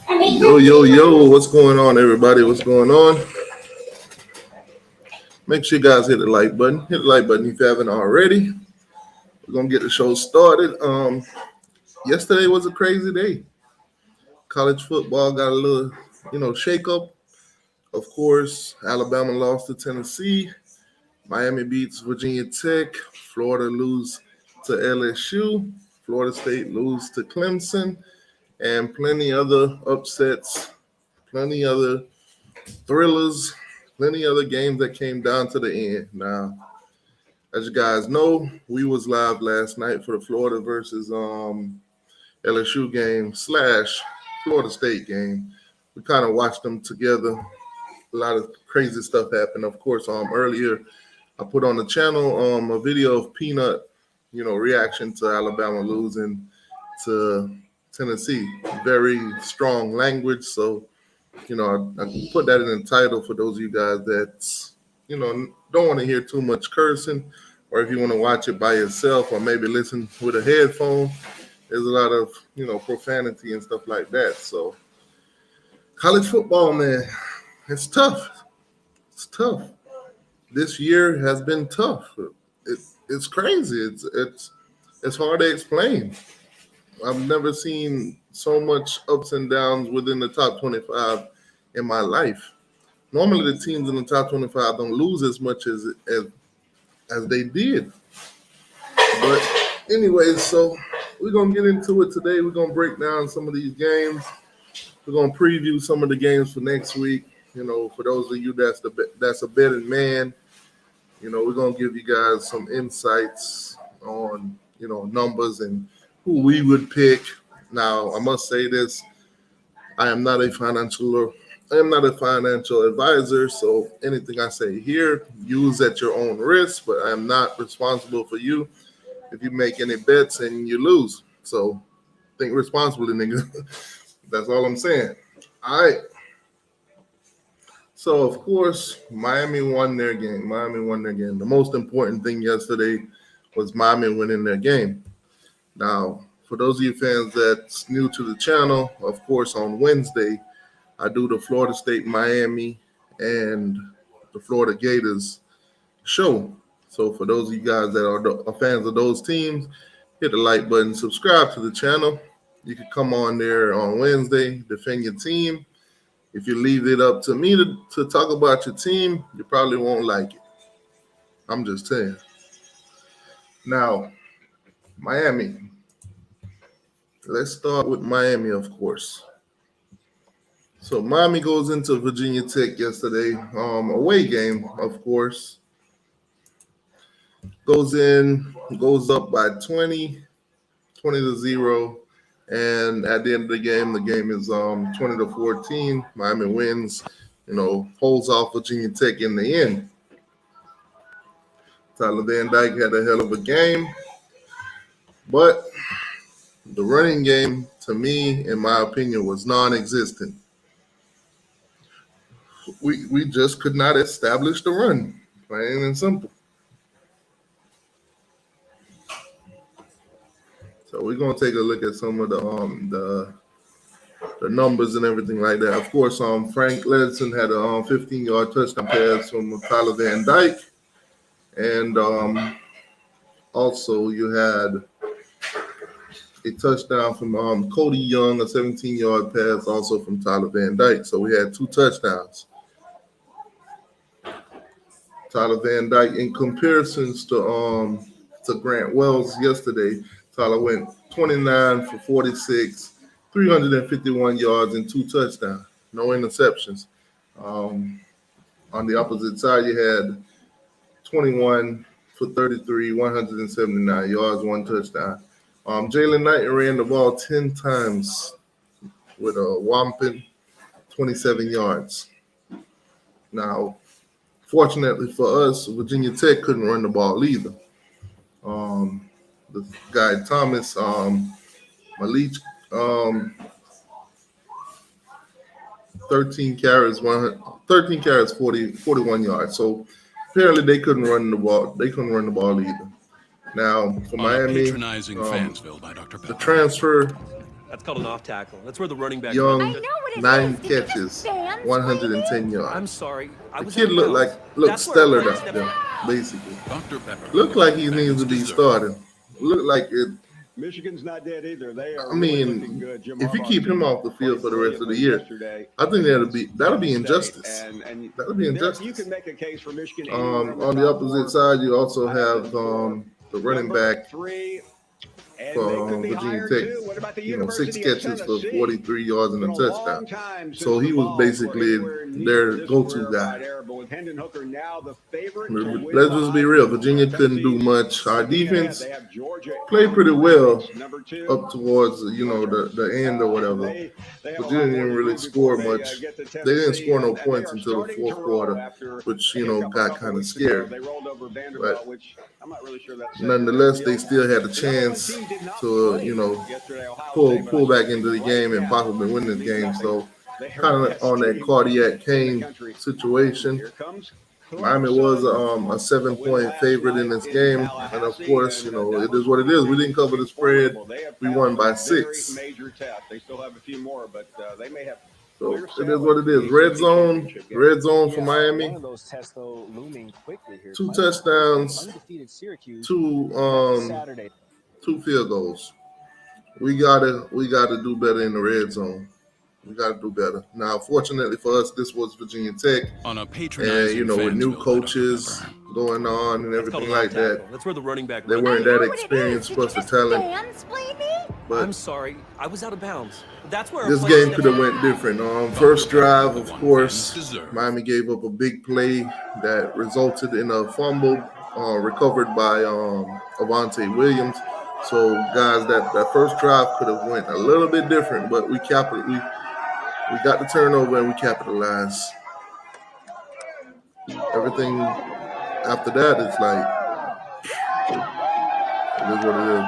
Yo, what's going on, everybody? What's going on? Make sure you guys hit the like button. Hit the like button if you haven't already. We're going to get the show started. Yesterday was a crazy day. College football got a little, shake up. Of course, Alabama lost to Tennessee. Miami beats Virginia Tech. Florida lose to LSU. Florida State lose to Clemson. And plenty other upsets, plenty other thrillers, plenty other games that came down to the end. Now, as you guys know, we was live last night for the Florida versus LSU game / Florida State game. We kind of watched them together. A lot of crazy stuff happened. Of course, earlier I put on the channel a video of Peanut, reaction to Alabama losing to Tennessee. Very strong language. So, I put that in the title for those of you guys that, don't want to hear too much cursing, or if you want to watch it by yourself or maybe listen with a headphone, there's a lot of, profanity and stuff like that. So college football, man, it's tough. It's tough. This year has been tough. It's crazy. It's hard to explain. I've never seen so much ups and downs within the top 25 in my life. Normally, the teams in the top 25 don't lose as much as they did. But anyways, so we're going to get into it today. We're going to break down some of these games. We're going to preview some of the games for next week. For those of you that's a betting man, we're going to give you guys some insights on, numbers and who we would pick. Now, I must say this. I am not a financial advisor, so anything I say here, use at your own risk, but I am not responsible for you if you make any bets and you lose. So think responsibly, nigga. That's all I'm saying. All right. So, of course, Miami won their game. The most important thing yesterday was Miami winning their game. Now, for those of you fans that's new to the channel, of course, on Wednesday, I do the Florida State, Miami, and the Florida Gators show. So for those of you guys that are fans of those teams, hit the like button, subscribe to the channel. You can come on there on Wednesday, defend your team. If you leave it up to me to talk about your team, you probably won't like it. I'm just saying. Now, Miami. Let's start with Miami, of course. So Miami goes into Virginia Tech yesterday, away game, of course. Goes up by 20-0, and at the end of the game is 20-14. Miami wins, holds off Virginia Tech in the end. Tyler Van Dyke had a hell of a game, but the running game, to me, in my opinion, was non-existent. We just could not establish the run, plain and simple. So we're gonna take a look at some of the numbers and everything like that. Of course, Frank Ledson had a 15-yard touchdown pass from Tyler Van Dyke, and also you had a touchdown from Cody Young, a 17-yard pass also from Tyler Van Dyke. So we had two touchdowns. Tyler Van Dyke, in comparisons to Grant Wells yesterday, Tyler went 29 for 46, 351 yards and two touchdowns, no interceptions. On the opposite side, you had 21 for 33, 179 yards, one touchdown. Jalen Knight ran the ball 10 times with a whopping 27 yards. Now, fortunately for us, Virginia Tech couldn't run the ball either. The guy Thomas Malik, 13 carries, 41 yards. So apparently they couldn't run the ball. They couldn't run the ball either. Now for Miami, patronizing Fansville by Dr. Pepper. The transfer That's called an off tackle. That's where the running back. Young, I know what it 9 is. Did you just catches, mansplain 110 me? yards. I'm sorry. I The was kid out of looked bounds. That's where stellar a player out stepped- there, basically. Dr. Pepper. Looked like he needs to be starting. Looked like it. Michigan's not dead either. They are I really looking mean, good. Jim if you Harbaugh's keep him team off the field for the rest of the played year, yesterday I think that'll be against injustice. Penn State. And That'll be you injustice. can make a case for Michigan. On the opposite side, you also have the running back 3, and for they could be Virginia higher Tech. too. What about the 6 University of catches for Tennessee? 43 yards and a It's been a long touchdown. time So since he the was Vols were basically anywhere near their this go-to rarefied guy. air, but with Hendon Hooker now the favorite to win Let's just be real. Virginia couldn't do much. Our defense played pretty well up towards the end or whatever. Virginia didn't really score much. They didn't score no points until the fourth quarter, which got kind of scary. They rolled over But Vanderbilt, which I'm not really sure that's nonetheless, they still had a chance to pull back into the game and possibly win this game. So kind of on that cardiac cane situation. Miami was a 7-point favorite in this game, and of course, it is what it is. We didn't cover the spread. We won by 6. They still have a few more, but they may have. So it is what it is. Red zone for Miami. One of those tests, though, looming quickly here. 2 touchdowns, Undefeated Syracuse. 2 Saturday. 2 field goals. We gotta do better in the red zone. We got to do better. Now, fortunately for us, this was Virginia Tech. On a patronizing And, with new Fansville, coaches Dr. Pepper. going on and That's called everything an like off tackle. that, That's where the running back. they runs. weren't I know that what it is. experienced Did plus you the just talent. mansplain me? But I'm sorry. I was out of bounds. That's where a this player game could have stepped- went different. First drive, of The one course, fans deserve. Miami gave up a big play that resulted in a fumble recovered by Avante Williams. So, guys, that first drive could have went a little bit different, but we got the turnover and we capitalized. Everything after that, it's like, it is what it is.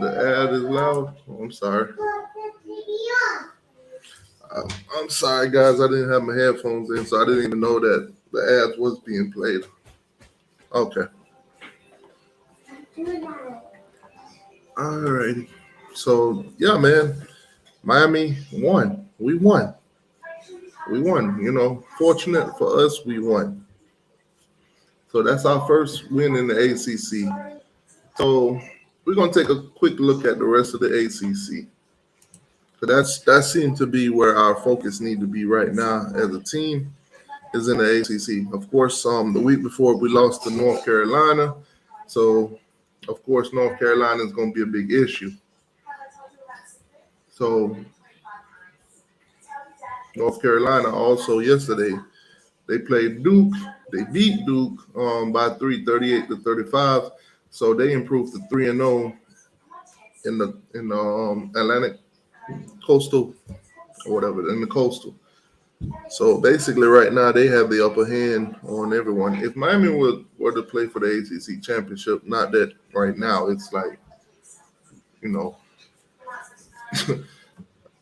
The ad is loud. Oh, I'm sorry. I'm sorry, guys. I didn't have my headphones in, so I didn't even know that the ads was being played. Okay. Alrighty. So, yeah, man. Miami won. We won. Fortunate for us, we won. So that's our first win in the ACC. So we're going to take a quick look at the rest of the ACC. So that seems to be where our focus needs to be right now as a team, is in the ACC. Of course, the week before we lost to North Carolina. So, of course, North Carolina is going to be a big issue. So North Carolina also yesterday, they played Duke. They beat Duke by 38-35. So they improved to 3-0 in the Atlantic Coastal or whatever, in the Coastal. So basically right now they have the upper hand on everyone. If Miami were to play for the ACC championship, not that right now, it's like,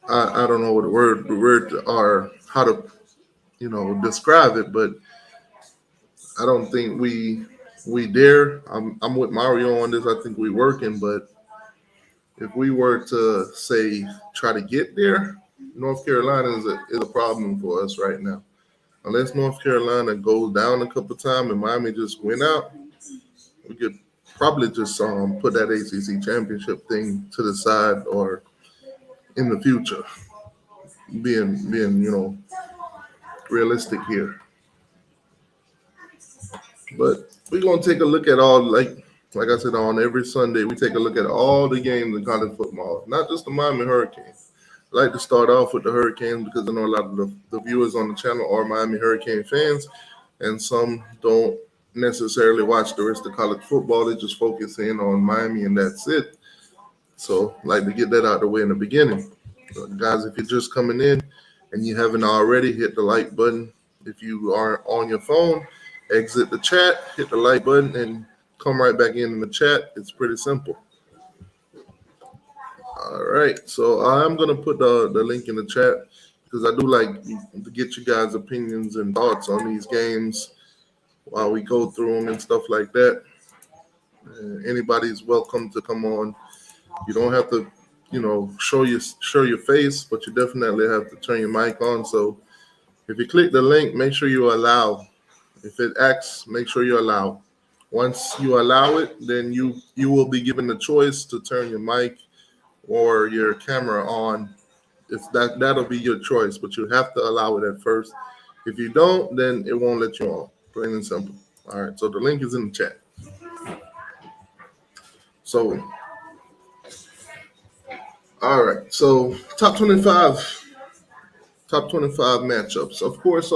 I don't know what the word are, how to, describe it, but I don't think we dare. I'm with Mario on this. I think we're working, but if we were to say try to get there, North Carolina is a problem for us right now. Unless North Carolina goes down a couple times and Miami just went out, we could probably just put that ACC championship thing to the side, or in the future, being realistic here. But we're gonna take a look at all, like I said, on every Sunday, we take a look at all the games in college football, not just the Miami Hurricanes. I like to start off with the Hurricanes because I know a lot of the viewers on the channel are Miami Hurricane fans, and some don't necessarily watch the rest of college football. They just focus in on Miami and that's it. So I like to get that out of the way in the beginning. So guys, if you're just coming in and you haven't already, hit the like button. If you are on your phone, exit the chat, hit the like button, and come right back in the chat. It's pretty simple. All right, so I'm going to put the link in the chat because I do like to get you guys' opinions and thoughts on these games while we go through them and stuff like that. Anybody's welcome to come on. You don't have to show your face, but you definitely have to turn your mic on. So if you click the link, make sure you allow. If it asks, make sure you allow. Once you allow it, then you will be given the choice to turn your mic or your camera on. It's that'll be your choice, but you have to allow it at first. If you don't, then it won't let you on. Plain and simple. All right. So the link is in the chat. So, all right. So top 25 matchups. Of course,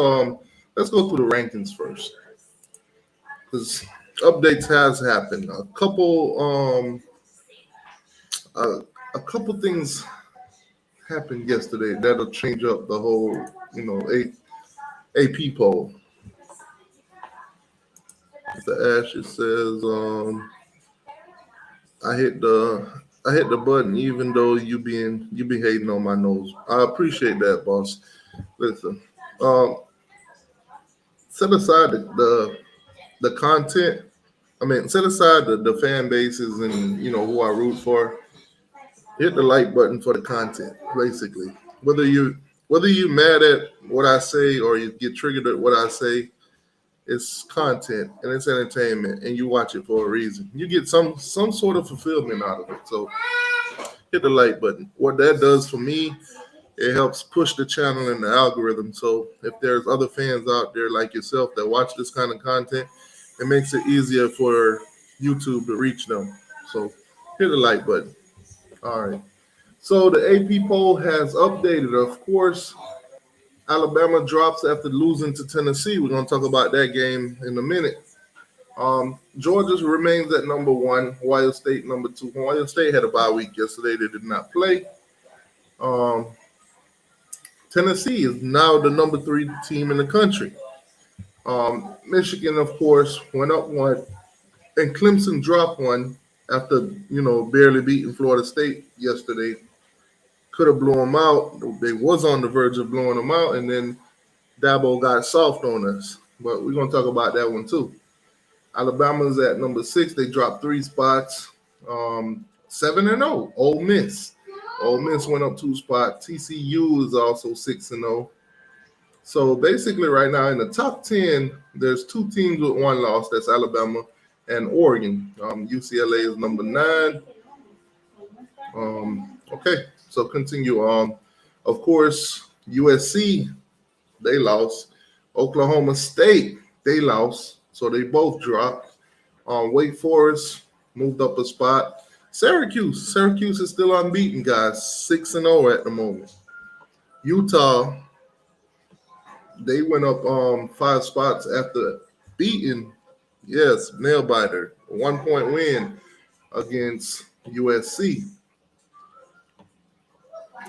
let's go through the rankings first, because updates has happened. A couple things happened yesterday that'll change up the whole, AP poll. The Ash, it says, I hit the button even though you be hating on my nose. I appreciate that, boss. Listen, set aside the content. I mean, set aside the fan bases and who I root for. Hit the like button for the content, basically. Whether you mad at what I say or you get triggered at what I say, it's content and it's entertainment, and you watch it for a reason. You get some sort of fulfillment out of it. So hit the like button. What that does for me, it helps push the channel and the algorithm. So if there's other fans out there like yourself that watch this kind of content, it makes it easier for YouTube to reach them. So hit the like button. All right. So the AP poll has updated. Of course, Alabama drops after losing to Tennessee. We're going to talk about that game in a minute. Georgia remains at number 1. Ohio State number 2. Ohio State had a bye week yesterday. They did not play. Tennessee is now the number 3 team in the country. Michigan, of course, went up 1, and Clemson dropped 1 after barely beating Florida State yesterday. Could have blew them out. They was on the verge of blowing them out, and then Dabo got soft on us. But we're going to talk about that one too. Alabama's at number 6. They dropped 3 spots. 7-0. Ole Miss. Ole Miss went up 2 spots. TCU is also 6-0. So basically right now in the top 10, there's 2 teams with 1 loss. That's Alabama and Oregon. UCLA is number 9. Okay, so continue. Of course, USC, they lost. Oklahoma State, they lost. So they both dropped. Wake Forest moved up a spot. Syracuse is still unbeaten, guys. 6-0 at the moment. Utah, they went up 5 spots after beating, yes, nail biter, 1-point win against USC.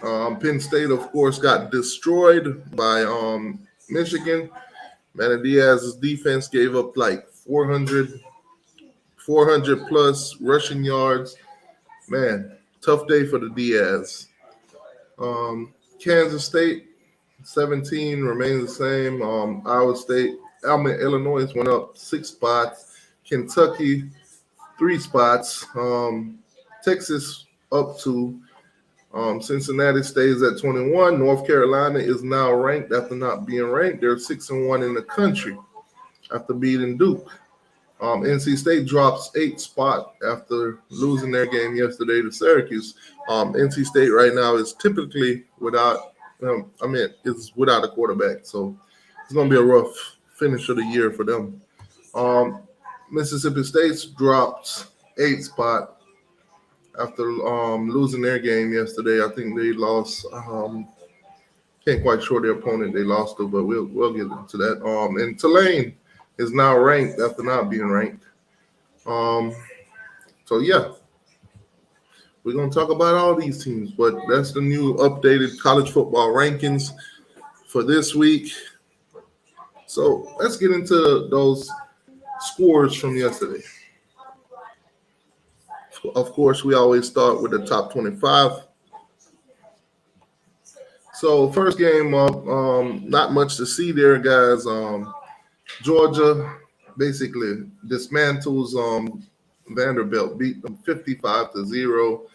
Penn State, of course, got destroyed by Michigan. Manny Diaz's defense gave up like 400 plus rushing yards. Man, tough day for the Diaz. Kansas State, 17 remains the same. Illinois went up 6 spots. Kentucky, 3 spots. Texas up 2. Cincinnati stays at 21. North Carolina is now ranked after not being ranked. They're 6-1 in the country after beating Duke. NC State drops 8 spots after losing their game yesterday to Syracuse. NC State right now is typically without a quarterback. So it's going to be a rough finish of the year for them. Mississippi State dropped 8 spots after losing their game yesterday. I think they lost. Can't quite sure their opponent they lost to, but we'll get into that. And Tulane is now ranked after not being ranked. So yeah, we're gonna talk about all these teams, but that's the new updated college football rankings for this week. So let's get into those scores from yesterday. Of course, we always start with the top 25. So first game up, not much to see there, guys. Georgia basically dismantles Vanderbilt, beat them 55-0.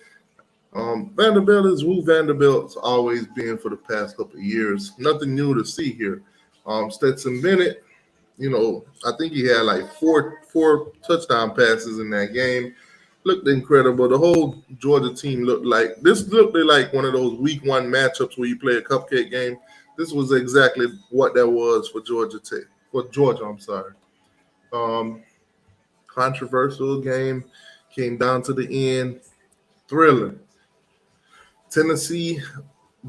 Vanderbilt is who Vanderbilt's always been for the past couple of years. Nothing new to see here. Stetson Bennett, I think he had like four touchdown passes in that game. Looked incredible. The whole Georgia team looked like one of those week one matchups where you play a cupcake game. This was exactly what that was for Georgia Tech. For Georgia, I'm sorry. Controversial game, came down to the end. Thriller. Tennessee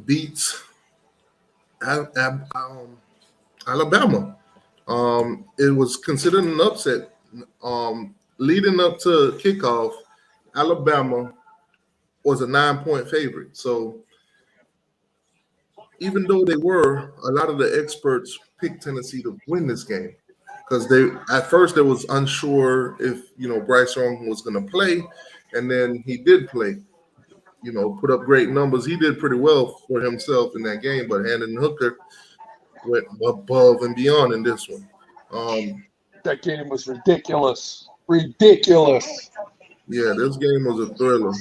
beats Alabama. It was considered an upset. Leading up to kickoff, Alabama was a 9-point favorite. So even though a lot of the experts picked Tennessee to win this game because at first they was unsure if Bryce Young was going to play, and then he did play. Put up great numbers. He did pretty well for himself in that game, but Hendon Hooker went above and beyond in this one. That game was ridiculous. Ridiculous. Yeah, this game was a thriller.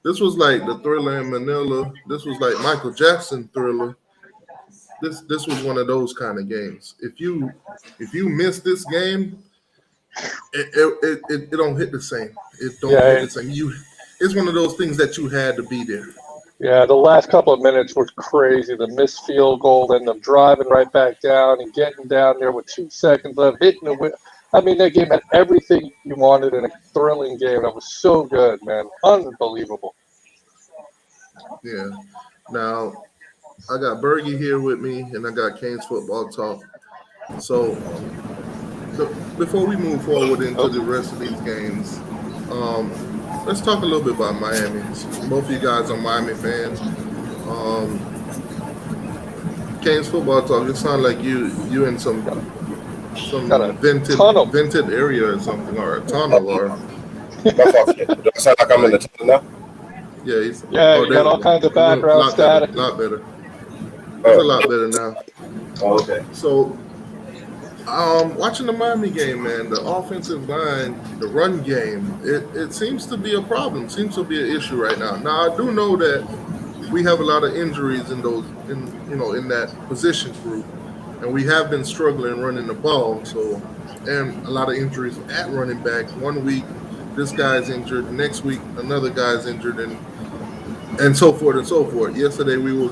This was like the Thriller in Manila. This was like Michael Jackson Thriller. This was one of those kind of games. If you miss this game, it don't hit the same. It don't hit the same. It's one of those things that you had to be there. Yeah, the last couple of minutes were crazy. The missed field goal, then them driving right back down and getting down there with 2 seconds left, hitting the win. I mean, that game had everything you wanted in a thrilling game. That was so good, man. Unbelievable. Yeah. Now, I got Bergie here with me, and I got Canes Football Talk. So, before we move forward into the rest of these games, let's talk a little bit about Miami. Both of you guys are Miami fans. Canes Football Talk, it sounds like you in some vented area or something, or a tunnel, or. My fault. Do I sound like I'm in the tunnel now? Yeah, you got all kinds of background static. A lot better. It's a lot better now. Oh, okay. So, watching the Miami game, man, the offensive line, the run game, it seems to be a problem. Seems to be an issue right now. Now, I do know that we have a lot of injuries in that position group, and we have been struggling running the ball. So, and a lot of injuries at running back. 1 week, this guy's injured. Next week, another guy's injured, and so forth and so forth. Yesterday, we was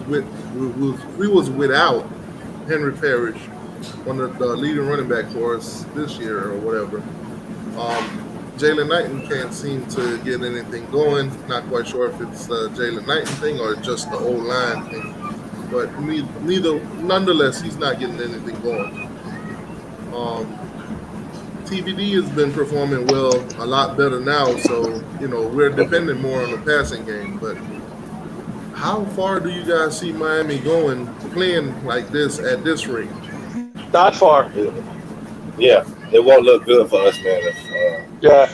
without Henry Parrish, one of the leading running back for us this year or whatever. Jalen Knighton can't seem to get anything going. Not quite sure if it's a Jalen Knighton thing or just the old line thing. But nonetheless, he's not getting anything going. TBD has been performing well, a lot better now. So, we're depending more on the passing game. But how far do you guys see Miami going playing like this at this rate? Not far. Yeah, it won't look good for us, man. If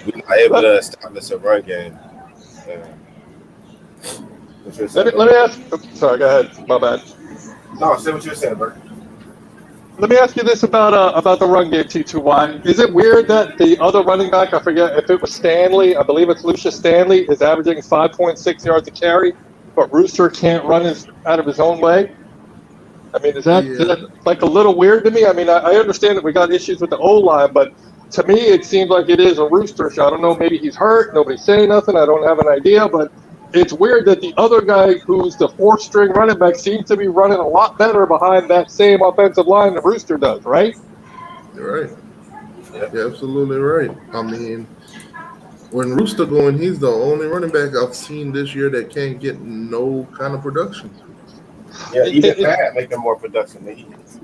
we're not able to establish a run game. Let me ask. Sorry, go ahead. My bad. No, say what you're saying, Bert. Let me ask you this about the run game, T2Y. Is it weird that the other running back, I forget if it was Stanley, I believe it's Lucius Stanley, is averaging 5.6 yards a carry, but Rooster can't run out of his own way? I mean, is that like a little weird to me? I mean, I understand that we got issues with the O-line, but to me it seems like it is a Rooster show. I don't know, maybe he's hurt, nobody's saying nothing, I don't have an idea, but it's weird that the other guy who's the fourth-string running back seems to be running a lot better behind that same offensive line that Rooster does, right? You're right. You're absolutely right. I mean, when Rooster going, he's the only running back I've seen this year that can't get no kind of production. Yeah, even Pat making more production than he is.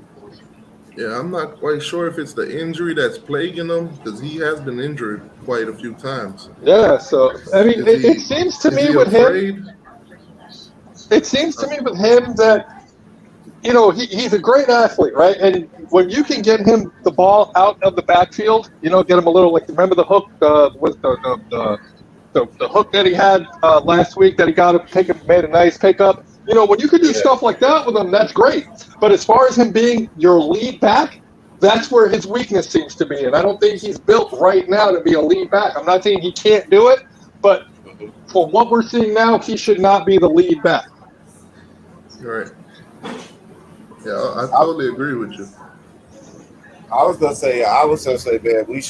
Yeah, I'm not quite sure if it's the injury that's plaguing him because he has been injured quite a few times. Yeah, so I mean, it seems to me with him. It seems to me with him that he's a great athlete, right? And when you can get him the ball out of the backfield, get him a little remember the hook with the hook that he had last week that he made a nice pickup. When you can do stuff like that with him, that's great. But as far as him being your lead back, that's where his weakness seems to be. And I don't think he's built right now to be a lead back. I'm not saying he can't do it, but For what we're seeing now, he should not be the lead back. Right. Yeah, I totally agree with you. I was gonna say, man, we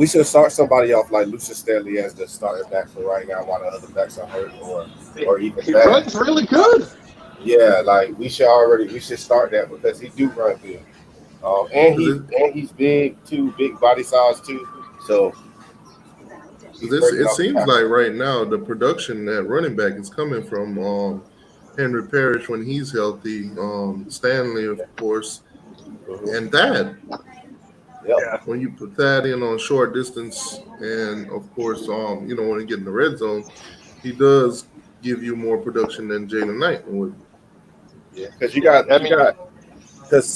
should start somebody off like Lucius Stanley as the starting back for right now, while the other backs are hurt or even He bad. runs really good. Yeah, like we should start that because he do run good. And he's big too, big body size too. So it seems like right now the production at running back is coming from Henry Parrish when he's healthy, Stanley of course, and Thad. yeah. When you put Thad in on short distance, and of course, when you get in the red zone, he does give you more production than Jalen Knight would. Yeah, because because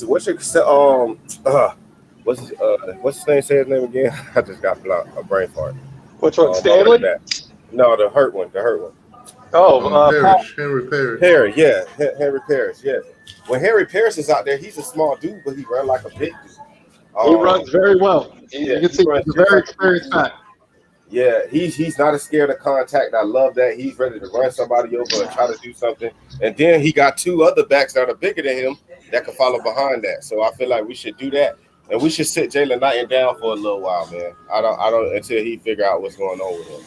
what's his name? Say his name again. I just got a brain fart. Which one, Stanley? No, the hurt one. Oh, Parrish, Henry Parrish. Henry Parrish, yeah. When Henry Parrish is out there, he's a small dude, but he runs like a big dude. He runs very well. You can see he's a very experienced back. Yeah, he's not scared of contact. I love that. He's ready to run somebody over and try to do something. And then he got two other backs that are bigger than him that can follow behind that. So I feel like we should do that. And we should sit Jalen Knight down for a little while, man. I don't until he figure out what's going on with him.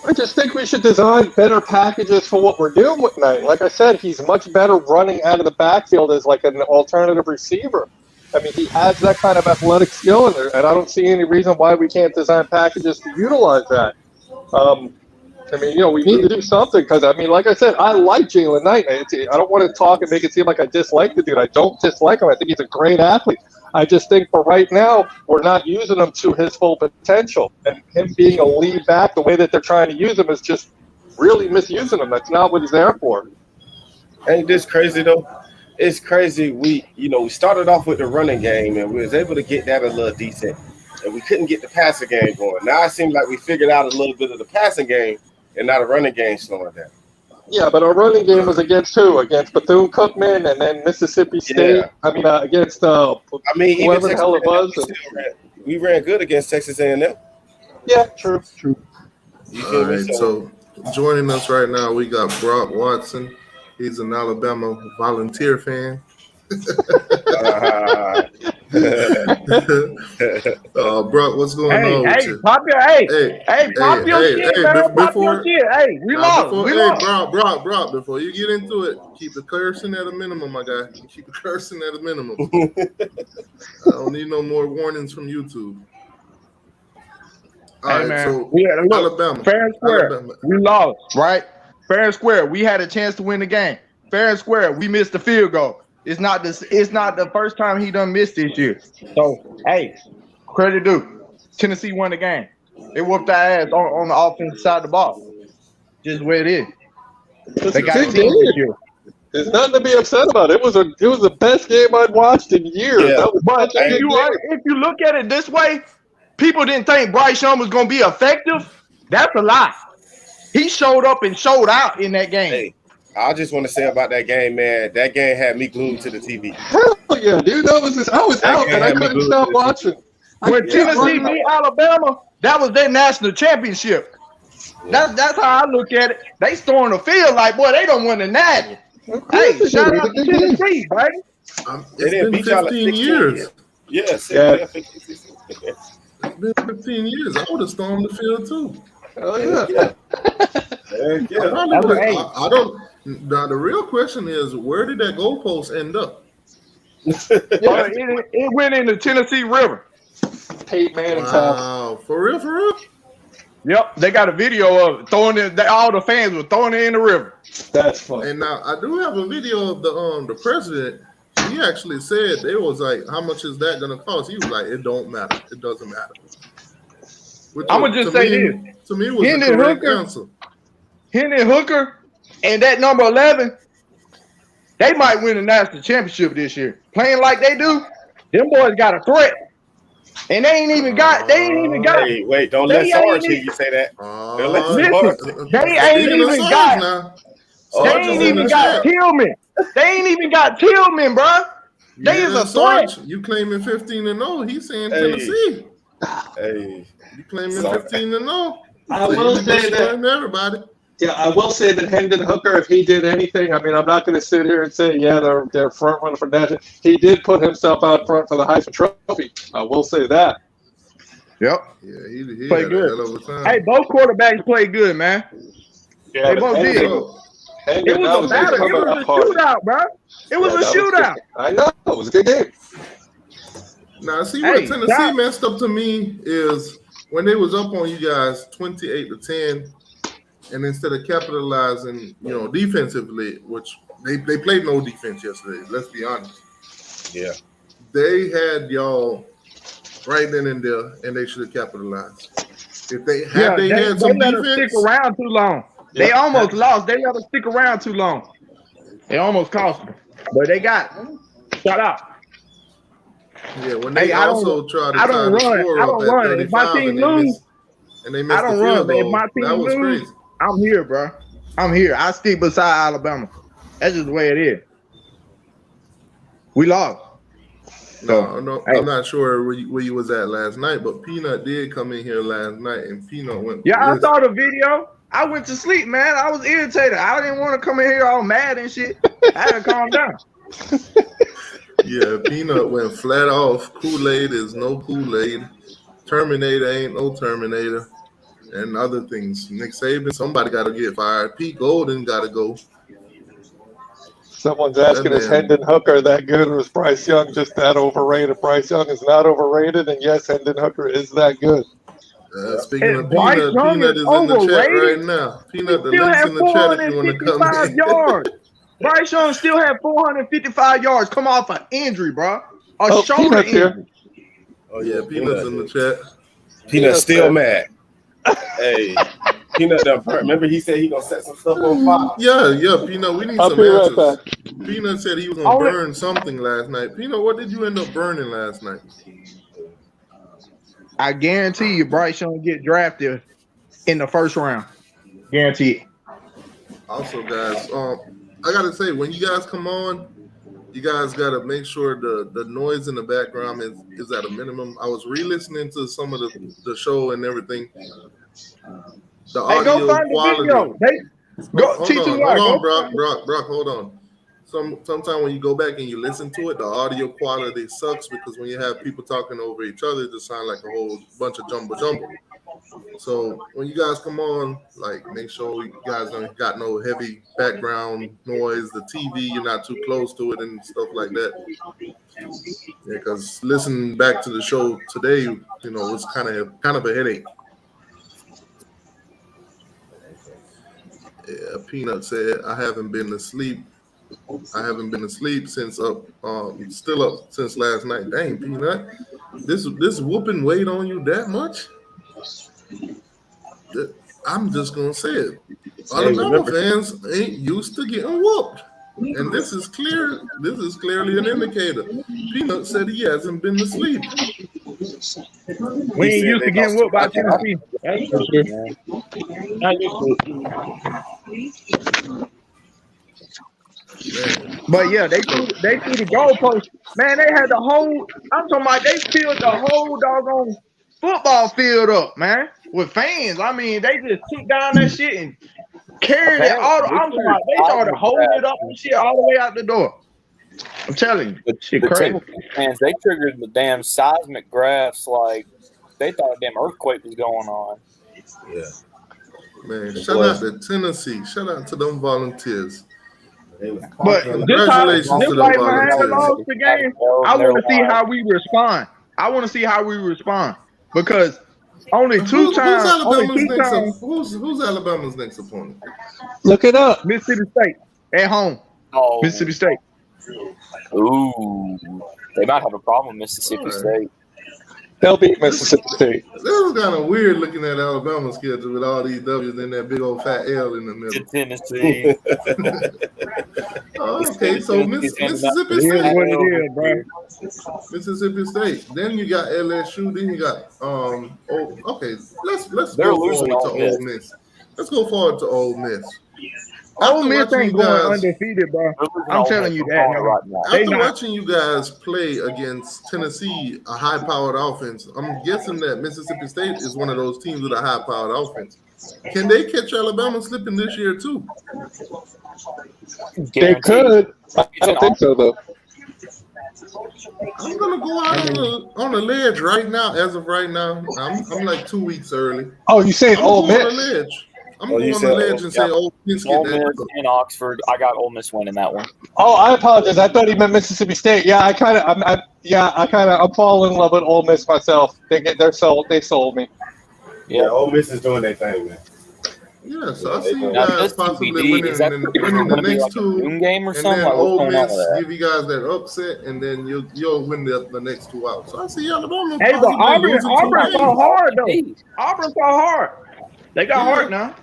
I just think we should design better packages for what we're doing with Knight. Like I said, he's much better running out of the backfield as like an alternative receiver. I mean, he has that kind of athletic skill in there, and I don't see any reason why we can't design packages to utilize that. I mean, we need to do something because, like I said, I like Jalen Knight. I don't want to talk and make it seem like I dislike the dude. I don't dislike him. I think he's a great athlete. I just think for right now, we're not using him to his full potential. And him being a lead back, the way that they're trying to use him is just really misusing him. That's not what he's there for. Ain't this crazy, though? It's crazy. We started off with the running game, and we was able to get that a little decent. And we couldn't get the passing game going. Now it seems like we figured out a little bit of the passing game, and now the running game slowing down. Yeah, but our running game was against who? Against Bethune-Cookman and then Mississippi State. Yeah. Against whoever the hell it was. We ran good against Texas A&M. Yeah, true. All right, so joining us right now, we got Brock Watson. He's an Alabama Volunteer fan. Brock, what's going on with you? Pop your shit, man. Pop your shit. Hey, we lost. Brock, before you get into it, keep the cursing at a minimum, my guy. Keep the cursing at a minimum. I don't need no more warnings from YouTube. All right, man. so Alabama. Fair and square. Alabama. We lost, right? Fair and square. We had a chance to win the game. Fair and square. We missed the field goal. It's not the first time he done missed this year. So, hey, credit due. Tennessee won the game. They whooped our ass on the offensive side of the ball. Just where it is. They got a team this year. There's nothing to be upset about. It was the best game I'd watched in years. Yeah. But if you look at it this way, people didn't think Bryce Young was going to be effective. That's a lie. He showed up and showed out in that game. Hey, I just want to say about that game, man. That game had me glued to the TV. Hell yeah, dude! I was out and I couldn't stop watching. When Tennessee beat Alabama, that was their national championship. Yeah. That's how I look at it. They storming the field like, boy, they don't win the natty. Hey, shout out to Tennessee, baby. They didn't beat y'all 15 years. Yes. Yeah. It's been 15 years. I would have stormed the field too. Oh yeah. I don't. Now the real question is, where did that goalpost end up? It went in the Tennessee River. Peyton Manning Wow, for real? Yep, they got a video of throwing it. All the fans were throwing it in the river. That's funny. And now I do have a video of the president. He actually said they was like, "How much is that gonna cost?" He was like, "It don't matter. It doesn't matter." I'm gonna just say this. To me, it was the correct answer. Henry Hooker and that number 11, they might win the national championship this year. Playing like they do, them boys got a threat. And they ain't even got. Hey, wait, don't let Sarge hear you say that. They ain't even got. They ain't even got Tillman. They ain't even got Tillman, bro. They is a threat. You claiming 15-0? He's saying Tennessee. Hey, you claiming 15-0? I will say that. Everybody. Yeah, I will say that Hendon Hooker, if he did anything, I mean, I'm not going to sit here and say, yeah, they're front runner for that. He did put himself out front for the Heisman Trophy. I will say that. Yep. Yeah, he Played had good. a hell of a time. Hey, both quarterbacks played good, man. Yeah, they both did. It was a battle. It was a shootout, bro. It was a shootout. I know. It was a good game. Now, see what Tennessee messed up to me is when they was up on you guys 28-10, and instead of capitalizing, defensively, which they played no defense yesterday. Let's be honest. Yeah. They had y'all right then and there, and they should have capitalized. If they had some let defense, us stick around too long. They almost lost. They let us stick around too long. They almost cost them, but they got it. Shut up. Yeah, when they also try to tie the score up at 35 if my team lose, and they missed the field goal, if my team that was lose, crazy. I'm here, bro. I'm here. I stick beside Alabama. That's just the way it is. We lost. No, I'm not sure where you was at last night, but Peanut did come in here last night, and Peanut went. Yeah, I saw the video. I went to sleep, man. I was irritated. I didn't want to come in here all mad and shit. I had to calm down. Yeah, Peanut went flat off. Kool-Aid is no Kool-Aid. Terminator ain't no Terminator. And other things. Nick Saban, somebody got to get fired. Pete Golden got to go. Someone's asking, is Hendon Hooker that good, or is Bryce Young just that overrated? Bryce Young is not overrated, and yes, Hendon Hooker is that good. Speaking of Peanut, Peanut is in the chat right now. Peanut, the link's in the chat if you want to come in. Yards. Bryce Young still had 455 yards come off an injury, bro. A shoulder injury. Oh, yeah, Peanut's in the chat. Peanut's still mad. Hey, Peanut done burnt. Remember he said he gonna set some stuff on fire? Yeah, Peanut, we need some answers. Right, Peanut said he was gonna burn something last night. Peanut, what did you end up burning last night? I guarantee you Bryce Young get drafted in the first round. Guarantee it. Also, guys, I gotta say, when you guys come on, you guys gotta make sure the noise in the background is at a minimum. I was re-listening to some of the show and everything. The audio quality. Hold on, Brock, hold on. Sometimes when you go back and you listen to it, the audio quality sucks because when you have people talking over each other, it just sounds like a whole bunch of jumble. So when you guys come on, like, make sure you guys don't got no heavy background noise. The TV, you're not too close to it and stuff like that. Yeah, because listening back to the show today, was kind of a headache. Yeah, Peanut said, I haven't been asleep since still up since last night. Dang, Peanut, this whooping weighed on you that much? I'm just gonna say it. Alabama fans ain't used to getting whooped, and this is clearly an indicator. Peanut said he hasn't been to sleep. We ain't used to getting whooped by Tennessee. That's for sure, man. But yeah, they threw the goalpost. Man, they had the whole. I'm talking about they filled the whole doggone football field up, man, with fans. I mean, they just took down that shit and carried it all. I'm talking about they started holding it up and shit all the way out the door. I'm telling you, shit crazy. Fans, they triggered the damn seismic graphs like they thought a damn earthquake was going on. Yeah, man. Shout out to Tennessee. Shout out to them volunteers. But congratulations to the volunteers. Lost the game. I want to see how we respond. Because only two times. Who's Alabama's next opponent? Look it up. Mississippi State at home. Oh, Mississippi State. Ooh, they might have a problem with Mississippi State. They'll beat Mississippi State. This is kind of weird looking at Alabama's schedule with all these W's and that big old fat L in the middle. Tennessee. Okay, so Mississippi State. Here's what it is, bro. Mississippi State. Then you got LSU. Then you got okay. Let's They're go losing forward to Ole Miss. Let's go forward to Ole Miss. Ole Miss watching ain't you going guys, undefeated, bro. They're losing I'm Ole telling Miss. you I'm that, calling it man. right now. They after not. watching you guys play against Tennessee, a high-powered offense, I'm guessing that Mississippi State is one of those teams with a high-powered offense. Can they catch Alabama slipping this year too? They Guaranteed. could. I It's an don't think so, though. I'm gonna go out on a ledge right now. As of right now, I'm like 2 weeks early. Oh, you saying I'm Ole going on a Miss? ledge. I'm Oh, going you on said the ledge and say yeah. Ole Miss get Ole that. Miss in Oxford. I got Ole Miss winning that one. Oh, I apologize. I thought he meant Mississippi State. Yeah, I'm falling in love with Ole Miss myself. They sold me. Yeah, Ole Miss is doing their thing, man. Yeah, so I They see you doing Now, guys this possibly TBD, is that winning going the to be next like a two, noon game or and something? then Like, what's Ole going on Miss with that? give you guys that upset, and then you'll win the next two out. So I see Alabama Hey, but possibly losing two Auburn games. fought hard though. Hey, Auburn fought hard. They got Yeah. hard now.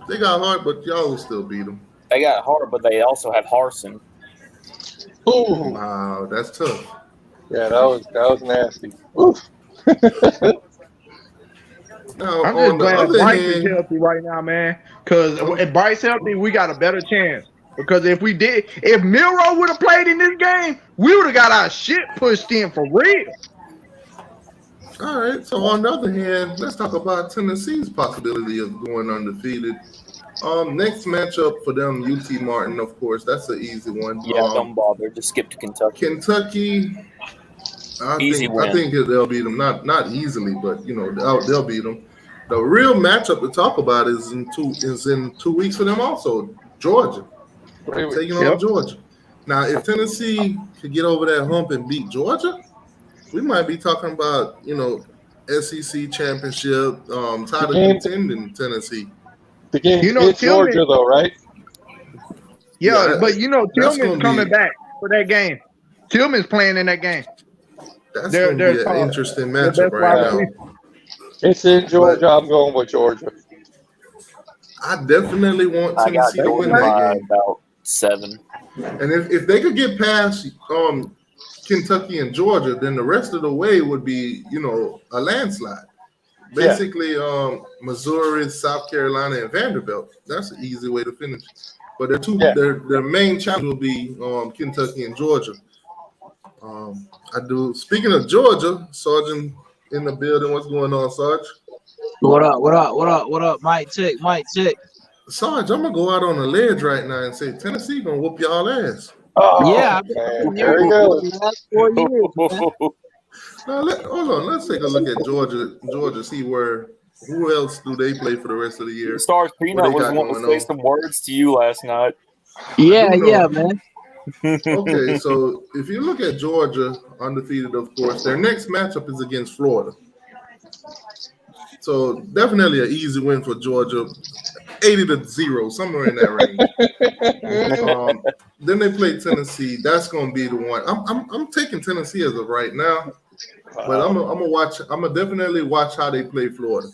They got hard, but y'all will still beat them. they got hard, but they also have Harson. Ooh, Wow, that's tough. yeah, that was nasty. Oof. Now, I'm on just the glad other Bryce is hand, healthy right now, man. Because if Bryce healthy, we got a better chance. Because if Milroe would have played in this game, we would have got our shit pushed in for real. all right. So on the other hand, let's talk about Tennessee's possibility of going undefeated. Next matchup for them, UT Martin, of course, that's an easy one. Yeah, don't bother. Just skip to Kentucky. Kentucky, Easy win. I think they'll beat them. Not easily, but they'll beat them. The real matchup to talk about is in 2 weeks for them also. Georgia taking on Georgia. Now, if Tennessee could get over that hump and beat Georgia, we might be talking about SEC championship, title contending Tennessee. The game Tillman, Georgia, though, right? Yeah, but that's Tillman's coming back for that game. Tillman's playing in that game. That's going to be an interesting matchup right now. It's in Georgia. I'm going with Georgia. I definitely want Tennessee to win that game. About 7. And if they could get past Kentucky and Georgia, then the rest of the way would be, a landslide. Basically, Missouri, South Carolina, and Vanderbilt. That's an easy way to finish. But their main challenge will be Kentucky and Georgia. Speaking of Georgia, Sergeant in the building. What's going on, Sarge? What up? Mic check. Sarge, I'm gonna go out on a ledge right now and say Tennessee gonna whoop y'all ass. Oh, Yeah, man. There we go. the last 4 years, man. Now, hold on. Let's take a look at Georgia. See who else do they play for the rest of the year? Stars Peanut was wanting to say some words to you last night. Yeah, man. Okay, so if you look at Georgia, undefeated, of course, their next matchup is against Florida. So definitely an easy win for Georgia, 80-0, somewhere in that range. Then they play Tennessee. That's going to be the one. I'm taking Tennessee as of right now, but I'm gonna definitely watch how they play Florida.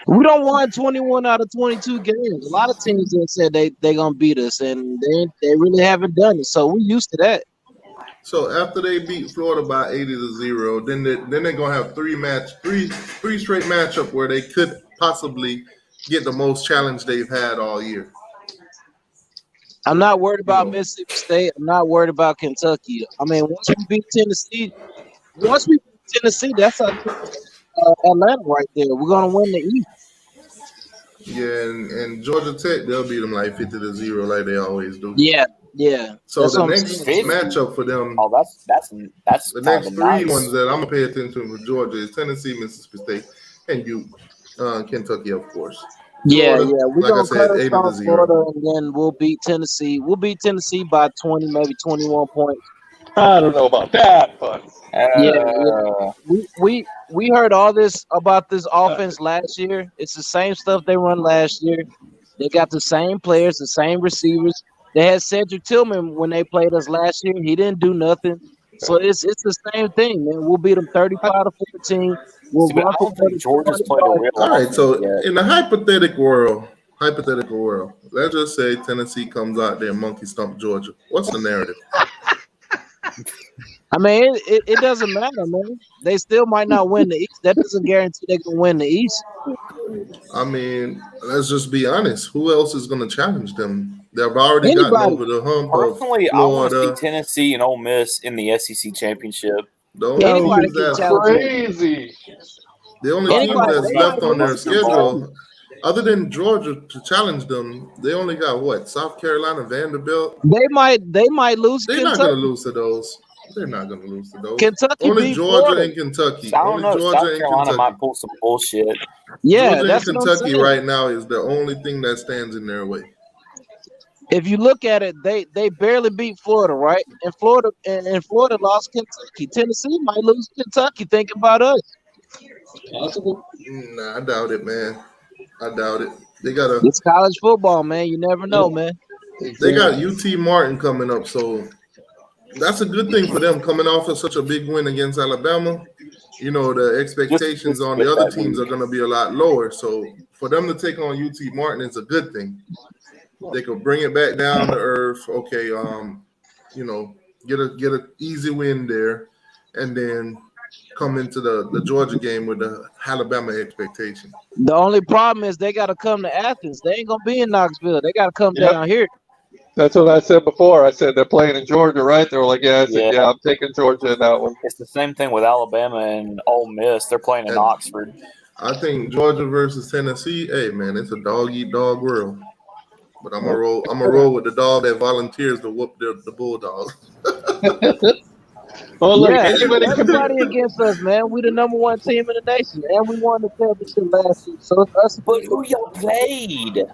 We don't won 21 out of 22 games. A lot of teams that said they gonna beat us, and they really haven't done it. So we used to that. So after they beat Florida by 80-0, then they're gonna have three straight matchup where they could possibly get the most challenge they've had all year. I'm not worried about Mississippi State. I'm not worried about Kentucky. I mean, once we beat Tennessee, that's Atlanta right there. We're gonna win the East. Yeah, and Georgia Tech, they'll beat them like 50-0, like they always do. Yeah. So that's the next matchup for them, that's the next three ones that I'm gonna pay attention to for Georgia is Tennessee, Mississippi State, and Kentucky, of course. Yeah. Florida, We're like gonna cut us off 80-0. Florida, and then we'll beat Tennessee. We'll beat Tennessee by 20, maybe 21 points. I don't know about that, but we heard all this about this offense last year. It's the same stuff they run last year. They got the same players, the same receivers. They had Cedric Tillman when they played us last year. He didn't do nothing. So it's the same thing, man. We'll beat them 35-14. We'll run for Georgia's played a real. All right, so in a hypothetical world, let's just say Tennessee comes out there, monkey stomp Georgia. What's the narrative? I mean, it doesn't matter, man. They still might not win the East. That doesn't guarantee they can win the East. I mean, let's just be honest. Who else is going to challenge them? They've already gotten Anybody. over the hump Personally, of I want to see Florida. Tennessee and Ole Miss in the SEC championship. The only Anybody teams can that's challenge them. Crazy. the only teams Anybody, that's they left might on their lose to Kentucky. schedule, other than Georgia to challenge them, they only got what? South Carolina, Vanderbilt. They might lose They're not going to Kentucky. lose to those. They're not going to lose to those. Kentucky Only beat Georgia Florida. and Kentucky. So I don't Only know. South Georgia and Carolina Kentucky. might pull some bullshit. Yeah, Georgia that's and what I'm Kentucky saying. right now is the only thing that stands in their way. If you look at it, they barely beat Florida, right? And Florida lost Kentucky. Tennessee might lose Kentucky. Think about us. Possible. Nah, I doubt it, man. I doubt it. They got a It's college football, man. You never know, man. they got UT Martin coming up, so that's a good thing for them coming off of such a big win against Alabama. You know, the expectations on the other teams are going to be a lot lower. So for them to take on UT Martin is a good thing. They could bring it back down to earth. Okay, you know, get a easy win there, and then come into the Georgia game with the Alabama expectation. The only problem is they got to come to Athens. They ain't gonna be in Knoxville. They got to come down here. That's what I said before. I said they're playing in Georgia, right? They were like, yeah. I said, yeah, I'm taking Georgia in that one. It's the same thing with Alabama and Ole Miss. They're playing in Oxford. I think Georgia versus Tennessee. Hey, man, it's a dog-eat-dog world. But I'm gonna roll with the dog that volunteers to whoop the bulldogs. Well, look, Yeah, anybody can everybody against us, man. We the number one team in the nation, and we won the championship last year. So it's us. But who y'all played?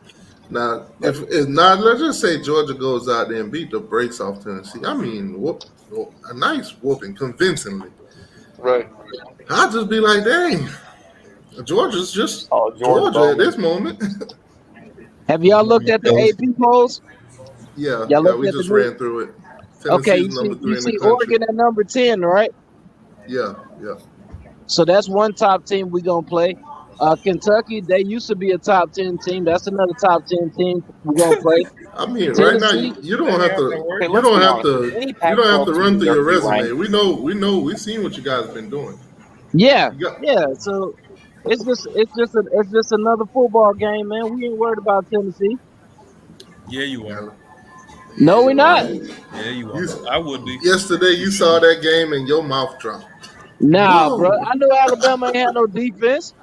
Now, if not, let's just say Georgia goes out there and beat the brakes off Tennessee. I mean, a nice whooping, convincingly. Right. I'll just be like, dang, Georgia's just Georgia Georgia at this moment. Have y'all looked at the AP polls? Yeah, looked we at the just new- ran through it. Okay, Tennessee's number 3 you in the see country. Oregon at number 10, right? Yeah. So that's one top team we gonna play. Kentucky, they used to be a top 10 team. That's another top 10 team we gonna play. I mean, right now you don't have to. You don't have to run through your resume. We know. We've seen what you guys have been doing. Yeah. So it's just another football game, man. We ain't worried about Tennessee. Yeah, you are. No, we're not. Yeah, you are. I would be. Yesterday, you saw that game and your mouth dropped. Nah, Whoa. bro. I knew Alabama ain't had no defense.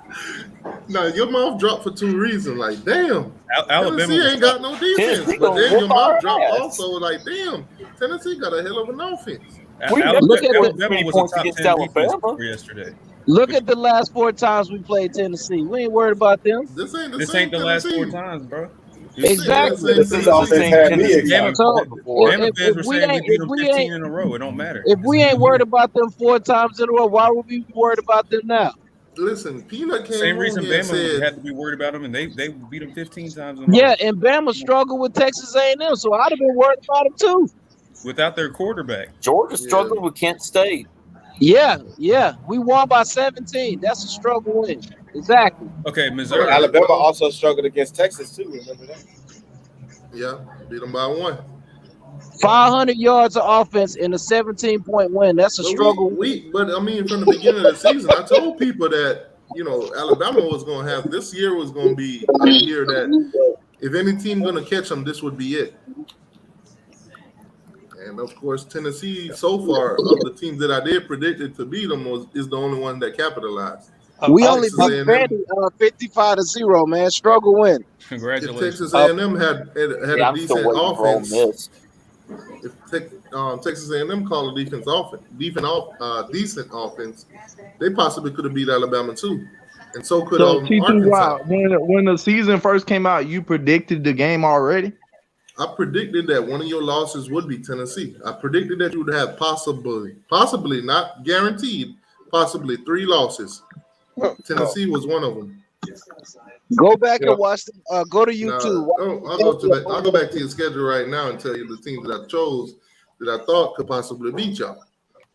No, your mouth dropped for two reasons. Like, damn, Alabama Tennessee ain't got no defense. Tennessee But then gonna your mouth whoop our dropped ass. also. Like, damn, Tennessee got a hell of an offense. Look at Alabama was points a top against 10 defense Alabama. for yesterday. Look at the last 4 times we played Tennessee. We ain't worried about them. This ain't the This same ain't the last 4 Tennessee. times, bro. Exactly. This offense had me excited. So Bama if fans were we saying we ain't beat if them we 15 ain't in a row. It don't matter. if we ain't worried about them 4 times in a row, why would we be worried about them now? Listen, Peanut came Same on reason here and Bama said, had to be worried about them, and they beat them 15 times in a row. Yeah, and Bama struggled with Texas A&M, so I'd have been worried about them too. Without their quarterback. Georgia struggled with Kent State. Yeah, we won by 17. That's a struggle win. Exactly. Okay, Missouri. Alabama also struggled against Texas too. Remember that? yeah, beat them by 1. 500 yards of offense in a 17-point win. That's a But struggle. But I mean, from the beginning of the season, I told people that, you know, Alabama was going to have, this year was going to be a year that if any team going to catch them, this would be it. And of course, Tennessee, so far, of the teams that I did predict it to beat them, is the only one that capitalized. We only Texas beat A&M. Vandy 55-0, man. Struggle win. If Congratulations. Texas A&M had Yeah, a I'm still decent waiting for Ole offense, Miss. if Texas A&M called a decent offense, they possibly could have beat Alabama too, and so could So Arkansas. when the season first came out, you predicted the game already. I predicted that one of your losses would be Tennessee. I predicted that you would have possibly not guaranteed, possibly 3 losses. Tennessee was one of them. Go back and watch. Go to YouTube. I'll go back to your schedule right now and tell you the teams that I chose that I thought could possibly beat y'all.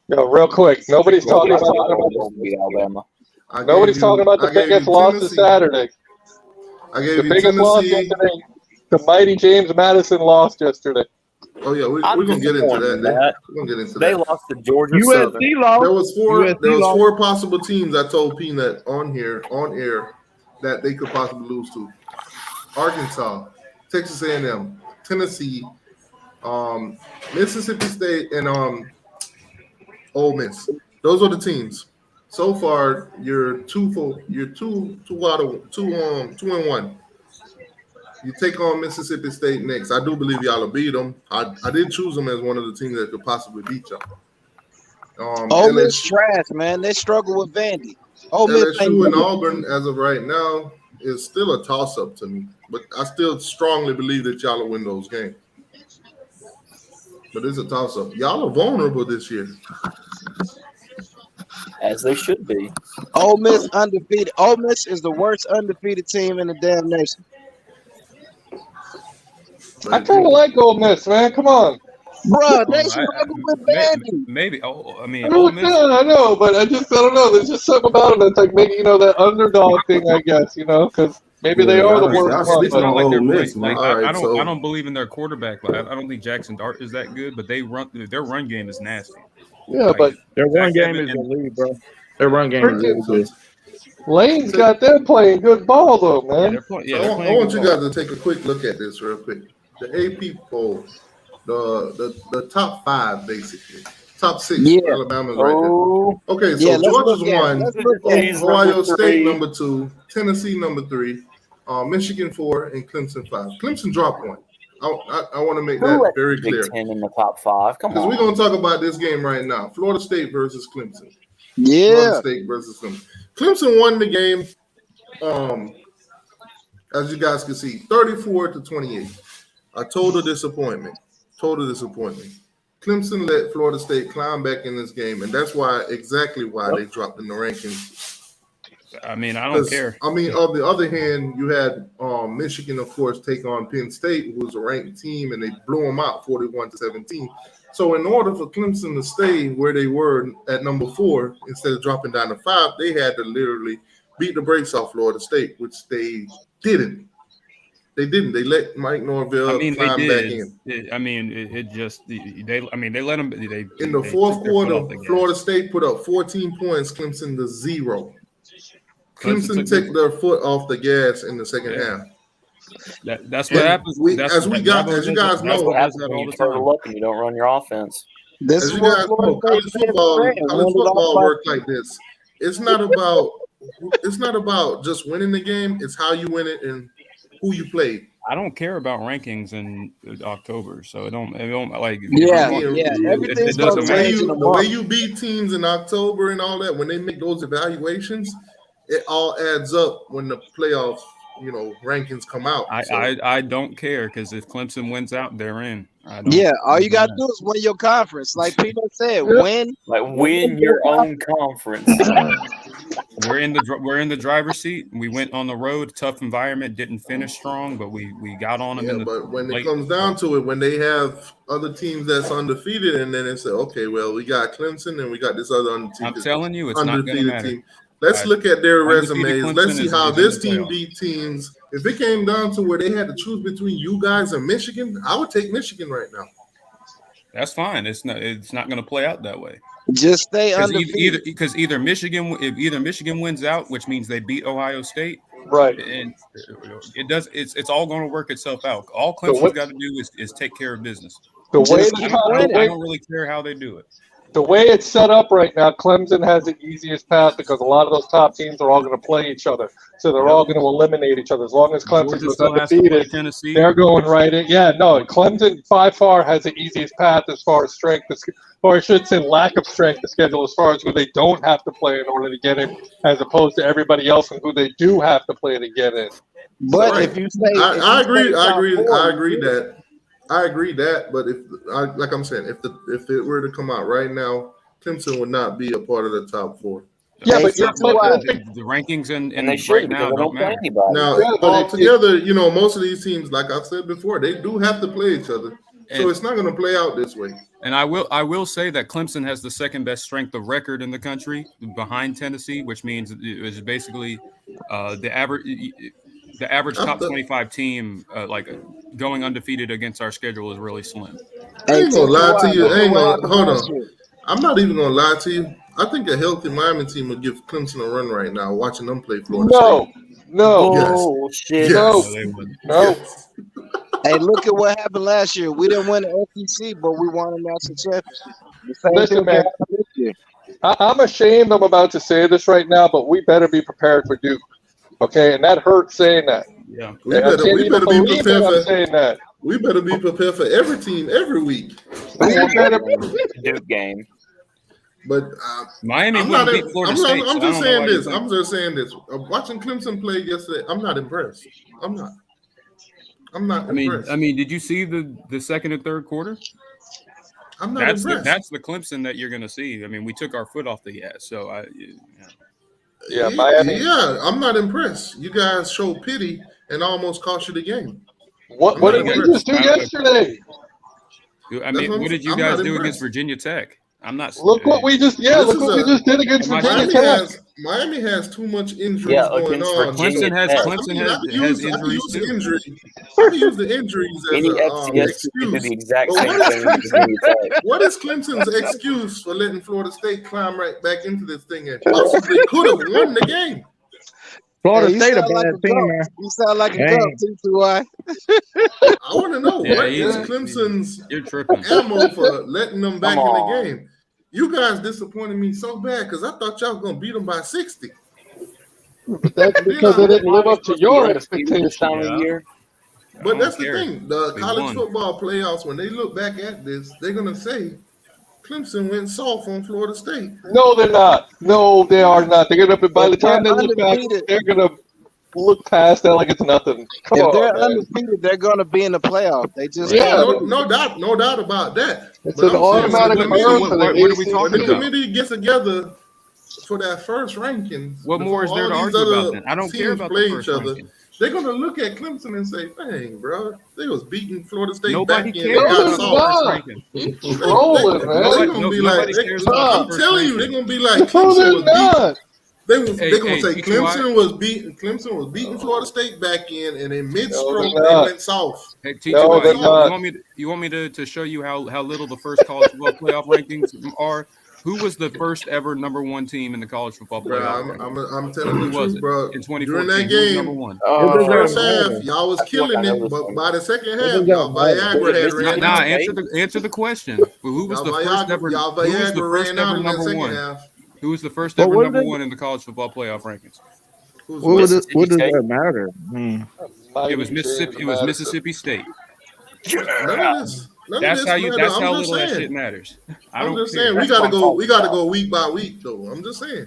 Yo, real quick. Nobody's talking about Alabama. Nobody's talking about the biggest loss of Saturday. I gave The you biggest loss Tennessee. yesterday. The mighty James Madison lost yesterday. Oh yeah, we're I'm gonna get into disappointed in that. We're gonna get into They that. lost to Georgia Southern. USC lost. There was USC lost. 4 possible teams I told Peanut on air that they could possibly lose to: Arkansas, Texas A&M, Tennessee, Mississippi State, and Ole Miss. Those are the teams. So far, you're two and one. You take on Mississippi State next. I do believe y'all will beat them. I did choose them as one of the teams that could possibly beat y'all. Ole Miss trash, man. They struggle with Vandy. Ole Miss LSU and Auburn, as of right now, is still a toss-up to me. But I still strongly believe that y'all will win those games. But it's a toss-up. Y'all are vulnerable this year. As they should be. Ole Miss undefeated. Ole Miss is the worst undefeated team in the damn nation. I kind of like Ole Miss, man. Come on. Bro, they struggle with Vandy. Maybe. Oh, I mean, I know, but I don't know. There's just something about them that's like maybe, that underdog thing, I guess, because maybe they are the worst one. It's not like they're playing. I so- don't believe in their quarterback. Like, I don't think Jackson Dart is that good, but their run game is nasty. Yeah, Like, but Their run game is elite, bro. Their run game is really good. Lane's got them playing good ball, though, man. I want you guys to take a quick look at this real quick. The AP poll, the top 5, basically. Top 6, Alabama's right there. Okay, so Georgia's 1, Ohio State number 2, Tennessee number 3, Michigan 4, and Clemson 5. Clemson dropped 1. I want to make that very clear. Big Ten in the top 5. Come Because on. we're going to talk about this game right now. Florida State versus Clemson. Yeah. Florida State versus Clemson. Clemson won the game, as you guys can see, 34-28. A total disappointment. Clemson let Florida State climb back in this game, and that's exactly why they dropped in the rankings. I mean, I don't care. I mean, on the other hand, you had Michigan, of course, take on Penn State, who was a ranked team, and they blew them out 41-17. So in order for Clemson to stay where they were at number 4, instead of dropping down to 5, they had to literally beat the brakes off Florida State, which they didn't. They didn't. They let Mike Norvell climb back in. They let them. In the fourth quarter, Florida State put up 14 points, Clemson to 0. Clemson took their foot off the gas in the second half. That's what happens. As you guys know, What happens when you turtle up and you don't run your offense? as you guys know, college football works like this. It's not about just winning the game. It's how you win it and who you play. I don't care about rankings in October, so it don't like. Everything's doesn't matter. The way you beat teams in October and all that, when they make those evaluations, it all adds up when the playoffs, rankings come out. I don't care because if Clemson wins out, they're in. All you gotta do is win your conference, like Peter said. Win your own conference. We're in the driver's seat. We went on the road, tough environment, didn't finish strong, but we got on them. But when it comes down to it, when they have other teams that's undefeated, and then they say, okay, well, we got Clemson and we got this other undefeated. I'm telling you, it's not going to matter. Team. Let's look at their Undefeated resumes. Clemson Let's see how this team playoff. beat teams. If it came down to where they had to choose between you guys and Michigan, I would take Michigan right now. That's fine. It's not going to play out that way. Just stay undefeated. Because either Michigan wins out, which means they beat Ohio State, right? And it does. It's all going to work itself out. All Clemson's got to do is take care of business. I don't really care how they do it. The way it's set up right now, Clemson has the easiest path because a lot of those top teams are all going to play each other. So they're all going to eliminate each other. As long as Clemson goes undefeated, they're going right in. Yeah, no, Clemson by far has the easiest path as far as strength, or I should say lack of strength to schedule as far as who they don't have to play in order to get in, as opposed to everybody else and who they do have to play to get in. But if you say, I agree that, but like I'm saying, if it were to come out right now, Clemson would not be a part of the top 4. Yeah, but the rankings and they should right now don't matter. Now, altogether, most of these teams, like I've said before, they do have to play each other, so it's not going to play out this way. And I will say that Clemson has the second best strength of record in the country, behind Tennessee, which means it's basically the average top 25 team, going undefeated against our schedule is really slim. I ain't gonna lie to you. Hold on. I'm not even gonna lie to you. I think a healthy Miami team would give Clemson a run right now, watching them play Florida State. No. Yes. Bullshit. Yes. No. Yes. Hey, look at what happened last year. We didn't win the SEC, but we won a national championship. The same Listen, thing man. can happen this year. I'm ashamed I'm about to say this right now, but we better be prepared for Duke. Okay, and that hurts saying that. Yeah. We I better can't be even believe that I'm prepared for. saying that. We better be prepared for every team every week. We better. Duke game. But Miami I'm wouldn't not. beat Florida I'm State. not. so I'm I just don't know saying why you this. think- I'm just saying this. Watching Clemson play yesterday, I'm not impressed. I'm not. I'm not impressed. I mean, did you see the second and third quarter? I'm not impressed. That's the Clemson that you're going to see. I mean, we took our foot off the gas. So Yeah, Miami. Yeah, I'm not impressed. You guys showed pity and almost cost you the game. What did we just do yesterday? I mean, what did you guys do against Virginia Tech? I'm not. Look what we just look what we just did against Virginia Tech. Miami has too much injuries going against on. Clemson has injuries too. I can use the injuries as Any an FCS excuse. did the exact But same thing with Virginia Tech. what is Clemson's excuse for letting Florida State climb right back into this thing and possibly could have won the game? Florida Hey, State a sound like bad team, goat. man. You sound like a Dang. goat, T2Y. I want to know Yeah, what he is is. Clemson's You're tripping. ammo for letting them back Come in the on. game. You guys disappointed me so bad because I thought y'all were gonna beat them by 60. But that's because they didn't live up to your expectations. This time of year. But that's care. the thing. The We college won. football playoffs, when they look back at this, they're gonna say Clemson went soft on Florida State. No, they're not. No, they are not. They're gonna. By the time they look back, Undefeated. they're gonna look past that like it's nothing. Come If on, they're man. undefeated, they're going to be in the playoff. They just Yeah. No doubt about that. It's But an I'm saying automatic when berth the for the what are we ACC. talking when the about? committee gets together for that first ranking, What more is before there all to these argue other about then? I don't care teams about play the each first other, ranking. they're gonna look at Clemson and say, "Dang, bro, they was beating Florida State Nobody back in cares and got about the soft." first not. ranking. He's trolling, man. They're gonna be like, Nobody cares about the I'm first telling you, they're ranking. gonna be like, No, Clemson they're was beating. not. They're Hey, gonna say T2Y. Clemson was beating Florida State back in, and in mid-stroke they're they not. went soft. Hey, No, T2Y, they're you not. want me to show you how little the first college football playoff rankings are? Who was the first ever number one team in the college football Bro, playoff? I'm telling Who the was truth, it bro. in During 2014? that Who was game, number one? the first matter. half, y'all was I feel like killing I know it, this but one. by the second It half, doesn't y'all matter. Viagra had ran Nah, out. answer the question. Who was Y'all the first ever? Y'all Who was the Viagra first ran out ever in that number second one? half. Who was the first But ever what number did- one in the college football playoff rankings? Who's What, what? does what does State. that matter? It was Mississippi. It was Mississippi State. None of this. That's how matter. That's I'm how just little that saying. shit matters. I I'm don't just care. saying we That's gotta what I'm go. talking We gotta about. go week by week, though. I'm just saying.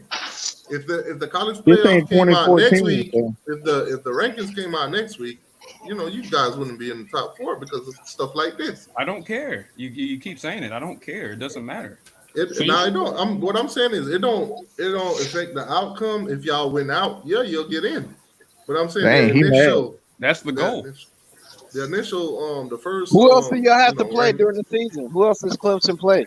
If the college This playoffs ain't came out next 2014, week, so. if the rankings came out next week, you guys wouldn't be in the top four because of stuff like this. I don't care. You keep saying it. I don't care. It doesn't matter. Now I don't. What I'm saying is it don't affect the outcome. If y'all win out, yeah, you'll get in. But I'm saying Dang, the he mad. initial, That's the goal. the initial, the first. Who else do y'all have you to know, play rank- during the season? Who else does Clemson play?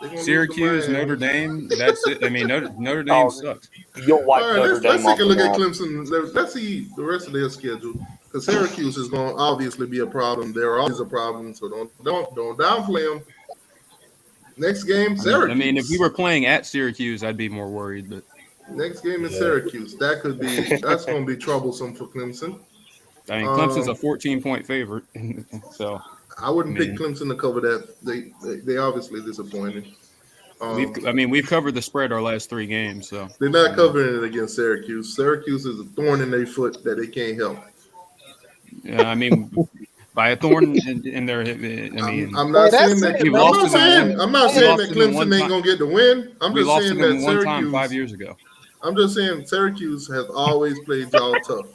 they gonna lose to Syracuse, Miami. Notre Dame. That's it. I mean, Notre Dame Oh, sucks. You'll wipe All right, Notre let's Dame take off a look the at map. Clemson. Let's see the rest of their schedule because Syracuse is going to obviously be a problem. They're always a problem, so don't downplay them. Next game, Syracuse. I mean, if we were playing at Syracuse, I'd be more worried. But Next game is Syracuse. That's going to be troublesome for Clemson. I mean, Clemson's a 14-point favorite, so I wouldn't pick Clemson to cover that. They obviously disappointed. we've covered the spread our last three games, so They're not covering it against Syracuse. Syracuse is a thorn in their foot that they can't help. yeah, I mean, by a thorn in their. I mean, I'm not saying that. We've lost them in I'm not we saying lost that them in one Clemson ain't time. gonna get the win. I'm we just lost saying them that one time Syracuse 5 years ago. I'm just saying Syracuse has always played y'all tough.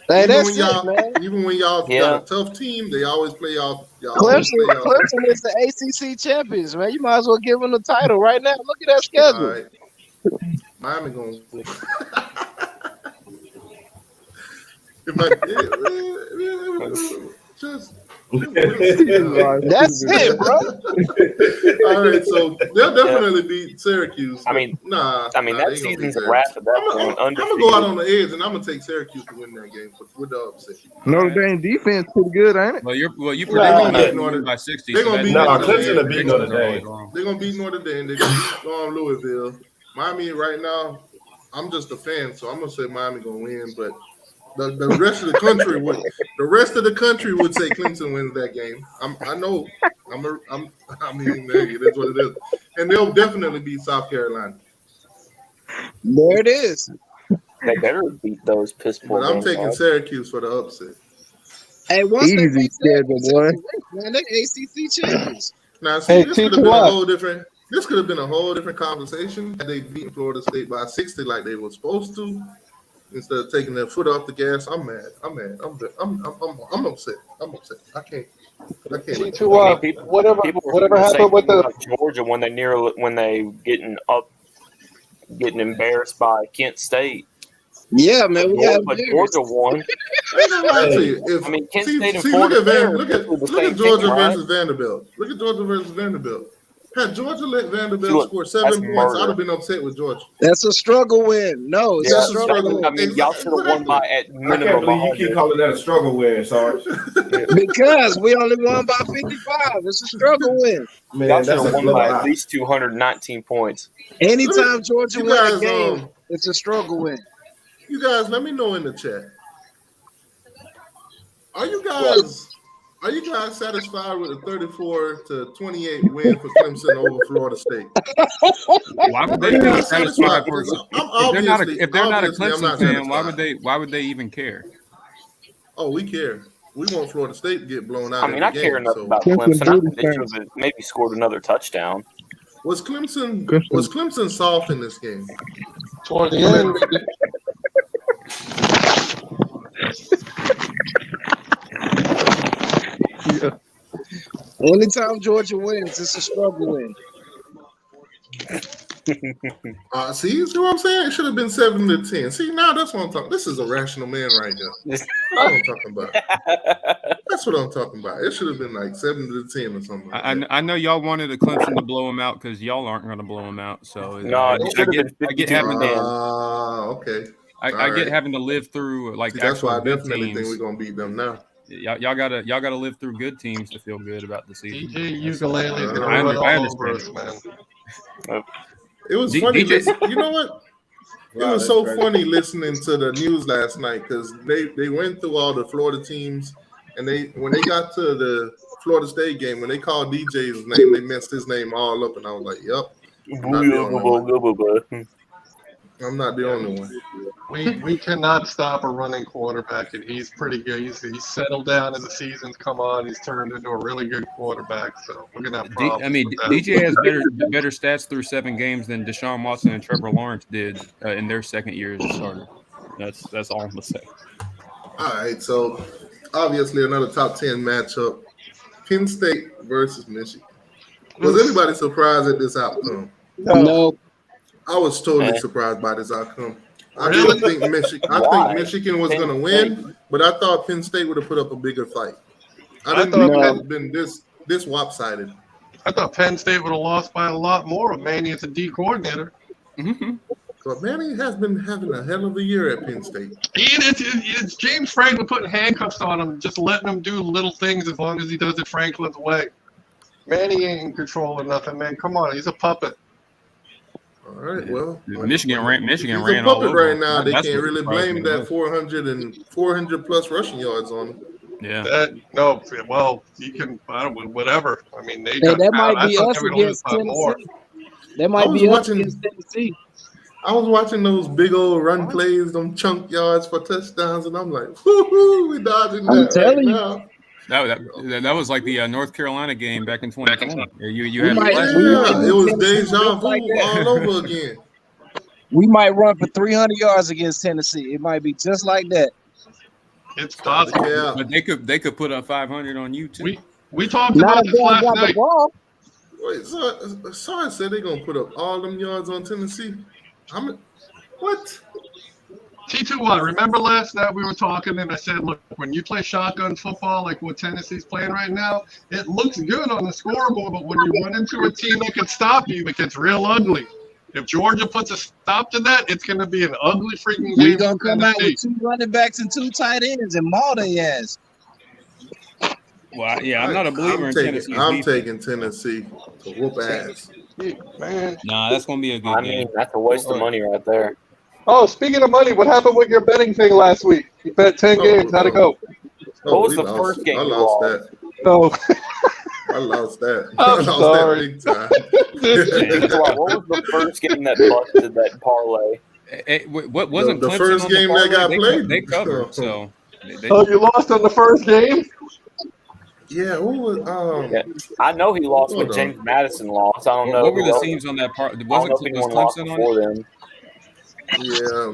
Hey, Even that's when it, y'all, man. even when y'all Yeah. got a tough team, they always play y'all. always play y'all. Clemson is the ACC champions, man. You might as well give them the title right now. Look at that schedule. All right. Miami gonna. Just. That's it, bro. All right, so they'll definitely beat Syracuse. I mean, that that they gonna season's beat a wrap Syracuse. at that I'm point. gonna go out on the edge, and I'm gonna take Syracuse to win that game with the upset. Notre Dame defense pretty good, ain't it? Well, you predicted Nah, them by 60. They're gonna beat Nah, Notre Clemson will Dame. beat Notre Dame. They're gonna beat Notre Dame. They're gonna beat Louisville. Miami right now. I'm just a fan, so I'm gonna say Miami gonna win, but The rest of the country would say Clemson wins that game. I know. I mean, hey, it is what it is, and they'll definitely beat South Carolina. There it is. They better beat those piss poor. But I'm taking Syracuse for the upset. Hey, once they Easy beat schedule, boy. man, they ACC champions. Now, see, this could have been a whole different. This could have been a whole different conversation had they beat Florida State by 60 like they were supposed to, instead of taking their foot off the gas. I'm mad. I'm upset. I'm upset. I can't. Whatever happened with the Georgia when they getting embarrassed by Kent State. Yeah, man, we got Georgia won. I mean, Kent State and Florida. Look at Georgia versus Vanderbilt. Look at Georgia versus Vanderbilt. Had Georgia let Vanderbilt score 7 points, I'd have been upset with Georgia. That's a struggle win. No, it's a struggle win. I mean, y'all should have won by at minimum. I can't believe you keep calling that a struggle win, Sarge. Because we only won by 55. It's a struggle win. Man, y'all should have won by at least 219 points. Anytime Georgia wins a game, it's a struggle win. You guys, let me know in the chat. Are you guys satisfied with a 34-28 win for Clemson over Florida State? Why would they be satisfied? If they're not a Clemson fan, why would they even care? Oh, we care. We want Florida State to get blown out. I mean, I care enough about Clemson. I think they should have maybe scored another touchdown. Was Clemson soft in this game? Toward the end. Yeah. Anytime Georgia wins, it's a struggle win. See what I'm saying? It should have been 7-10. See, now that's what I'm talking. This is a rational man right here. That's what I'm talking about. That's what I'm talking about. It should have been like 7-10 or something. I know y'all wanted a Clemson to blow them out because y'all aren't going to blow them out. So no, I get having to. Okay. I get having to live through like that's why I definitely teams. think we're gonna beat them now. Y'all gotta live through good teams to feel good about the season. DJ Ukulele is I all understand. over us, man. It was funny. You know what? It was so funny listening to the news last night because they went through all the Florida teams, and when they got to the Florida State game, when they called DJ's name, they messed his name all up, and I was like, "Yep, I'm not the only one." We cannot stop a running quarterback, and he's pretty good. He's settled down as the season's come on. He's turned into a really good quarterback. So we're gonna have problems. I mean, DJ has better stats through 7 games than Deshaun Watson and Trevor Lawrence did in their second year as a starter. That's all I'm gonna say. All right, so obviously another top 10 matchup: Penn State versus Michigan. Was anybody surprised at this outcome? No. I was totally surprised by this outcome. I didn't think Michigan was going to win, but I thought Penn State would have put up a bigger fight. I didn't think it would have been this lopsided. I thought Penn State would have lost by a lot more with Manny as a D coordinator. Mm-hmm. But Manny has been having a hell of a year at Penn State. And it's James Franklin putting handcuffs on him, just letting him do little things as long as he does it Franklin's way. Manny ain't in control of nothing, man. Come on, he's a puppet. All right, well, Michigan ran he's all a puppet over right now. They That's can't what really surprised blame me that most. 400 plus rushing yards on him. Yeah. Well, you can, whatever. I mean, that might be us against Tennessee. That might be us against Tennessee. I was watching those big old run plays, them chunk yards for touchdowns, and I'm like, whoo, we dodging that. I'm telling you. Now. That was like the North Carolina game back in 2020. It was deja vu all over again. We might run for 300 yards against Tennessee. It might be just like that. It's possible. Yeah. But they could put up 500 on you too. We talked about this last night. Wait, so I said they're gonna put up all them yards on Tennessee. What? T2-1, remember last night we were talking and I said, look, when you play shotgun football like what Tennessee's playing right now, it looks good on the scoreboard, but when you run into a team that can stop you, it gets real ugly. If Georgia puts a stop to that, it's going to be an ugly freaking game. We're going to come out with 2 running backs and 2 tight ends and maul their ass. Well, yeah, I'm not a believer in Tennessee. I'm taking Tennessee to whoop ass. Man. Nah, that's going to be a good game. I mean, that's a waste of money right there. Oh, speaking of money, what happened with your betting thing last week? You bet 10 games. How'd it go? What was the first game I you lost lost? that. No. I lost that. I'm I lost sorry. that big time. What was the first game that busted that parlay? What wasn't The Clemson first on the game that got parlay? played? They covered, so. Oh, you lost on the first game? Yeah, who was Yeah. I know he lost when Hold on. James Madison lost. I don't know. What were who the else- teams on that part? I don't Was know if anyone lost Clemson on before it? them. Yeah,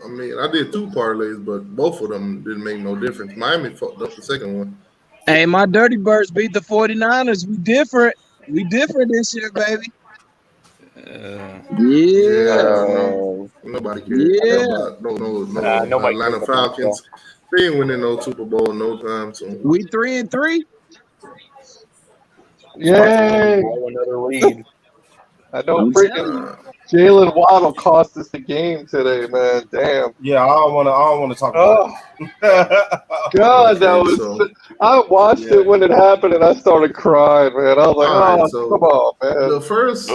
I mean, I did 2 parlays, but both of them didn't make no difference. Miami fucked up the second one. Hey, my Dirty Birds beat the 49ers. We different. We different this year, baby. No, nobody cares about no nobody Atlanta cares about Falcons. They ain't winning no Super Bowl no time soon. We 3-3. Yay! Another lead. I know freaking Jalen Waddle cost us the game today, man. Damn. Yeah, I don't want to talk about it. God, that was. I watched it when it happened, and I started crying, man. I was like, come on, man. The first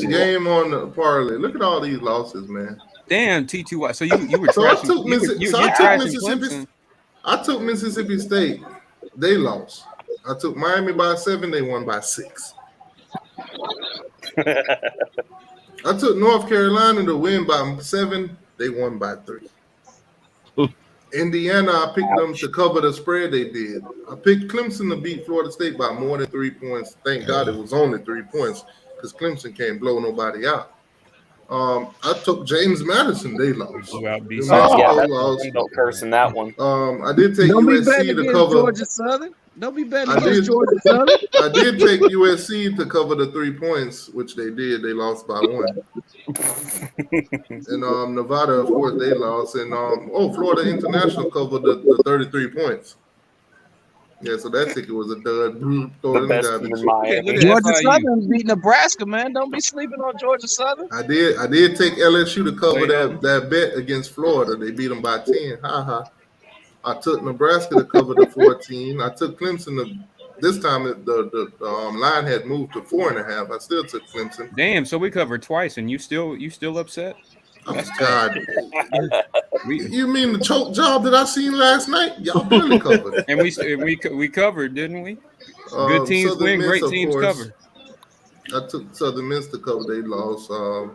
game on the parlay. Look at all these losses, man. Damn, T2. So you were So I trashing. took, you Mississippi, trashing Clemson. I took Mississippi State. They lost. I took Miami by 7. They won by 6. I took North Carolina to win by 7. They won by 3. Indiana, I picked them to cover the spread. They did. I picked Clemson to beat Florida State by more than 3 points. Thank God it was only 3 points because Clemson can't blow nobody out. I took James Madison. They lost. Don't curse in that one. I did take USC to cover Georgia Southern. Don't be betting against Georgia Southern. I did take USC to cover the 3 points, which they did. They lost by 1. And Nevada, of course, they lost. And Florida International covered the 33 points. Yeah, so that ticket was a dud. Georgia Southern beat Nebraska, man. Don't be sleeping on Georgia Southern. I did take LSU to cover that bet against Florida. They beat them by 10. I took Nebraska to cover the 14. I took Clemson this time. The line had moved to 4.5. I still took Clemson. Damn, so we covered twice, and you still upset? Oh God! You mean the choke job that I seen last night? Y'all barely covered. And we covered, didn't we? Good teams Southern win, Miss, great teams cover. I took Southern Miss to cover. They lost. I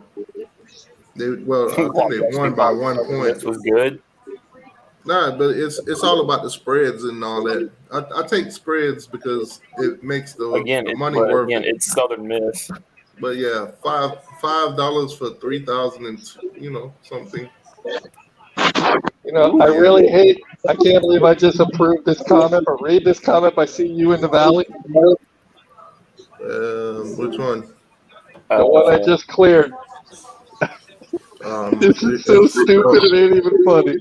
think they won by 1 point. This was good. Nah, but it's all about the spreads and all that. I take spreads because it makes the money worth. Again, it's Southern Miss. But yeah, $5 for 3,000 and something. I really hate. I can't believe I just approved this comment or read this comment by seeing you in the Valley. Which one? The one I just cleared. This is so stupid. It ain't even funny.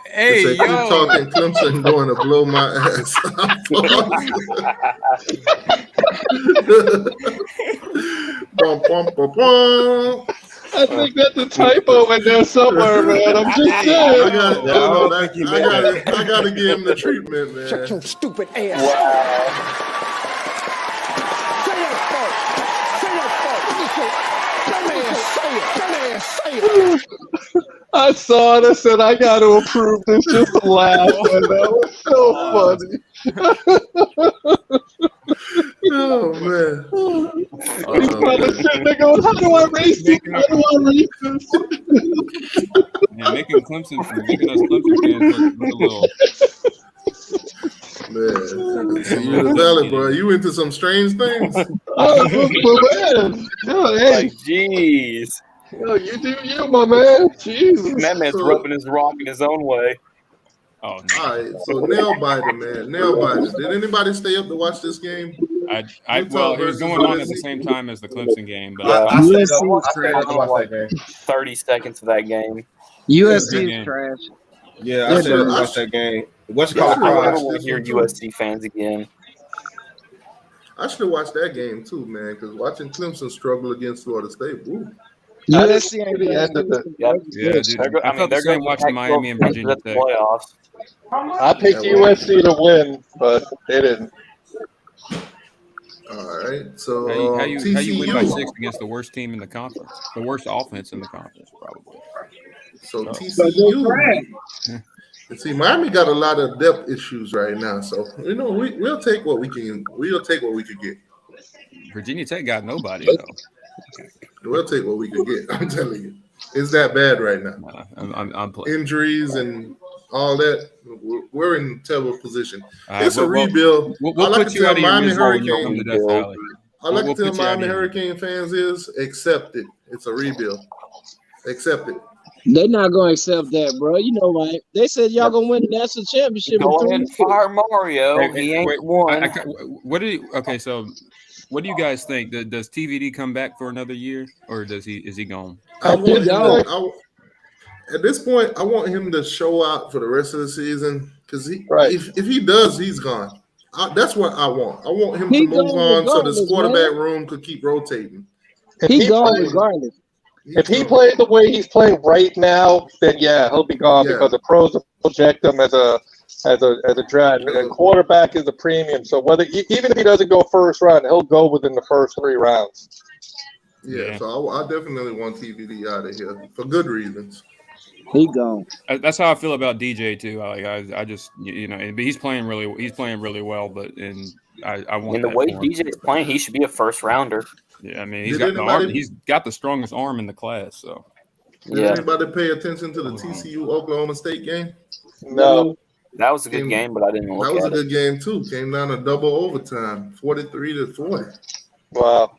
Hey, keep talking Clemson going to blow my ass. Bum, bum, bum, bum. I think that's a typo in there somewhere, man. I'm just saying. I gotta give him the treatment, man. Shut your stupid ass. Wow. I saw it. I said, I got to approve this just to laugh. Man. That was so funny. Oh, man. He's probably sitting there going, how do I race this? How do I race this? Man, making us Clemson fans look a little. Man, you in the Valley, bro. You into some strange things? Oh, man. Yo, hey. Like, jeez. Yo, you do you, my man. Jesus. That man's rubbing his rock in his own way. Oh, no. All right, so nail biter, man. Nail biter. Did anybody stay up to watch this game? Well, it was going on at the same time as the Clemson game, but I watched 30 seconds of that game. USC is trash. Yeah, I should watch that game. What's I want to hear USC fans again. I should have watched that game too, man, because watching Clemson struggle against Florida State, woo. USC ain't the end of it. yeah, dude. I felt the same watching Miami and Virginia Tech. Playoffs. I picked USC to win, but they didn't. All right, so how you win by 6 against the worst team in the conference, the worst offense in the conference, probably. So So TCU. See, Miami got a lot of depth issues right now. So we'll take what we can. We'll take what we could get. Virginia Tech got nobody though. We'll take what we could get. I'm telling you, it's that bad right now. I'm playing. Injuries and all that. We're in a terrible position. Right, It's a rebuild. We'll all I put can you tell out of your Miami misery when you come Hurricane. to Death Valley. All I can We'll tell put you out Miami of your- Hurricane fans is accept it. It's a rebuild. Accept it. They're not gonna accept that, bro. You know, right? They said y'all gonna win the national championship. Go in 3 ahead and years. fire Mario. He ain't won. What do you? Okay, so what do you guys think? Does TVD come back for another year, or is he gone? I want him at this point, I want him to show out for the rest of the season because if he does, he's gone. That's what I want. I want him to move on so this quarterback room could keep rotating. He gone regardless. If he played the way he's playing right now, then yeah, he'll be gone because the pros will project him as a draft. And quarterback is a premium. So even if he doesn't go first round, he'll go within the first 3 rounds. Yeah. So I definitely want TVD out of here for good reasons. He gone. That's how I feel about DJ too. I just but he's playing really well. But I want In the that way for him. DJ's playing, he should be a first rounder. Yeah, I mean he's got the arm. He's got the strongest arm in the class. So Did anybody pay attention to the TCU Oklahoma State game? No. That was a good game, but I didn't look at it. That was a good game too. Came down to double overtime, 43-40. Wow,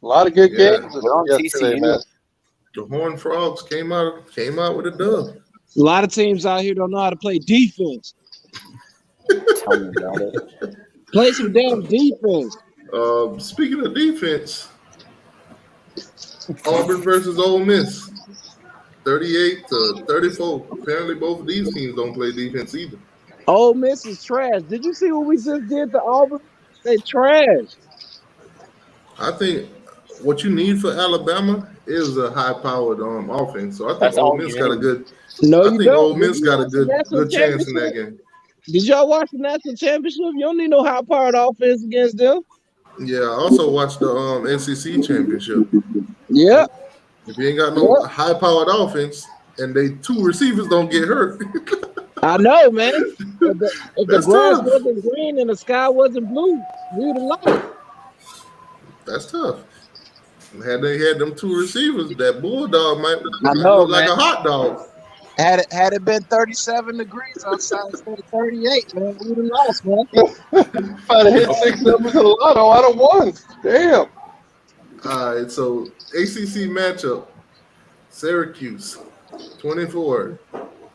a lot of good games on yesterday, TCU. man. The Horned Frogs came out with a dub. A lot of teams out here don't know how to play defense. Tell me about it. Play some damn defense. Speaking of defense, Auburn versus Ole Miss, 38-34. Apparently, both of these teams don't play defense either. Ole Miss is trash. Did you see what we just did to Auburn? They trash. I think what you need for Alabama is a high-powered offense. So I think Ole Miss got a good. No, I you think don't. Ole Miss got a good National chance in that championship? game. Did y'all watch the national championship? You don't need no high-powered offense against them. Yeah, I also watched the SEC championship. Yeah. If you ain't got no high-powered offense and they 2 receivers don't get hurt, I know, man. If the That's grass tough. wasn't green and the sky wasn't blue, we would have lost. that's tough. And had they had them 2 receivers, that bulldog might know, look like man. a hot dog. Had it been 37 degrees outside instead of 38, man, we would have lost, man. If I'd have hit 6 numbers in the lotto, I'd have won. Damn. All right, so ACC matchup: Syracuse 24,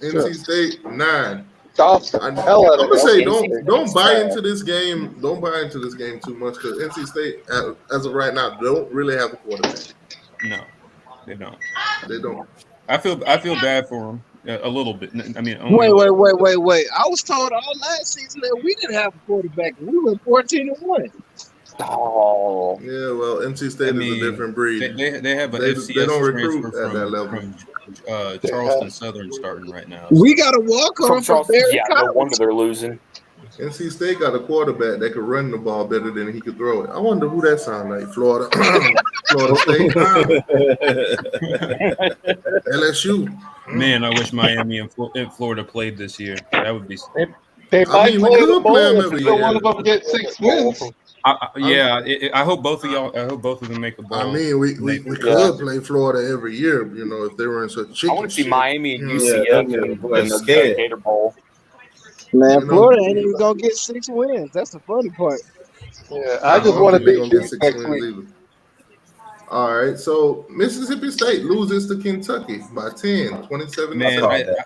NC State 9. I'm gonna say don't buy into this game. Don't buy into this game too much because NC State, as of right now, don't really have a quarterback. no, they don't. They don't. I feel bad for him a little bit. I mean, Wait. I was told all last season that we didn't have a quarterback. We went 14-1. Oh. Yeah, well, NC State is a different breed. They have an They FCS don't recruit transfer at that level. from Charleston Southern starting right now. We got a walk-on from Barry Yeah, no Collins. wonder they're losing. NC State got a quarterback that could run the ball better than he could throw it. I wonder who that sounds like. Florida State, LSU. Man, I wish Miami and Florida played this year. That would be. They might we play the could play them bowl every if year. one of them get 6 wins. I hope both of y'all. I hope both of them make the ball. I mean, we could play Florida every year, if they were in such chicken I want to see shit. Miami and UCF in the Gator Bowl. Man, Florida ain't even going to get 6 wins. That's the funny part. Yeah, I just want to be be gonna get Duke 6 next wins week. either. All right, so Mississippi State loses to Kentucky by 10, 27. Man,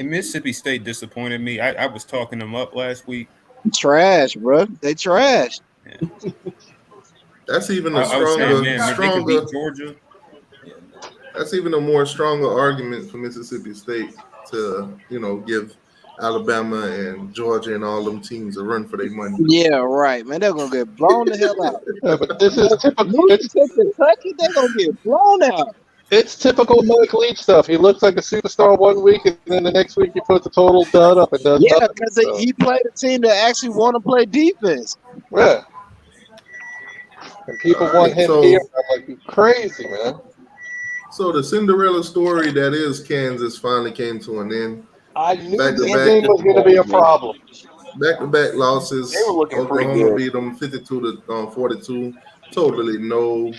Mississippi State disappointed me. I was talking them up last week. Trash, bro. They trash. Yeah. That's even a I was saying, man, they could stronger. beat Georgia. That's even a more stronger argument for Mississippi State to, give Alabama and Georgia and all them teams a run for their money. Yeah, right, man. They're going to get blown the hell out. Yeah, but this is typical. Lose to Kentucky, they're going to get blown out. It's typical Mike Leach stuff. He looks like a superstar one week, and then the next week he puts a total dud up and does Yeah, nothing. because he played a team that actually want to play defense. Yeah. And people want him so- here. I'm like, you crazy, man. So the Cinderella story that is Kansas finally came to an end. I knew Back to this back. game was going to be a problem. Back-to-back losses. They were looking pretty Oklahoma good. beat them 52 to 42. Totally no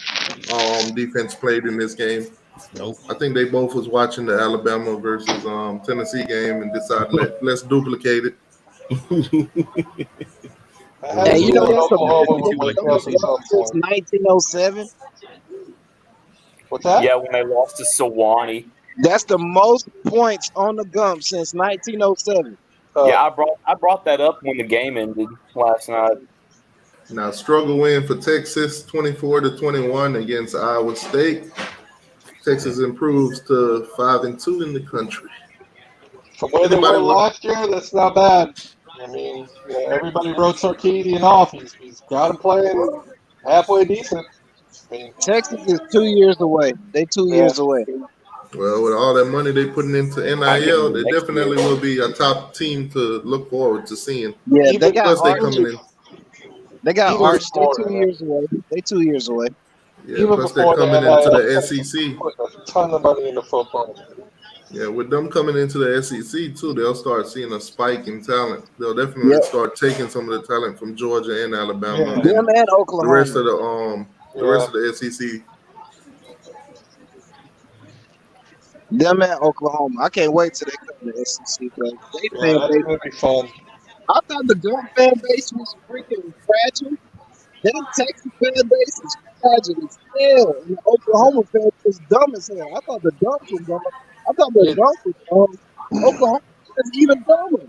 defense played in this game. Nope. I think they both was watching the Alabama versus Tennessee game and decided let's duplicate it. Hey, you know what's the Oklahoma most since 1907? What's that? Yeah, when they lost to Sewanee. That's the most points on the Gump since 1907. Yeah, I brought that up when the game ended last night. Now struggle win for Texas, 24 to 21 against Iowa State. Texas improves to 5-2 in the country. From where they were last year, that's not bad. I mean, everybody wrote Sarkisian off. He's got him playing halfway decent. I mean, Texas is 2 years away. They 2 years away. Well, with all that money they putting into NIL, they definitely will be a top team to look forward to seeing. Yeah, they got Plus they Arch. coming in. They got Even Arch. They before 2 years away. They 2 years away. Yeah, even plus they're before coming that, into the SEC. put a ton of money into football. Yeah, with them coming into the SEC too, they'll start seeing a spike in talent. They'll definitely start taking some of the talent from Georgia and Alabama. Yeah. Them and Oklahoma. The rest of the SEC. Them and Oklahoma. I can't wait till they come to the SEC. They Yeah, fan that's base. gonna be fun. I thought the Gump fan base was freaking fragile. That Texas fan base is fragile as hell. And the Oklahoma fan is dumb as hell. I thought the Dumps was dumb. I thought the Dumps was dumb. Oklahoma is even dumber.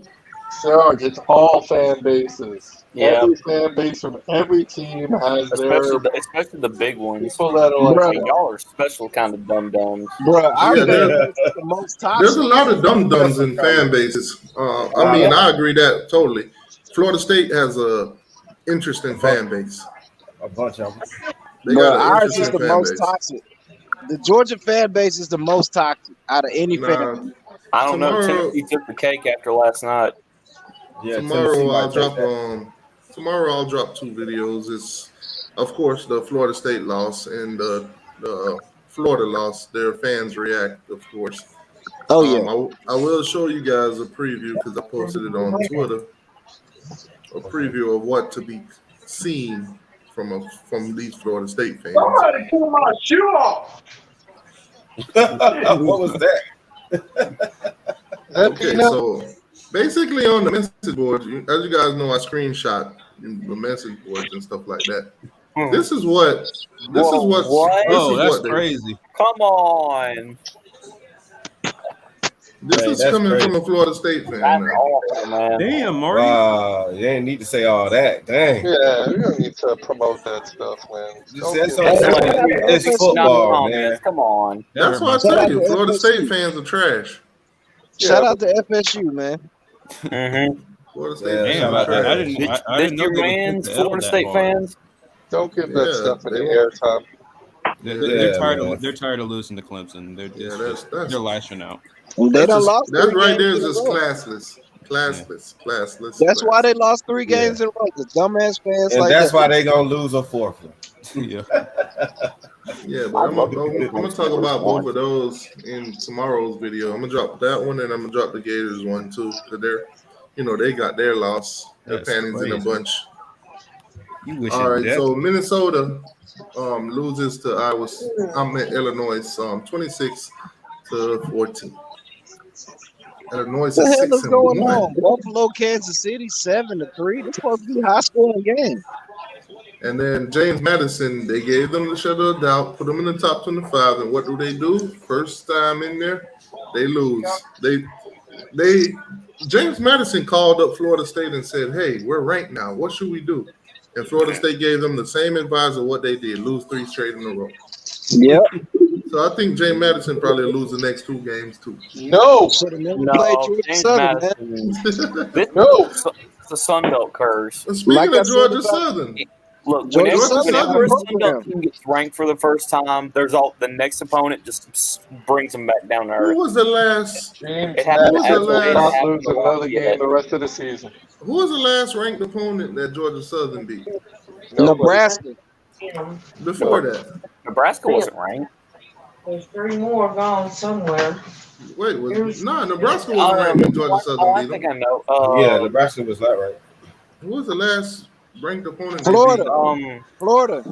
George, it's all fan bases. Yeah. Every fan base from every team has Especially the big ones. people that are like, Bruh. Y'all are special kind of dum-dums. Bro, our Yeah, fan base is the most toxic. There's a lot of dum-dums in fan bases. I mean, I agree that totally. Florida State has a interesting fan base. A bunch of them. They Bro, got an ours is interesting the fan most base. toxic. The Georgia fan base is the most toxic out of any fan. Nah, I don't know. Tomorrow- Tennessee took the cake after last night. Yeah, tomorrow I'll drop 2 videos. It's of course the Florida State loss and the Florida loss. Their fans react, of course. Oh yeah. I will show you guys a preview because I posted it on Twitter. A preview of what to be seen from these Florida State fans. somebody pull my shoe off. What was that? Okay, so basically on the message board, as you guys know, I screenshot the message boards and stuff like that. This is what. Oh, that's crazy. Come on. This is that's coming crazy. from a Florida State fan. That's Man. awful, man. Damn, Marty. Wow, you didn't need to say all that. Dang. Yeah, we don't need to promote that stuff, man. Just Don't say give something. a- It's football, man. Come on. That's why I Shout tell out you, to Florida FSU. State fans are trash. Shout out to FSU, man. Mm-hmm. Florida State Yeah, fans damn, are I trash. didn't know Your they would man's pick the L Florida that State hard. fans. Don't give that Yeah, stuff any they- airtime. They're Yeah, tired. man. They're tired of losing to Clemson. They're Yeah, just, that's they're lashing out. They that's done just- lost. that 3 right there games is in just a row. classless. That's why they lost 3 games in a row. The dumbass fans And like that's that. why they gonna lose a 4th one. Yeah. Yeah, but I'm gonna talk about both of those in tomorrow's video. I'm gonna drop that one and I'm gonna drop the Gators one too, because they got their loss. Their That's panties in a crazy. bunch. You wish All right, death. so Minnesota loses to Illinois 26-14. Illinois is What the hell is going 6-1. on? Buffalo, Kansas City, 7-3. This supposed to be a high scoring game. And then James Madison, they gave them the shadow of doubt, put them in the top 25, and what do? First time in there, they lose. James Madison called up Florida State and said, "Hey, we're ranked now. What should we do?" And Florida State gave them the same advice of what they did: lose 3 straight in a row. Yep. So I think James Madison probably will lose the next 2 games too. No, Should have never No, played Georgia James Southern, man. Madison. no. It's a Sun Belt curse. And speaking Like I of said Georgia about- Southern, Look, Georgia whenever Southern a Sun program. Belt team gets ranked for the first time, the next opponent just brings them back down to who earth. was the last? James It happened Who was to the Madison last- will not lose It another happened game the rest of the season. Who was the last ranked opponent that Georgia Southern beat? Nobody. Nebraska. Before that, Nebraska wasn't ranked. There's 3 more gone somewhere. Wait, Nebraska wasn't ranked in Georgia Southern. I think I know. Yeah, Nebraska was not right. Who was the last ranked opponent? Florida. They beat? Florida.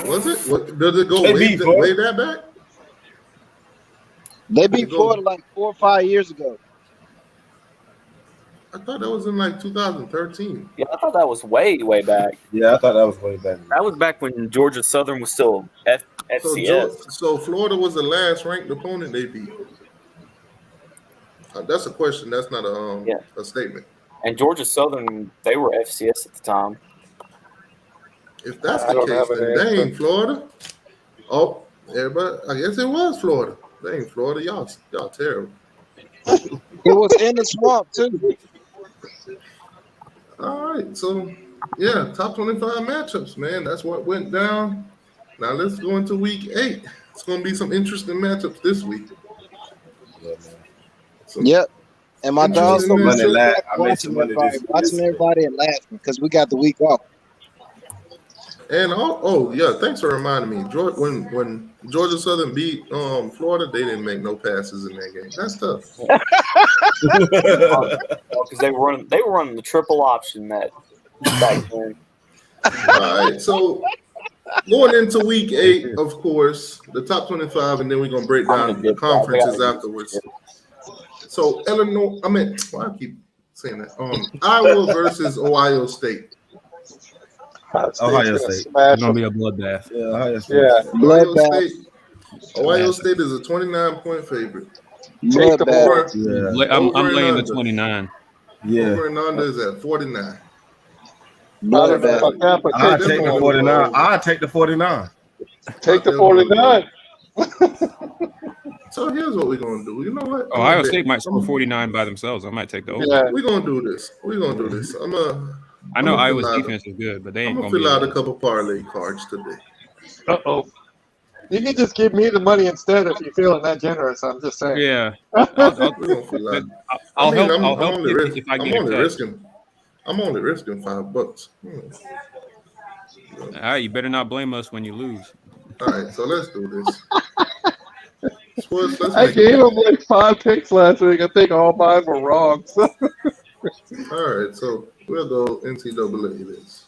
Was it? Does it go way that back? They beat Florida like 4 or 5 years ago. I thought that was in like 2013. Yeah, I thought that was way back. Yeah, I thought that was way back. That was back when Georgia Southern was still FCS. So Florida was the last ranked opponent they beat. That's a question. That's not a statement. And Georgia Southern, they were FCS at the time. If that's the case, then dang, Florida. Oh, everybody. I guess it was Florida. Dang, Florida, y'all terrible. It was in the swamp too. All right, so yeah, top 25 matchups, man. That's what went down. Now let's go into week 8. It's going to be some interesting matchups this week. Yep. And my dog's watching watching everybody and laughing because we got the week off. And thanks for reminding me. When Georgia Southern beat Florida, they didn't make no passes in that game. That's tough. Because they were running the triple option back then. All right, so going into week 8, of course, the top 25, and then we're gonna break down the conferences afterwards. So Illinois, why I keep saying that? Iowa versus Ohio State. Ohio State. It's gonna be a bloodbath. Yeah, Ohio State. Ohio State is a 29-point favorite. I'm laying the 29. Yeah. Over and under is at 49. I'll take the 49. I'll take the 49. Take the 49. So here's what we're gonna do. You know what? Ohio State might score 49 by themselves. I might take the over. Yeah, we're gonna do this. I know Iowa's defense is good, but they ain't gonna fill out a couple parlay cards today. You can just give me the money instead if you're feeling that generous. I'm just saying. Yeah. I'll help if I get a cut. I'm only risking $5. All right, you better not blame us when you lose. All right, so let's do this. I gave him like 5 picks last week. I think all mine were wrong. So. All right, so we'll go NCAA this.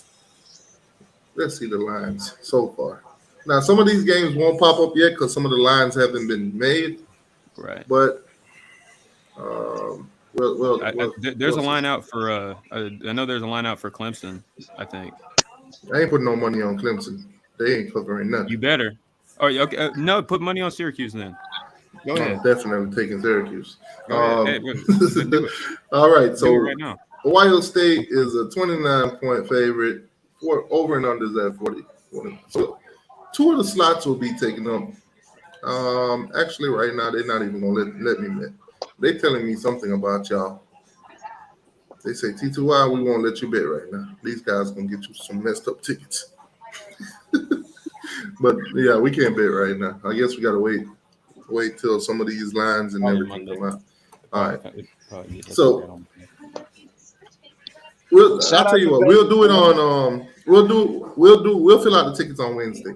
Let's see the lines so far. Now, some of these games won't pop up yet because some of the lines haven't been made. Right. But there's a line out for I know there's a line out for Clemson, I think. I ain't putting no money on Clemson. They ain't covering nothing. You better. Oh, okay. No, put money on Syracuse then. Go ahead. I'm definitely taking Syracuse. All right, so right now. Ohio State is a 29-point favorite. Over and under is at 40. So 2 of the slots will be taken up. Actually, right now they're not even gonna let me bet. They're telling me something about y'all. They say T2Y, we won't let you bet right now. These guys gonna get you some messed up tickets. But yeah, we can't bet right now. I guess we gotta wait till some of these lines and everything come out. All right. So I'll tell you what, we'll do it on we'll fill out the tickets on Wednesday.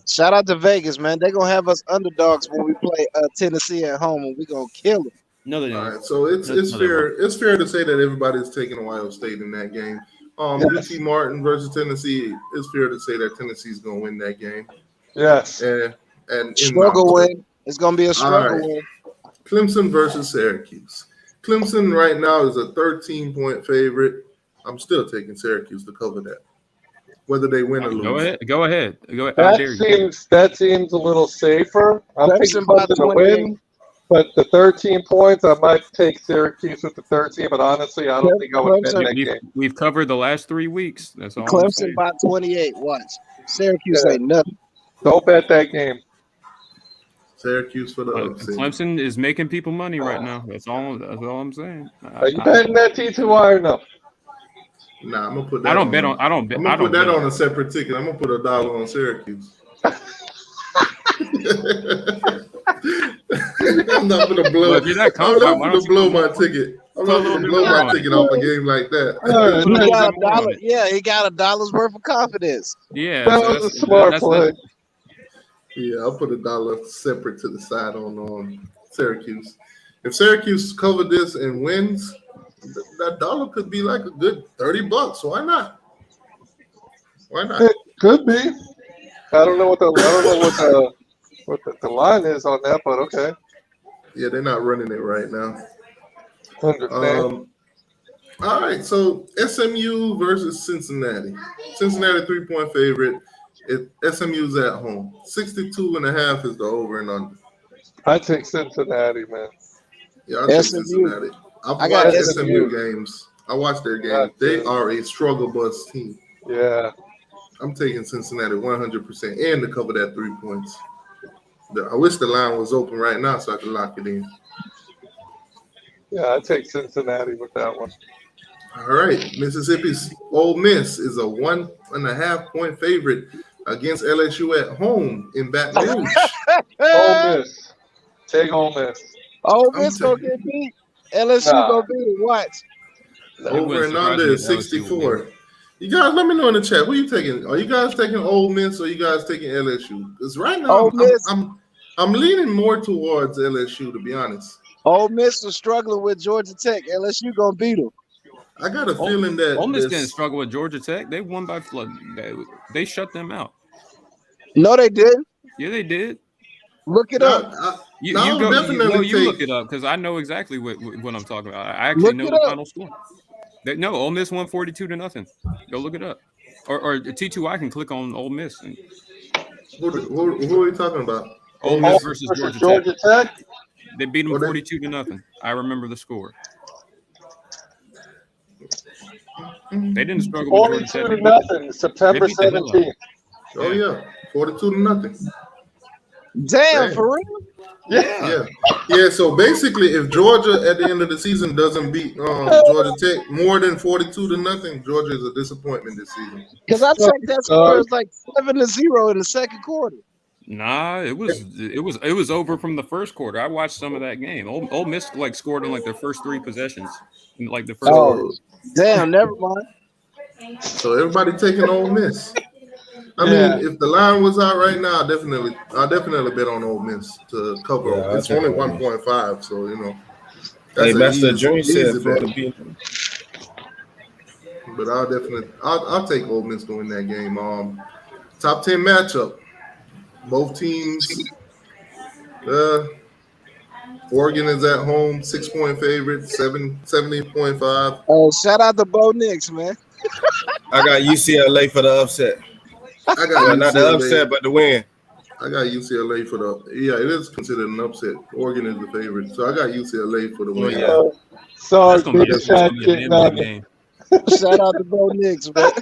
Shout out to Vegas, man. They're gonna have us underdogs when we play Tennessee at home, and we're gonna kill them. No, they don't. All right, so it's fair. It's fair to say that everybody's taking Ohio State in that game. UT Martin versus Tennessee. It's fair to say that Tennessee's gonna win that game. Yes. And struggle win. It's gonna be a struggle win. Clemson versus Syracuse. Clemson right now is a 13-point favorite. I'm still taking Syracuse to cover that, whether they win or lose. Go ahead. That seems a little safer. I'm thinking Clemson to win, but the 13 points, I might take Syracuse with the 13. But honestly, I don't think I would bet that game. We've covered the last 3 weeks. That's all. Clemson by 28. Watch. Syracuse ain't nothing. Don't bet that game. Syracuse for the upset. Clemson is making people money right now. That's all I'm saying. Are you betting that T2Y or no? Nah, I'm gonna put that. I don't bet on. I don't bet. I'm gonna put that on a separate ticket. I'm gonna put $1 on Syracuse. I'm not gonna blow. Well, if you're not I'm not gonna blow my ticket. I'm not gonna blow my ticket off a game like that. He got $1. Yeah, he got $1 worth of confidence. Yeah, that was a smart play. Yeah, I'll put $1 separate to the side on Syracuse. If Syracuse covered this and wins, that dollar could be like a good $30. Why not? Why not? It could be. I don't know what the line is on that, but okay. Yeah, they're not running it right now. Understand. All right, so SMU versus Cincinnati. Cincinnati 3-point favorite. SMU's at home. 62.5 is the over and under. I take Cincinnati, man. Yeah, I take Cincinnati. I've watched SMU games. I watched their games. They are a struggle bus team. Yeah. I'm taking Cincinnati 100% and to cover that 3 points. I wish the line was open right now so I could lock it in. Yeah, I take Cincinnati with that one. All right, Mississippi's Ole Miss is a 1.5-point favorite against LSU at home in Baton Rouge. Ole Miss. Take Ole Miss. Ole Miss gonna get beat. LSU gonna beat it. Watch. Over and under is 64. You guys, let me know in the chat. Who you taking? Are you guys taking Ole Miss or are you guys taking LSU? Because right now, I'm leaning more towards LSU, to be honest. Ole Miss is struggling with Georgia Tech. LSU gonna beat them. I got a feeling that Ole Miss didn't struggle with Georgia Tech. They won by flood. They shut them out. No, they didn't. Yeah, they did. Look it up. You look it up because I know exactly what I'm talking about. I actually know the final score. No, Ole Miss won 42-0. Go look it up. Or T2I can click on Ole Miss. And... Who are you talking about? Ole Miss versus Georgia Tech. They beat them 42-0. I remember the score. They didn't struggle with Georgia Tech. 42-0, September 17th. Oh yeah, 42-0. Damn, for real? Yeah. So basically, if Georgia at the end of the season doesn't beat Georgia Tech more than 42-0, Georgia is a disappointment this season. Because I checked that score was like 7-0 in the second quarter. Nah, it was over from the first quarter. I watched some of that game. Ole Miss scored in their first 3 possessions in the first quarter. Damn, never mind. So everybody taking Ole Miss. I mean, if the line was out right now, I definitely bet on Ole Miss to cover. Yeah, it's only 1.5, so you know. Hey, Master June said for the beat. But I'll take Ole Miss to win that game. Top 10 matchup. Both teams. Oregon is at home, 6-point favorite, 70.5. Oh, shout out to Bo Nix, man. I got UCLA for the upset. I got not the upset, but the win. I got UCLA for it is considered an upset. Oregon is the favorite, so I got UCLA for the win. Sorry, shout out to Bo Nix, man.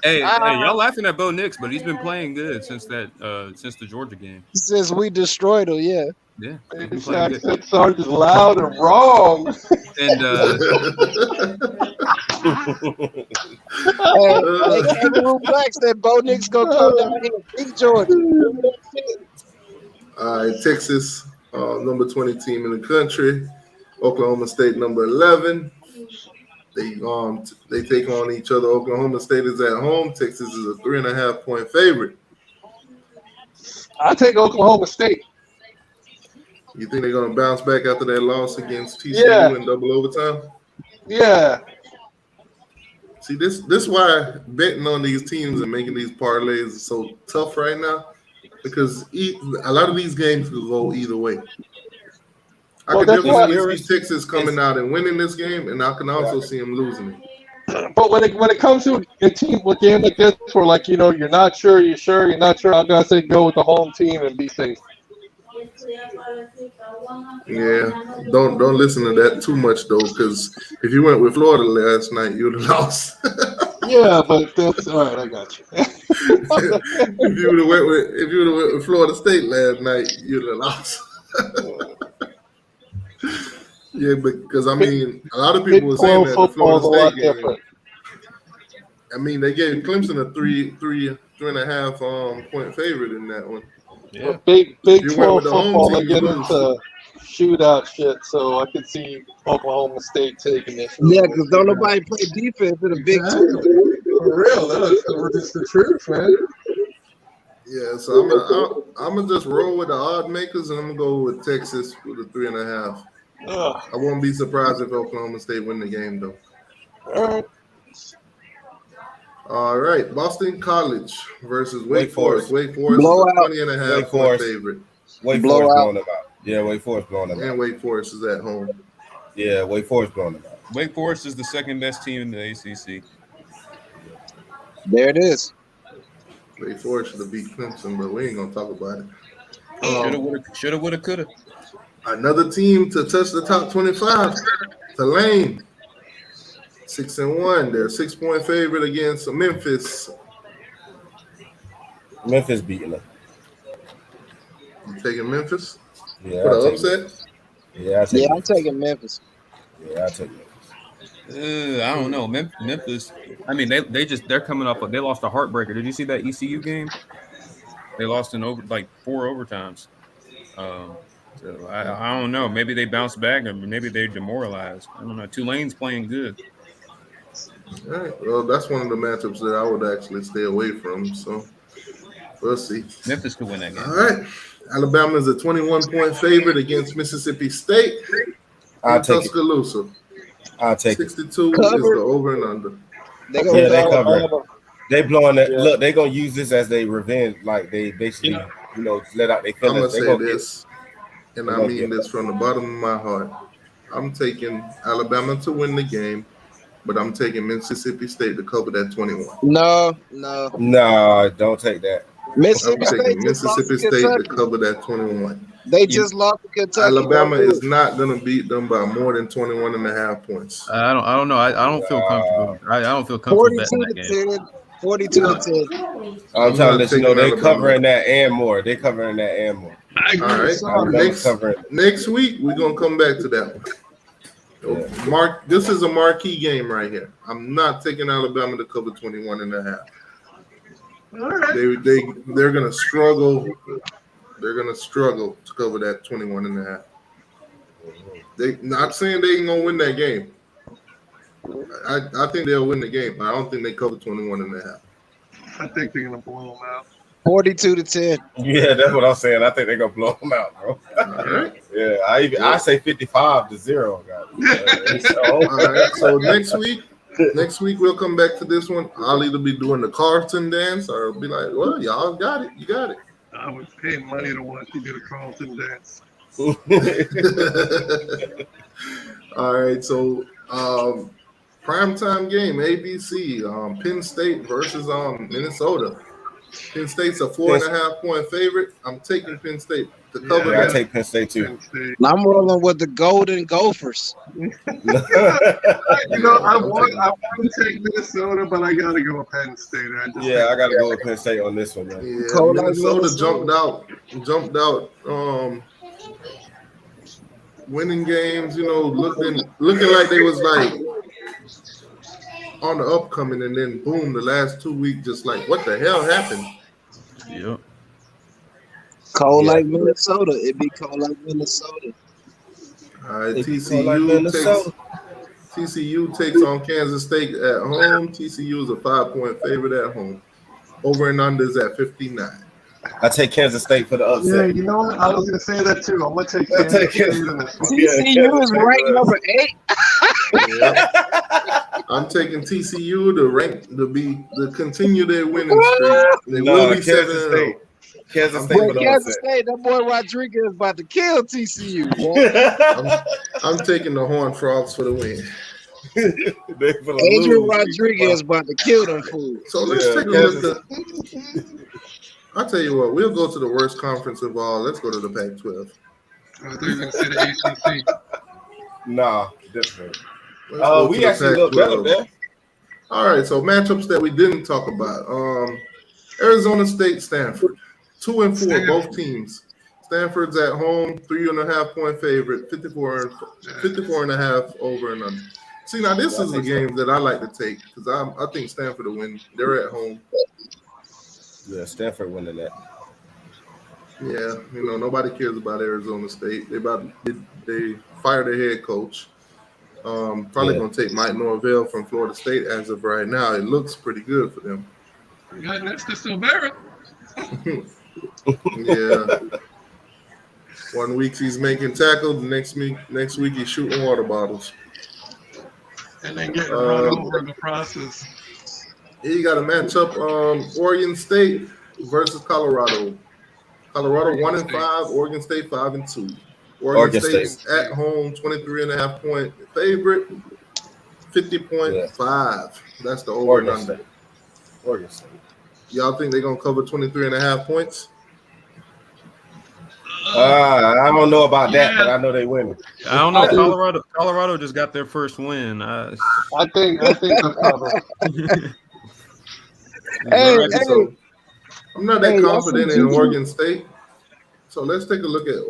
Hey, y'all laughing at Bo Nix, but he's been playing good since the Georgia game. Since we destroyed him, yeah. Yeah, Sarge is loud and wrong. And Kangaroo Black said Bo Nix gonna come down here and beat Georgia. All right, Texas, number 20 team in the country. Oklahoma State, number 11. They take on each other. Oklahoma State is at home. Texas is a 3.5-point favorite. I take Oklahoma State. You think they're going to bounce back after that loss against TCU in double overtime? Yeah. See, this is why betting on these teams and making these parlays is so tough right now, because a lot of these games could go either way. I can definitely see Texas coming out and winning this game, and I can also see them losing it. But when it comes to a team with game like this, where you're not sure, you're not sure, I gotta say go with the home team and be safe. Yeah, don't listen to that too much though, because if you went with Florida last night, you'd have lost. Yeah, but that's all right. I got you. if you would have went with Florida State last night, you'd have lost. Yeah, because I mean, a lot of people were saying that the Florida State game. I mean, they gave Clemson a 3.5 point favorite in that one. Yeah. Big 12 football to get into shootout shit, so I could see Oklahoma State taking this. Yeah, because don't nobody play defense in a Big 2. For real, that's the truth, man. Yeah, so I'm gonna just roll with the odd makers, and I'm gonna go with Texas with a 3.5. I won't be surprised if Oklahoma State win the game, though. All right, Boston College versus Wake Forest. Wake Forest is a 20.5 point favorite. Wake Forest blowing them out. Yeah, Wake Forest blowing them out. And Wake Forest is at home. Yeah, Wake Forest blowing them out. Wake Forest is the second best team in the ACC. There it is. Wake Forest should have beat Clemson, but we ain't gonna talk about it. Shoulda, woulda, coulda. Another team to touch the top 25. Tulane, 6-1. They're a 6-point favorite against Memphis. Memphis beating them. You taking Memphis? Yeah. For the upset? Yeah, I'm taking Memphis. Yeah, I take Memphis. I don't know. Memphis. I mean, they're coming up. They lost a heartbreaker. Did you see that ECU game? They lost in 4 overtimes. So I don't know. Maybe they bounced back, or maybe they demoralized. I don't know. Tulane's playing good. All right. Well, that's one of the matchups that I would actually stay away from. So we'll see. Memphis could win that game. All right. Alabama is a 21-point favorite against Mississippi State. I'll take Tuscaloosa. I'll take 62 is the over and under. They cover. They blowing that. Look, they're gonna use this as they revenge. Like they basically, let out their feelings. I'm gonna say this, and I mean this from the bottom of my heart. I'm taking Alabama to win the game, but I'm taking Mississippi State to cover that 21. No, don't take that. Mississippi State to cover that 21. They just lost to Kentucky. Alabama is not going to beat them by more than 21.5 points. I don't know. I don't feel comfortable. I don't feel comfortable betting that game. 42-10. I'm trying to let you know they're covering that and more. They're covering that and more. All right. Next week, we're going to come back to that one. This is a marquee game right here. I'm not taking Alabama to cover 21.5. They're going to struggle. They're going to struggle to cover that 21.5. They not saying they ain't going to win that game. I think they'll win the game, but I don't think they cover 21.5. I think they're going to blow them out. 42-10. Yeah, that's what I'm saying. I think they're going to blow them out, bro. All right. Yeah, I say 55-0. All right. So next week we'll come back to this one. I'll either be doing the Carlton dance or be like, well, y'all got it. You got it. I would pay money to watch you do the Carlton dance. All right, so primetime game, ABC, Penn State versus Minnesota. Penn State's a 4.5 point favorite. I'm taking Penn State to cover that. I take Penn State too. I'm rolling with the Golden Gophers. I want to take Minnesota, but I got to go with Penn State. I got to go with Penn State on this one, man. Yeah, Minnesota jumped out, winning games. Looking like they was like on the upcoming, and then boom, the last 2 weeks, just like what the hell happened? Yep. Cold like Minnesota. It'd be cold like Minnesota. All right, TCU takes on Kansas State at home. TCU is a 5-point favorite at home. Over and under is at 59. I take Kansas State for the upset. Yeah, I was going to say that too. I'm going to take Kansas State. TCU is ranked number 8. I'm taking TCU to continue their winning streak. They will be 7-0. Kansas State, that boy Rodriguez is about to kill TCU. I'm taking the Horned Frogs for the win. Adrian Rodriguez is about to kill them fools. So let's take a look at. I'll tell you what, we'll go to the worst conference of all. Let's go to the Pac-12. I thought you were going to say the ACC. Nah, different. We actually look better there. All right, so matchups that we didn't talk about. Arizona State, Stanford. 2-4, both teams. Stanford's at home, 3.5 point favorite, 54.5 over and under. See, now this is a game that I like to take because I think Stanford will win. They're at home. Yeah, Stanford winning that. Yeah, nobody cares about Arizona State. They fired their head coach. Probably going to take Mike Norvell from Florida State as of right now. It looks pretty good for them. You got next to Silvera. Yeah. 1 week he's making tackles. Next week he's shooting water bottles. And then getting run over in the process. He got a matchup. Oregon State versus Colorado. Colorado 1-5. Oregon State 5-2. Oregon State's at home 23.5 point favorite. 50.5. That's the over and under. Oregon State. Y'all think they're gonna cover 23.5 points? I don't know about that, but I know they win. I don't know. Colorado just got their first win. I think they'll cover. Hey, I'm not that confident in Oregon State. So let's take a look at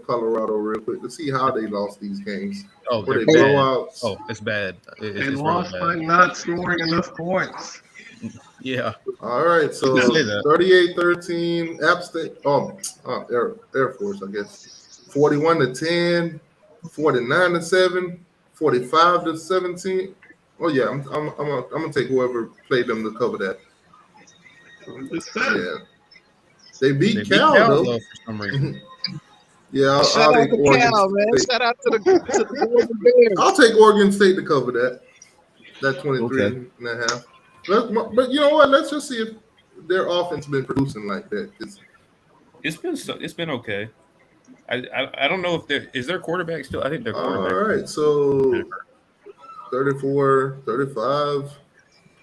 Colorado real quick to see how they lost these games. Oh, Were they bad. blowouts? Oh, it's bad. They lost by not scoring enough points. Yeah. All right. So 38-13, App State. Air Force, I guess. 41-10, 49-7, 45-17. Oh yeah, I'm gonna take whoever played them to cover that. Yeah. They beat Cal though. For some reason. Yeah, Shout out to Cal, man. Shout out to the Bears. I'll take Oregon State to cover that 23.5. But you know what? Let's just see if their offense been producing like that. It's been okay. I don't know if their quarterback still. I think their quarterback. All right, so 34, 35,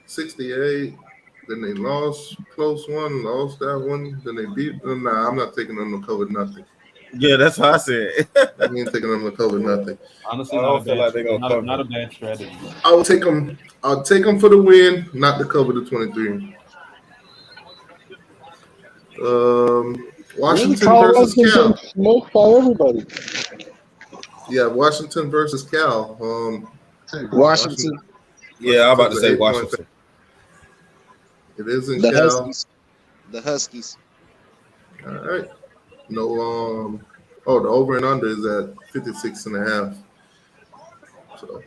68. Then they lost close one, lost that one. Then they beat them. Nah, I'm not taking them to cover nothing. Yeah, that's what I said. I ain't taking them to cover nothing. Honestly, I don't feel like they're gonna cover. Not a bad strategy. I'll take them for the win, not to cover the 23. Washington versus Cal. Smoked by everybody. Yeah, Washington versus Cal. Washington. Yeah, I'm about to say Washington. It is in The Cal. Huskies. The Huskies. All right. No. The over and under is at 56.5. So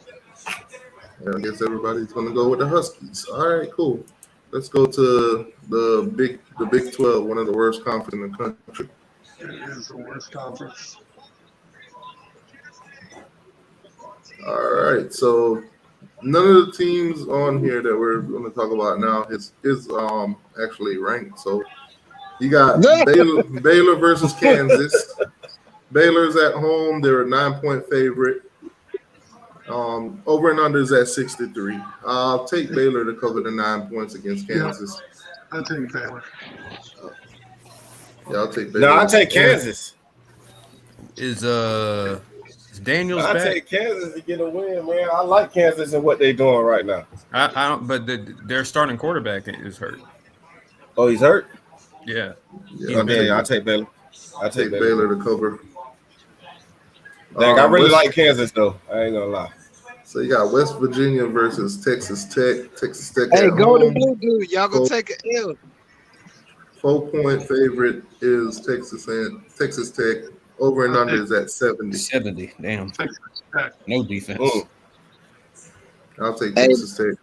yeah, I guess everybody's gonna go with the Huskies. All right, cool. Let's go to the Big 12, one of the worst conferences in the country. It is the worst conference. All right, so none of the teams on here that we're going to talk about now is actually ranked. So you got Baylor versus Kansas. Baylor's at home; they're a 9-point favorite. Over and under is at 63. I'll take Baylor to cover the 9 points against Kansas. I'll take Baylor. Yeah, I'll take Baylor. No, I'll take Kansas. Is Daniels I back? take Kansas to get a win, man. I like Kansas and what they're doing right now. I don't. But their starting quarterback is hurt. Oh, he's hurt? Yeah. I'll take Baylor. I'll take Baylor to cover. Dang, I really like Kansas though. I ain't gonna lie. So you got West Virginia versus Texas Tech. Texas Tech. Hey, at go to home. blue, dude. Y'all gonna take an L. 4-point favorite is Texas Tech. Over and under is at 70. 70. Damn. No defense. I'll take Texas Tech.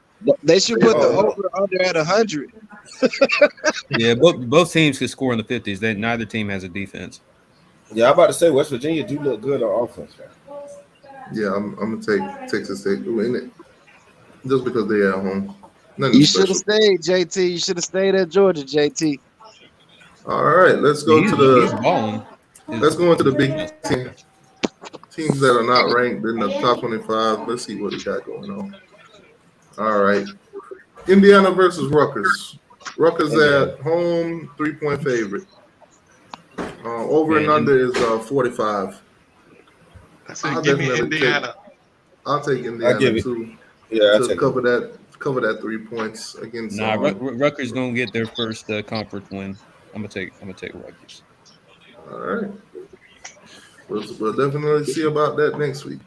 They should put the over under at 100. Yeah, both teams could score in the 50s. Neither team has a defense. Yeah, I'm about to say West Virginia do look good on offense. Yeah, I'm gonna take Texas Tech to win it just because they're at home. You should have stayed, JT. You should have stayed at Georgia, JT. All right, let's go Let's go into the Big Ten. Teams that are not ranked in the top 25. Let's see what we got going on. All right. Indiana versus Rutgers. Rutgers at home, 3-point favorite. Over and under is 45. Give me Indiana. I'll take Indiana too. Yeah, to cover that 3 points against. Rutgers gonna get their first conference win. I'm gonna take Rutgers. All right. We'll definitely see about that next week.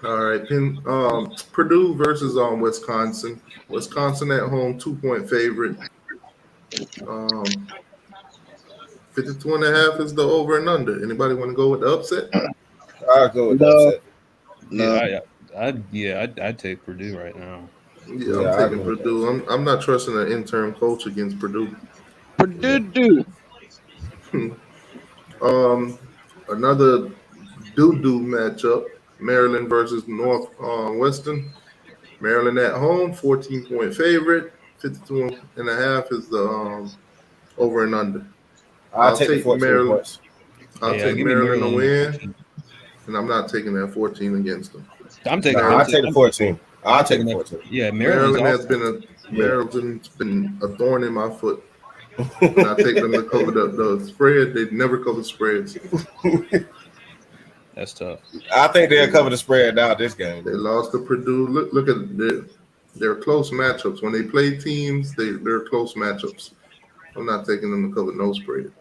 All right. Purdue versus Wisconsin. Wisconsin at home, 2-point favorite. 52.5 is the over and under. Anybody want to go with the upset? I'll go with the upset. No. Yeah, I'd take Purdue right now. Yeah, I'm taking Purdue. I'm not trusting an interim coach against Purdue. Purdue. Another doo-doo matchup: Maryland versus Northwestern. Maryland at home, 14-point favorite. 52.5 is the over and under. I'll take the 14 Maryland. points. I'll take Maryland to win, and I'm not taking that 14 against them. I'm taking. I'll take the 14. I'll take the 14. Yeah, Maryland's been a thorn in my foot. And I take them to cover the spread. They never cover spreads. That's tough. I think they'll cover the spread now this game. They lost to Purdue. Look at their close matchups. When they play teams, they're close matchups. I'm not taking them to cover no spread.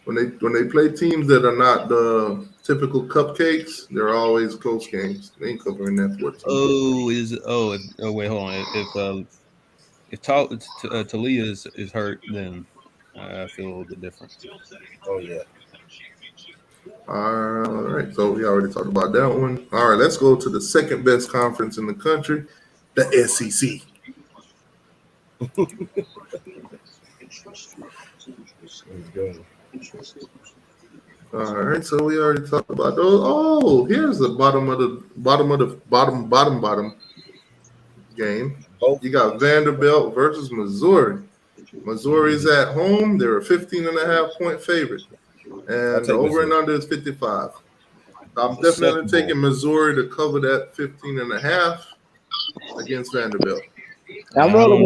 When they play teams that are not the typical cupcakes, they're always close games. They ain't covering that 14. Wait, hold on. If Talia is hurt, then I feel a little bit different. Oh yeah. All right, so we already talked about that one. All right, let's go to the second best conference in the country, the SEC. All right, so we already talked about those. Oh, here's the bottom game. You got Vanderbilt versus Missouri. Missouri's at home. They're a 15.5-point favorite. And the over and under is 55. I'm definitely taking Missouri to cover that 15.5 against Vanderbilt. I'm rolling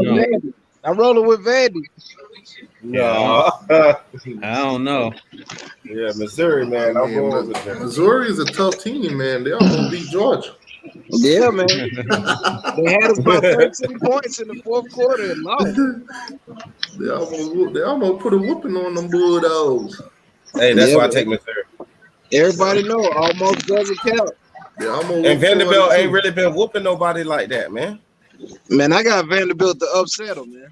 with Vandy. No. I don't know. Yeah, Missouri, man. I'm going with them. Missouri is a tough team, man. They almost beat Georgia. Yeah, man. They had us about 13 points in the fourth quarter and lost. They almost put a whooping on them Bulldogs. Hey, that's why I take Missouri. Everybody know almost doesn't count. And Vanderbilt ain't really been whooping nobody like that, man. Man, I got Vanderbilt to upset them, man.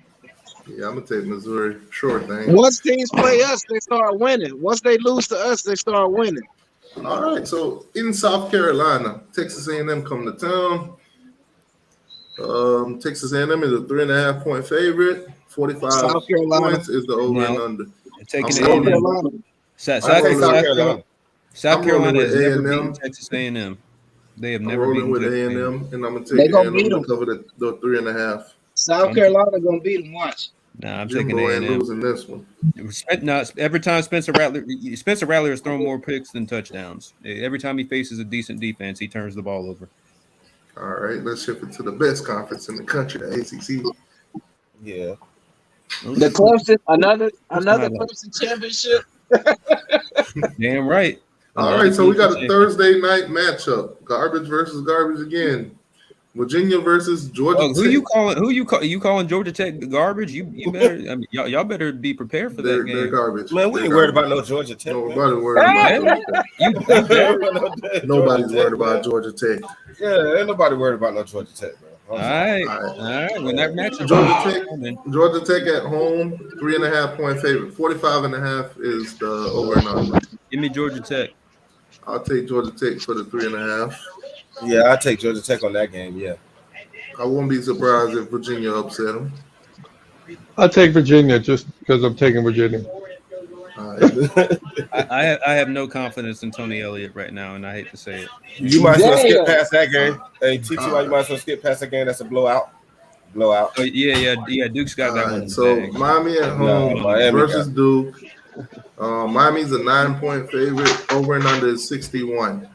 Yeah, I'm gonna take Missouri. Sure thing. Once teams play us, they start winning. Once they lose to us, they start winning. All right, so in South Carolina, Texas A&M come to town. Texas A&M is a 3.5-point favorite. 45 South Carolina points is the over and under. Taking South Carolina. South Carolina has never A&M. beaten Texas A&M. They have I'm never rolling beaten with Texas A&M, and I'm gonna They take gonna A&M beat to 'em. cover the 3.5. South Carolina gonna beat them. Watch. Nah, I'm Jimbo taking ain't A&M. losing this one. No, every time Spencer Rattler has thrown more picks than touchdowns. Every time he faces a decent defense, he turns the ball over. All right, let's shift it to the best conference in the country, the ACC. Yeah. The Clemson, another Clemson championship. Damn right. All right, so we got a Thursday night matchup: garbage versus garbage again. Virginia versus Georgia Tech. Who you calling Georgia Tech garbage? You better. I mean, y'all better be prepared for that game. They're garbage. Man, we ain't worried about no Georgia Tech. Nobody's worried about Georgia Tech. Nobody's worried about Georgia Tech. Yeah, ain't nobody worried about no Georgia Tech, bro. All right. When that matchup, Georgia Tech at home, 3.5-point favorite. 45.5 is the over and under. Give me Georgia Tech. I'll take Georgia Tech for the 3.5. Yeah, I'll take Georgia Tech on that game. Yeah. I won't be surprised if Virginia upset them. I'll take Virginia just because I'm taking Virginia. I have no confidence in Tony Elliott right now, and I hate to say it. You might as well skip past that game. Hey, TTY, you might as well skip past that game. That's a blowout. Oh, yeah. Duke's got that one. So Miami at home versus Duke. Miami's a 9-point favorite. Over and under is 61.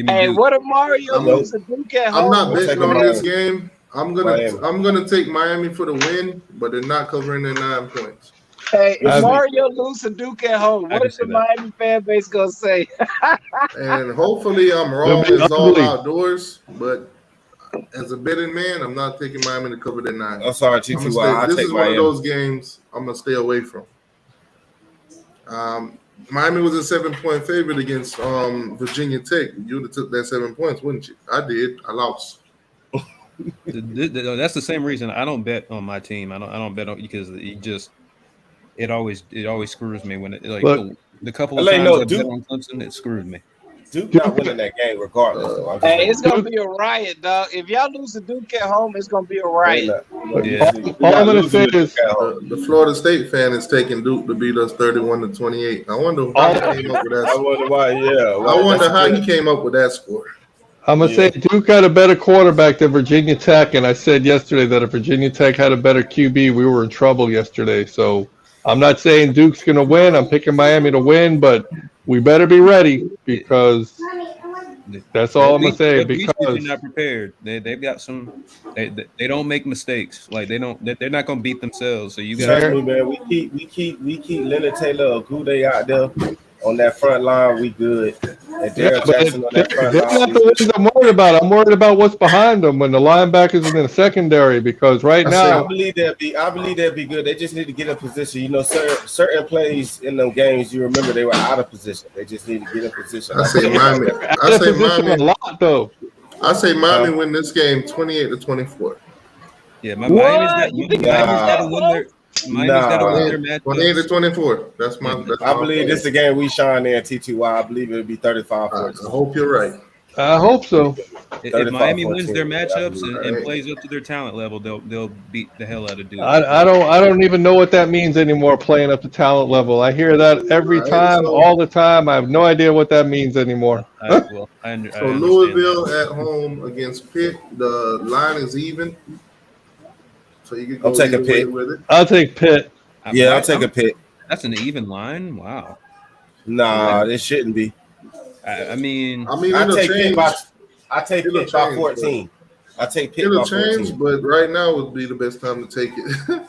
Hey, what if Mario lose to Duke at home? I'm not betting on this game. I'm gonna take Miami for the win, but they're not covering their 9 points. Hey, if Mario lose to Duke at home, what is the Miami fan base gonna say? And hopefully I'm wrong. It's all outdoors, but as a betting man, I'm not taking Miami to cover their 9. I'm sorry, TTY. This is one of those games I'm gonna stay away from. Miami was a 7-point favorite against Virginia Tech. You would have took that 7 points, wouldn't you? I did. I lost. That's the same reason I don't bet on my team. I don't bet on because it always screws me when it the couple of times I bet on Clemson, it screwed me. Duke not winning that game regardless. Though. I'm just Hey, saying. it's gonna be a riot, dog. If y'all lose to Duke at home, it's gonna be a riot. All I'm gonna say is the Florida State fan is taking Duke to beat us 31-28. I wonder how he came up with that. I wonder why. Yeah, I wonder how he came up with that score. I'm gonna say Duke had a better quarterback than Virginia Tech, and I said yesterday that if Virginia Tech had a better QB, we were in trouble yesterday. So I'm not saying Duke's gonna win. I'm picking Miami to win, but we better be ready because that's all I'm gonna say. Because they're not prepared. They've got some. They don't make mistakes. Like they're not gonna beat themselves. So you got exactly, man. We keep Leonard Taylor Gude out there on that front line. We good. And Darryl Jackson on that front they're line. not the ones I'm worried about. I'm worried about what's behind them when the linebackers are in the secondary. Because right now, I believe they'll be good. They just need to get in position. You know, certain plays in them games, you remember they were out of position. They just need to get in position. I say Miami. a lot though. I say Miami win this game 28-24. Yeah, Miami's got to win their. Miami's got to win their match. 28-24. That's my. I believe this is the game we shine in T2Y. I believe it'll be 35-14. I hope you're right. I hope so. If Miami wins their matchups and plays up to their talent level, they'll beat the hell out of Duke. I don't even know what that means anymore. Playing up to talent level, I hear that every time, all the time. I have no idea what that means anymore. So Louisville at home against Pitt. The line is even. So you can go take a either way Pitt. with it. I'll take Pitt. I'll take a Pitt. That's an even line. Wow. Nah, it shouldn't be. I mean, I take Pitt by 14. I take Pitt by 14. But right now would be the best time to take it.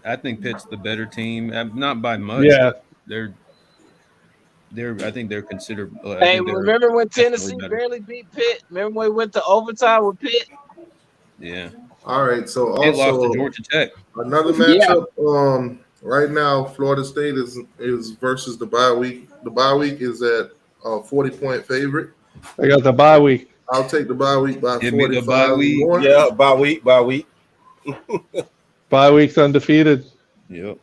I think Pitt's the better team, not by much. Yeah, they're. I think they're considered. Hey, remember when Tennessee barely beat Pitt? Remember when we went to overtime with Pitt? Yeah. All right. So they lost also to Georgia Tech. Another matchup. Right now, Florida State is versus the bye week. The bye week is at 40-point favorite. I got the bye week. I'll take the bye week by 45 more. Yeah, bye week. Bye week's undefeated. Yep.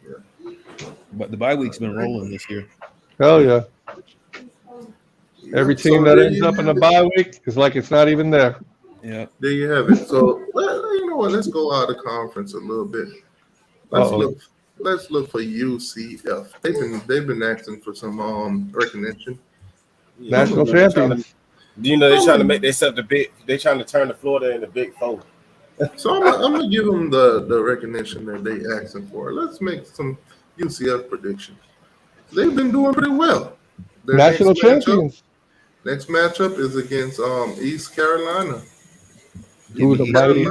But the bye week's been rolling this year. Hell yeah. Every team that ends up in the bye week is like it's not even there. Yeah. There you have it. So you know what? Let's go out of conference a little bit. Let's look for UCF. They've been asking for some recognition. National champions. Do you know they're trying to make themselves the big? They're trying to turn the Florida into Big Four. So I'm gonna give them the recognition that they asking for. Let's make some UCF predictions. They've been doing pretty well. Their National champions. Next matchup is against East Carolina. Who's the mighty?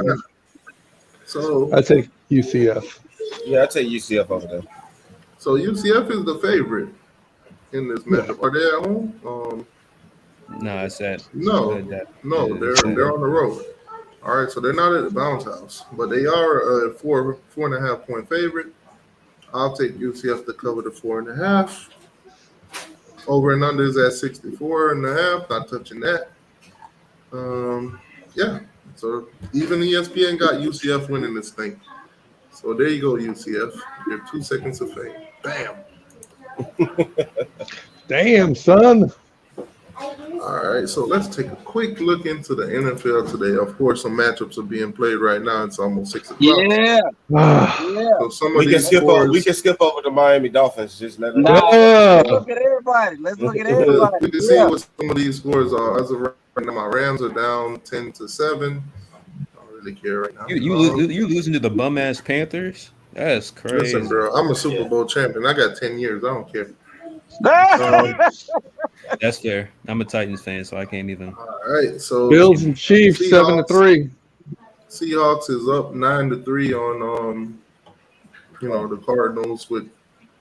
So I take UCF. Yeah, I take UCF over there. So UCF is the favorite in this matchup. Are they at home? No, it's at no. They're on the road. All right, so they're not at the bounce house, but they are a 4.5 point favorite. I'll take UCF to cover the 4.5. Over and under is at 64.5. Not touching that. Yeah. So even ESPN got UCF winning this thing. So there you go, UCF. Your 2 seconds of fame. Bam. Damn, son. All right, so let's take a quick look into the NFL today. Of course, some matchups are being played right now. It's almost 6 o'clock. Yeah. So some of we can skip over the Miami Dolphins. Just let them Let's look at everybody. We can see what some of these scores are. As of right now, my Rams are down 10-7. I don't really care right now. You losing to the bum ass Panthers? That's crazy. Listen, bro, I'm a Super Bowl champion. I got 10 years. I don't care. That's fair. I'm a Titans fan, so I can't even. All right, so Bills and Chiefs 7-3. Seahawks is up 9-3 on the Cardinals with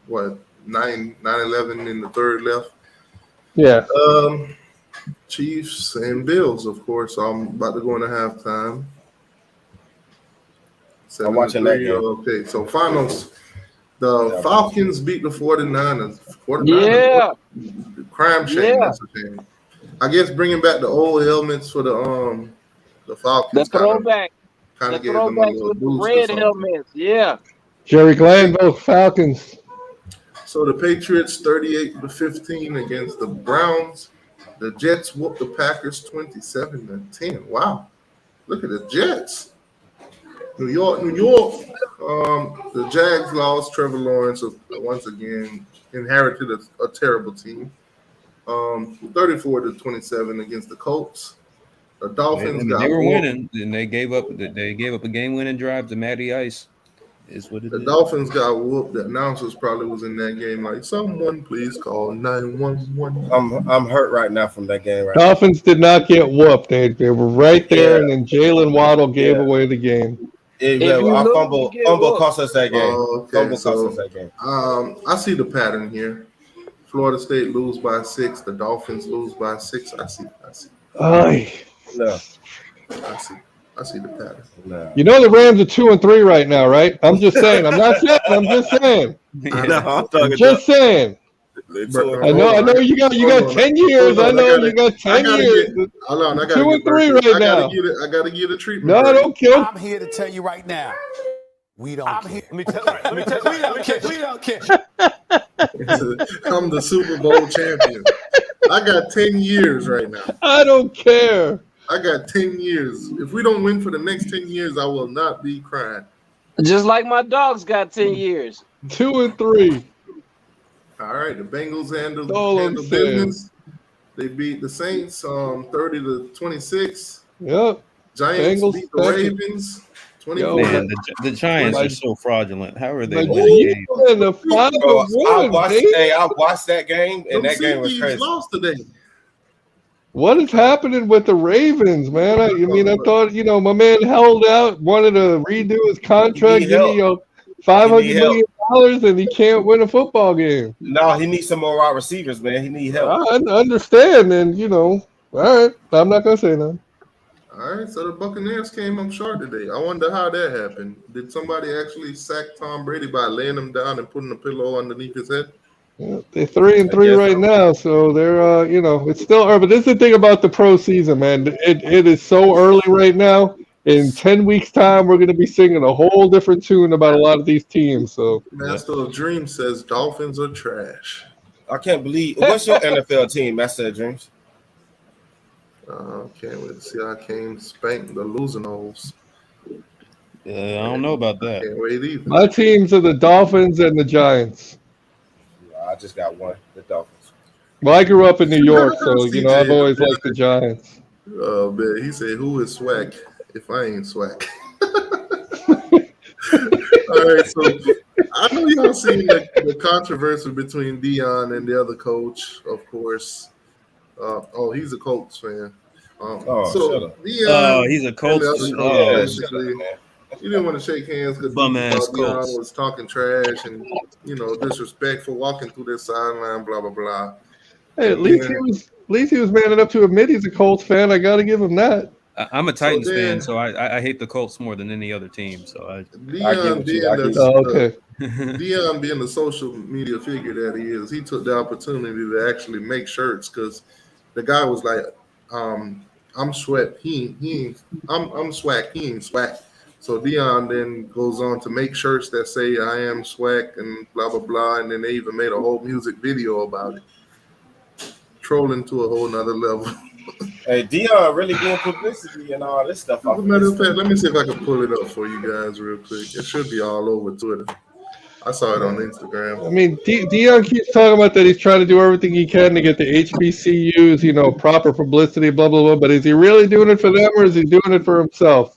what 9-11 in the third left. Yeah. Chiefs and Bills, of course. I'm about to go into halftime. I'm watching that game. Okay, so finals. The Falcons beat the 49ers. Yeah. Crime shame. That's a shame. I guess bringing back the old helmets for the Falcons. The throwback. Kind The of gave them a throwbacks little with the boost. red helmets. Yeah. Jerry Glanville, Falcons. So the Patriots 38-15 against the Browns. The Jets whooped the Packers 27-10. Wow. Look at the Jets. New York. The Jags lost. Trevor Lawrence once again inherited a terrible team. 34-27 against the Colts. The Dolphins they were winning, and they gave up a game-winning drive to Matty Ice. Is what it is. The Dolphins got whooped. The announcers probably was in that game like, someone please call 911. I'm hurt right now from that game. Dolphins did not get whooped. They were right there, and then Jalen Waddle gave away the game. Our fumble cost us that game. Cost us that game. I see the pattern here. Florida State lose by 6. The Dolphins lose by 6. I see. No. I see the pattern. No. You know the Rams are 2-3 right now, right? I'm just saying. I'm not saying. I'm just saying. Saying. I know. You got 10 years. I know you got 10 years. 2-3 right now. I gotta get a treatment. No, I don't care. I'm here to tell you right now. We don't care. Let me tell you. We don't care. I'm the Super Bowl champion. I got 10 years right now. I don't care. I got 10 years. If we don't win for the next 10 years, I will not be crying. Just like my dogs got 10 years. 2-3. All right, the Bengals handled business. They beat the Saints 30-26. Yep. Giants Bengals beat the Ravens 24. Man, the Giants are so fraudulent. How are they winning games? I watched that game, and that game was crazy. Lost today. What is happening with the Ravens, man? I thought, my man held out, wanted to redo his contract, give me $500 million, and he can't win a football game. No, he needs some more wide receivers, man. He needs help. I understand, and, all right, I'm not going to say nothing. All right, so the Buccaneers came up short today. I wonder how that happened. Did somebody actually sack Tom Brady by laying him down and putting a pillow underneath his head? Yeah, they're 3-3 right now, so they're it's still early. But this is the thing about the pro season, man. It is so early right now. In 10 weeks' time, we're going to be singing a whole different tune about a lot of these teams. So Master of Dreams says Dolphins are trash. I can't believe. What's your NFL team, Master of Dreams? Can't wait to see how Kane spank the Losing-Os. I don't know about that. Can't wait either. My teams are the Dolphins and the Giants. I just got one, the Dolphins. Well, I grew up in New York, so I've always liked the Giants. Oh man, he said, "Who is swag? If I ain't swag." All right, so I know y'all seen the controversy between Dion and the other coach, of course. He's a Colts fan. Dion, he's a Colts fan. He didn't want to shake hands because Dion was talking trash and disrespectful, walking through their sideline, blah blah blah. Hey, at least he was man enough to admit he's a Colts fan. I got to give him that. I'm a Titans fan, so I hate the Colts more than any other team. So Dion being the social media figure that he is, he took the opportunity to actually make shirts because the guy was like, "I'm sweat, I'm swag, he ain't swag." So Dion then goes on to make shirts that say "I am swag" and blah blah blah, and then they even made a whole music video about it, trolling to a whole nother level. Hey, Dion really doing publicity and all this stuff. As a matter of fact, let me see if I can pull it up for you guys real quick. It should be all over Twitter. I saw it on Instagram. I mean, Dion keeps talking about that he's trying to do everything he can to get the HBCUs, proper publicity, blah blah blah. But is he really doing it for them, or is he doing it for himself?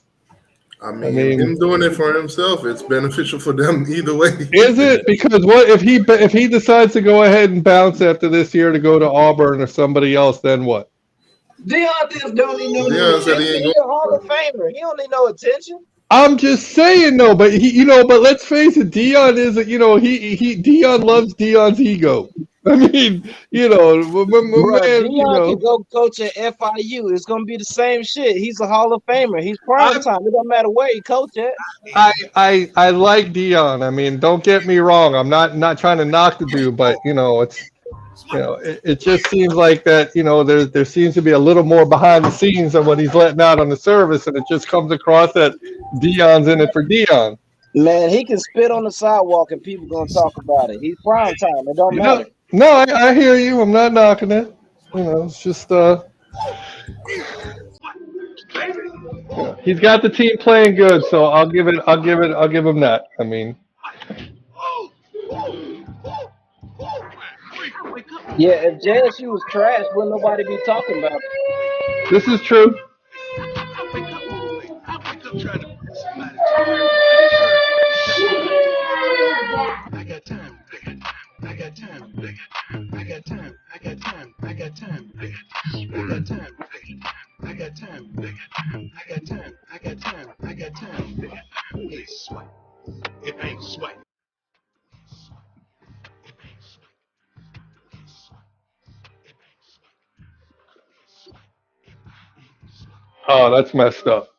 I mean, him doing it for himself, it's beneficial for them either way. Is it? Because what if he decides to go ahead and bounce after this year to go to Auburn or somebody else? Then what? Dion just don't need no attention. He's a Hall of Famer. He don't need no attention. I'm just saying, no, but but let's face it, Dion is, Dion loves Dion's ego. I mean, Dion can go coach at FIU. It's gonna be the same shit. He's a Hall of Famer. He's prime time. It don't matter where he coach at. I like Dion. I mean, don't get me wrong. I'm not trying to knock the dude, but it just seems like that. There seems to be a little more behind the scenes than what he's letting out on the service, and it just comes across that Dion's in it for Dion. Man, he can spit on the sidewalk and people gonna talk about it. He's prime time. It don't matter. No, I hear you. I'm not knocking it. It's just he's got the team playing good, so I'll give him that. I mean, Yeah, if JSU was trash, wouldn't nobody be talking about it. this is true. Oh, that's messed up.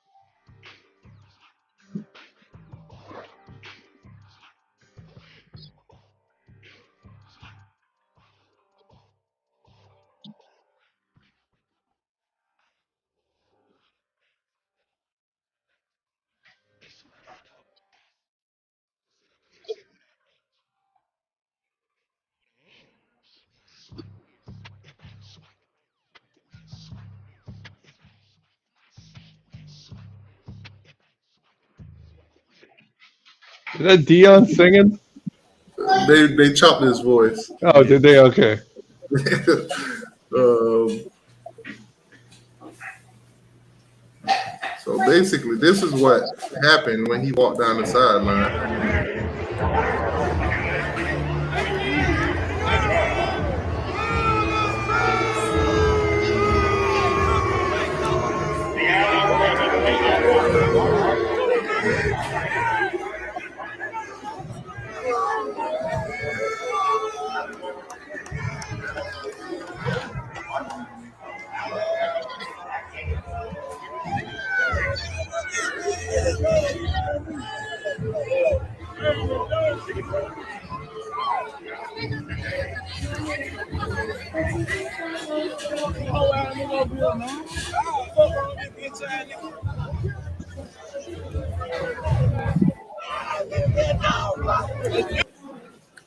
Is that Dion singing? They chopped his voice. Oh, did they? Okay. So basically, this is what happened when he walked down the sideline.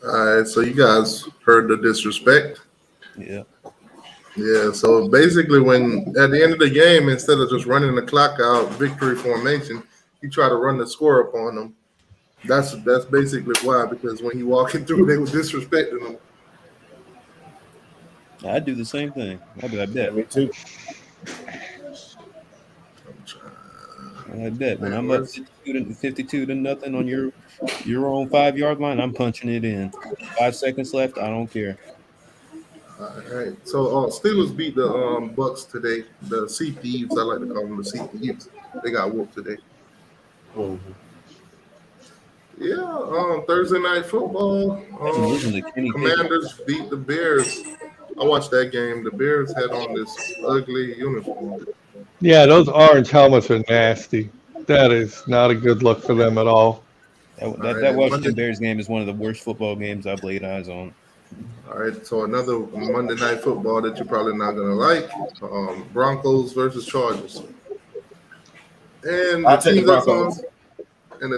All right, so you guys heard the disrespect. Yeah. Yeah, so basically when at the end of the game, instead of just running the clock out, victory formation, he tried to run the score up on them. That's basically why, because when he walking through, they were disrespecting him. I do the same thing. I bet. Yeah, me too. I bet. When I'm up 52 to nothing on your own 5-yard line, I'm punching it in. 5 seconds left. I don't care. All right. So Steelers beat the Bucks today. The Sea Thieves, I like to call them the Sea Thieves. They got whooped today. Mm-hmm. Yeah. Thursday night football. Commanders beat the Bears. I watched that game. The Bears had on this ugly uniform. Yeah, those orange helmets are nasty. That is not a good look for them at all. That Washington Bears game is one of the worst football games I've laid eyes on. All right, so another Monday night football that you're probably not going to like, Broncos versus Chargers. And the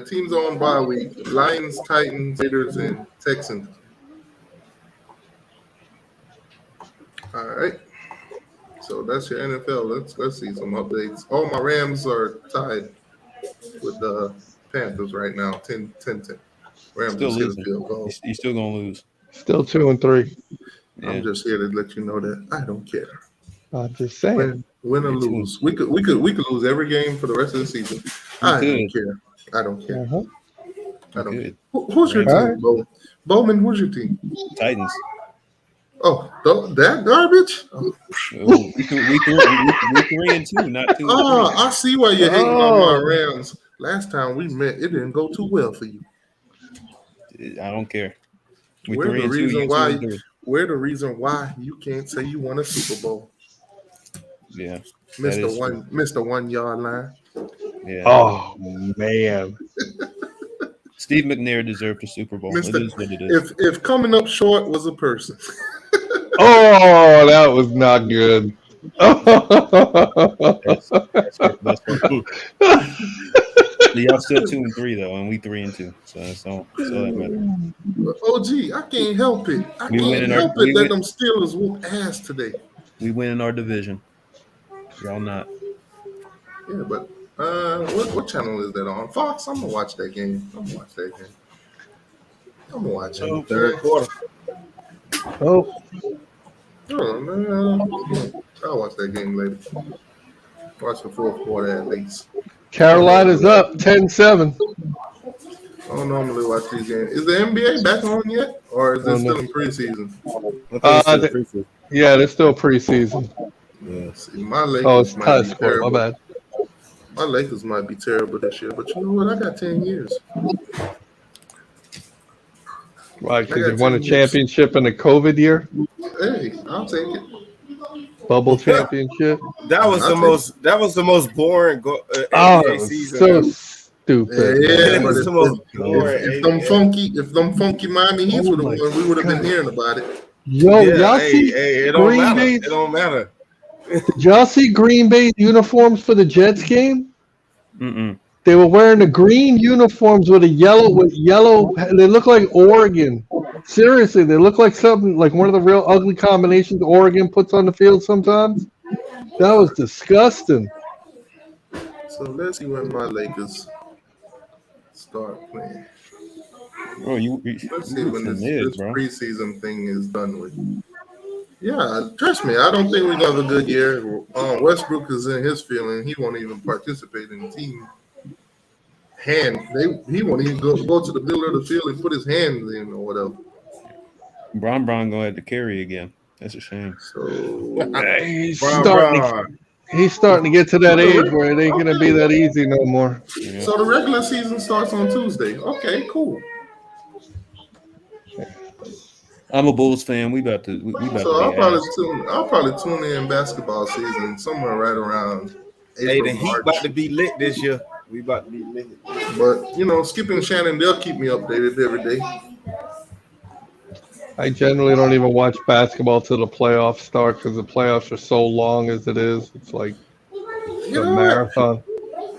teams on bye week, Lions, Titans, Gators, and Texans. All right. So that's your NFL. Let's see some updates. Oh, my Rams are tied with the Panthers right now, 10-10. Rams still just losing. hit a field goal. You're still gonna lose. Still 2-3. Yeah. I'm just here to let you know that I don't care. I'm just saying. Win or lose, we could lose every game for the rest of the season. I don't care. I don't care. Uh-huh. I don't care. Who's your team, Bowman? Bowman, who's your team? Titans. Oh, that garbage? Oh. We 3-2, not 2. Oh, I see why you're hating on my Rams. Last time we met, it didn't go too well for you. I don't care. We're the reason why you can't say you won a Super Bowl. Yeah. Mr. 1 yard line. Yeah. Oh man. Steve McNair deserved a Super Bowl. It is what it is. If coming up short was a person. Oh, that was not good. y'all still 2-3 though, and we 3-2. So that's all. So that matters. OG, I can't help it. I can't help it that them Steelers whoop ass today. We win in our division. Y'all not. Yeah, but what channel is that on? Fox? I'm gonna watch that game. I'm gonna watch it. Third quarter. Oh. Oh man, I'll watch that game later. Watch the fourth quarter at least. Carolina's up 10-7. I don't normally watch these games. Is the NBA back on yet, or is it still in preseason? Yeah, they're still preseason. Yeah, see, my Lakers it's might high be school. terrible. My bad. My Lakers might be terrible this year, but you know what? I got 10 years. Right, because you won a championship in the COVID year. Hey, I'll take it. Bubble championship. That was the most boring NBA season. So stupid. Yeah, but if if them funky Miami Heat would have won, we would have been hearing about it. Yo, y'all see it don't matter. It don't matter. Did y'all see Green Bay uniforms for the Jets game? Mm-mm. They were wearing the green uniforms with yellow. They look like Oregon. Seriously, they look like something like one of the real ugly combinations Oregon puts on the field sometimes. That was disgusting. So let's see when my Lakers start playing. Bro, let's see when this preseason thing is done with. Yeah, trust me, I don't think we're gonna have a good year. Westbrook is in his feeling. He won't even participate in the team. He won't even go to the middle of the field and put his hands in or whatever. Bron gonna have to carry again. That's a shame. So he's starting to get to that age where it ain't gonna be that easy no more. Yeah. So the regular season starts on Tuesday. Okay, cool. I'm a Bulls fan. We about to. I'll probably tune in basketball season somewhere right around April, the Heat March. about to be lit this year. We about to be lit. But Skip and Shannon, they'll keep me updated every day. I generally don't even watch basketball till the playoffs start because the playoffs are so long as it is. It's like a marathon.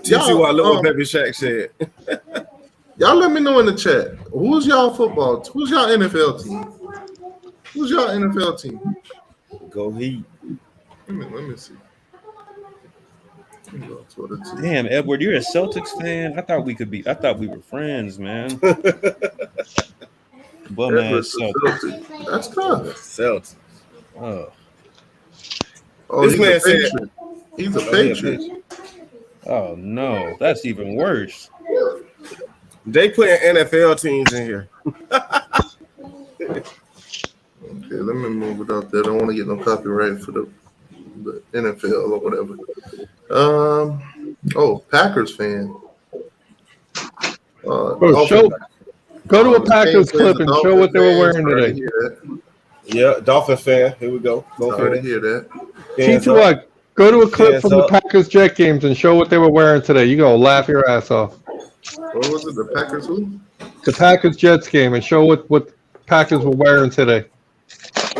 See what Little Baby Shaq said. Y'all let me know in the chat. Who's y'all NFL team? Who's y'all NFL team? Go Heat. Let me see. Damn, Edward, you're a Celtics fan. I thought we were friends, man. Bum ass Celtics. That's tough. Celtics. This man said he's a Patriot. Oh no, that's even worse. They putting NFL teams in here. Okay, let me move it out there. I don't want to get no copyright for the NFL or whatever. Packers fan. Go to a Packers clip and show what they were wearing today. Yeah, Dolphins fan. Here we go. Sorry to hear that. T2, go to a clip from the Packers Jet games and show what they were wearing today. You gonna laugh your ass off. What was it? The Packers who? The Packers Jets game and show what Packers were wearing today.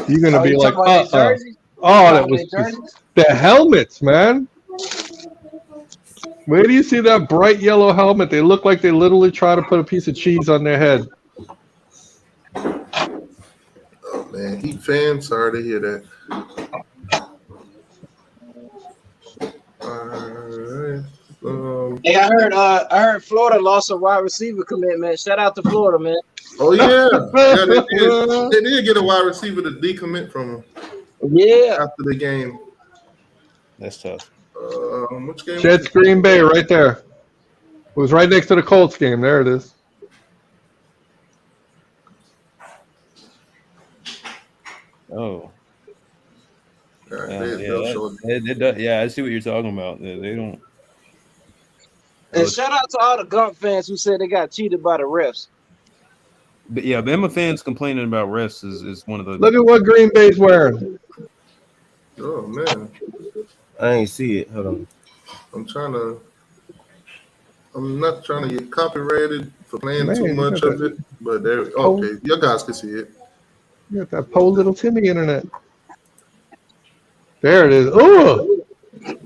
You're gonna be like, that was just, the helmets, man. Where do you see that bright yellow helmet? They look like they literally try to put a piece of cheese on their head. Oh man, Heat fans, sorry to hear that. Hey, I heard Florida lost a wide receiver commitment. Shout out to Florida, man. Oh yeah, they did get a wide receiver to decommit from him. Yeah, after the game. That's tough. Which game? Jets Green Bay right there. It was right next to the Colts game. There it is. Oh. Yeah, yeah, I see what you're talking about. They don't. And shout out to all the Gump fans who said they got cheated by the refs. But yeah, Bama fans complaining about refs is one of the. Look at what Green Bay's wearing. Oh man, I ain't see it. Hold on. I'm not trying to get copyrighted for playing too much of it, but there. Okay, you guys can see it. You got that poor little Timmy internet. There it is. Oh,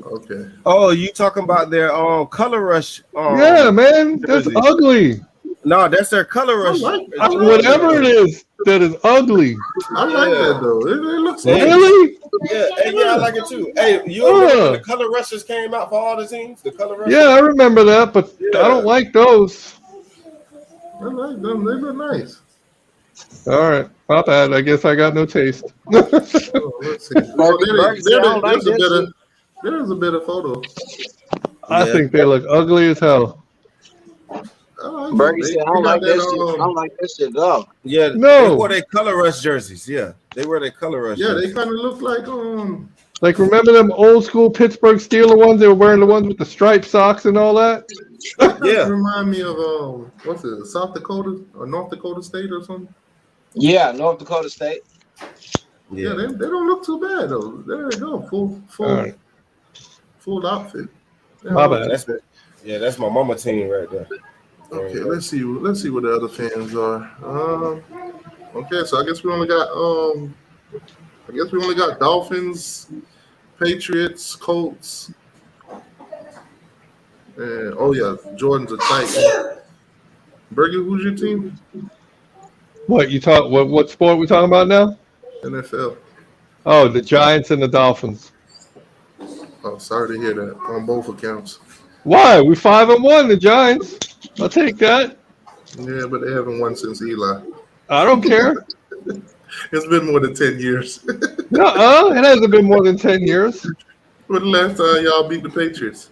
Okay. Oh, you talking about their color rush? Yeah, man, that's jerseys. ugly. No, that's their color rush. Whatever it is, that is ugly. I like that though. It looks Really? Yeah, I like it too. Hey, you remember when the color rushes came out for all the teams? The color rushes? Yeah, I remember that, but I don't like those. I like them. They look nice. All right, my bad. I guess I got no taste. Let's see. There's a better photo. I think they look ugly as hell. Bergie said, I don't like that shit. I don't like that shit, dog. Yeah, No. they wore their color rush jerseys. Yeah, they wear their color rush. Yeah, jerseys. they kind of look like Like, remember them old school Pittsburgh Steeler ones? They were wearing the ones with the striped socks and all that. Yeah. Remind me of what's it? South Dakota or North Dakota State or something. Yeah, North Dakota State. Yeah, they don't look too bad though. There you go, full outfit. My bad. That's my mama team right there. Okay, let's see what the other fans are. Okay, so I guess we only got Dolphins, Patriots, Colts, and Jordan's a Titan. Bergie, who's your team? What sport we talking about now? NFL. Oh, the Giants and the Dolphins. Oh, sorry to hear that on both accounts. Why? We 5-1, the Giants. I'll take that. Yeah, but they haven't won since Eli. I don't care. It's been more than 10 years. It hasn't been more than 10 years. When the last time y'all beat the Patriots?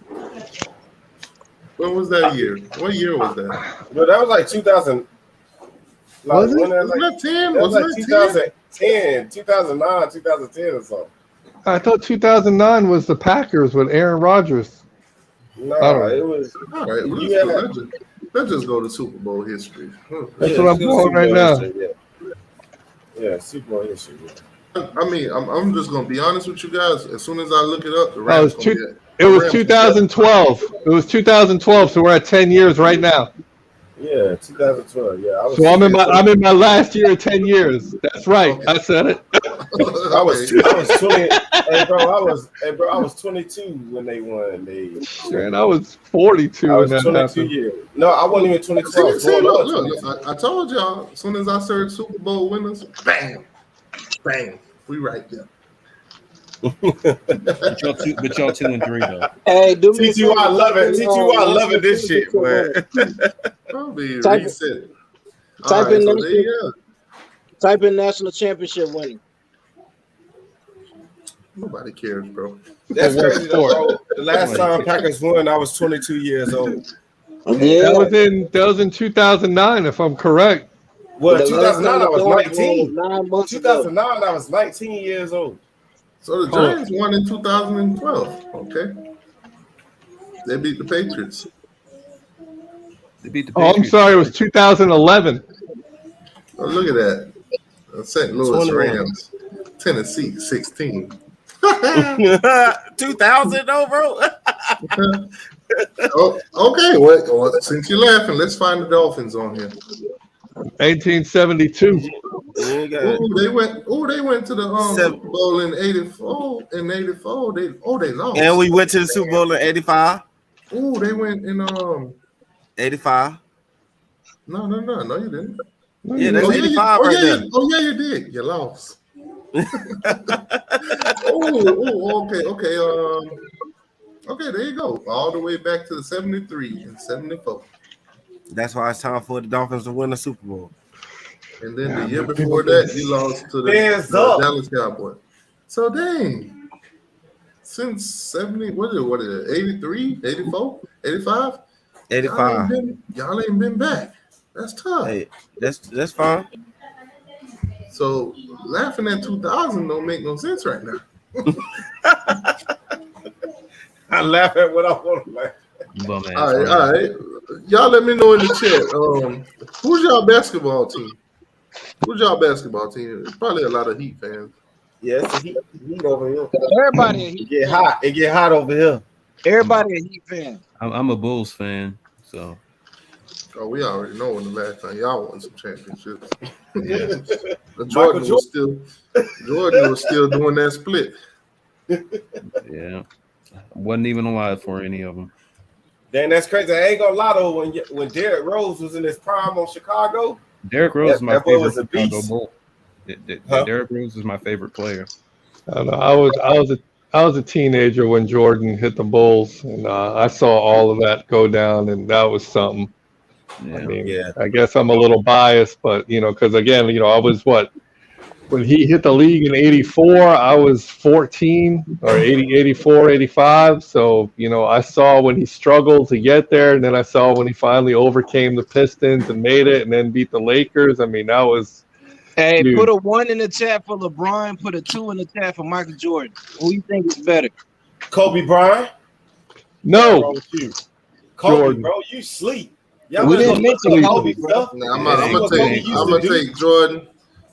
When was that year? What year was that? Well, that was like 2000. Was it? Wasn't that 10? That was like 2010? 2009, 2010 or something. I thought 2009 was the Packers with Aaron Rodgers. No, it was. All right, well, let's just go to Super Bowl history. That's what I'm doing right now. Yeah, Super Bowl history. I mean, I'm just gonna be honest with you guys. As soon as I look it up, the Rams it was 2012. It was 2012, so we're at 10 years right now. Yeah, 2012. Yeah, So I'm in my last year of 10 years. That's right. I said it. I was 20. I was 22 when they won. Man, I was 42 I was when that 22 happened. years. No, I wasn't even 22. Look, I told y'all. As soon as I searched Super Bowl winners, bam, we right there. But y'all 2-3 though. Hey, do me TTY loving this shit, man. Type in national championship winning. Nobody cares, bro. That's crazy, bro. The last time Packers won, I was 22 years old. Yeah, that was in 2009, if I'm correct. Well, 2009 I was 19. 2009 I was 19 years old. So the Giants won in 2012. Okay, they beat the Patriots. I'm sorry, it was 2011. Oh, look at that. St. Louis 21. Rams, Tennessee 16. 2000 though, bro. Okay. Well, since you're laughing, let's find the Dolphins on here. 1872. They went to the Super Bowl in '84. In '84, they lost. And we went to the Super Bowl in '85. Oh, they went in 85. No, you didn't. Yeah, that's 85 right there. Oh yeah, you did. You lost. Okay. There you go. All the way back to the '73 and '74. That's why it's time for the Dolphins to win the Super Bowl. And then the year before that, you lost to the Dallas Cowboys. So dang. Since 70, what is it? 83, 84, 85? 85. Y'all ain't been back. That's tough. Hey, that's fine. So laughing at 2000 don't make no sense right now. I laugh at what I want to laugh. All right. Y'all let me know in the chat. Who's y'all basketball team? It's probably a lot of Heat fans. Yeah, it's heat over here. Everybody a Heat fan. It get hot over here. Everybody a Heat fan. I'm a Bulls fan, so. Oh, we already know when the last time y'all won some championships. Yeah. Jordan was still doing that split. Yeah. Wasn't even alive for any of them. Then that's crazy. I ain't gonna lie though. When Derrick Rose was in his prime on Chicago, Derrick Rose is my that boy favorite was a Chicago beast. Bull. Derrick Rose is my favorite player. I don't know. I was a teenager when Jordan hit the Bulls, and I saw all of that go down, and that was something. Yeah. I mean, I guess I'm a little biased, but because again, I was when he hit the league in 84, I was 14 or 80, 84, 85. So, I saw when he struggled to get there, and then I saw when he finally overcame the Pistons and made it and then beat the Lakers. I mean, that was Hey, huge. put a 1 in the chat for LeBron. Put a 2 in the chat for Michael Jordan. Who you think is better? Kobe Bryant? No. Kobe, Jordan. bro, you sleep. We didn't mention Kobe, bro. I'm gonna take Jordan.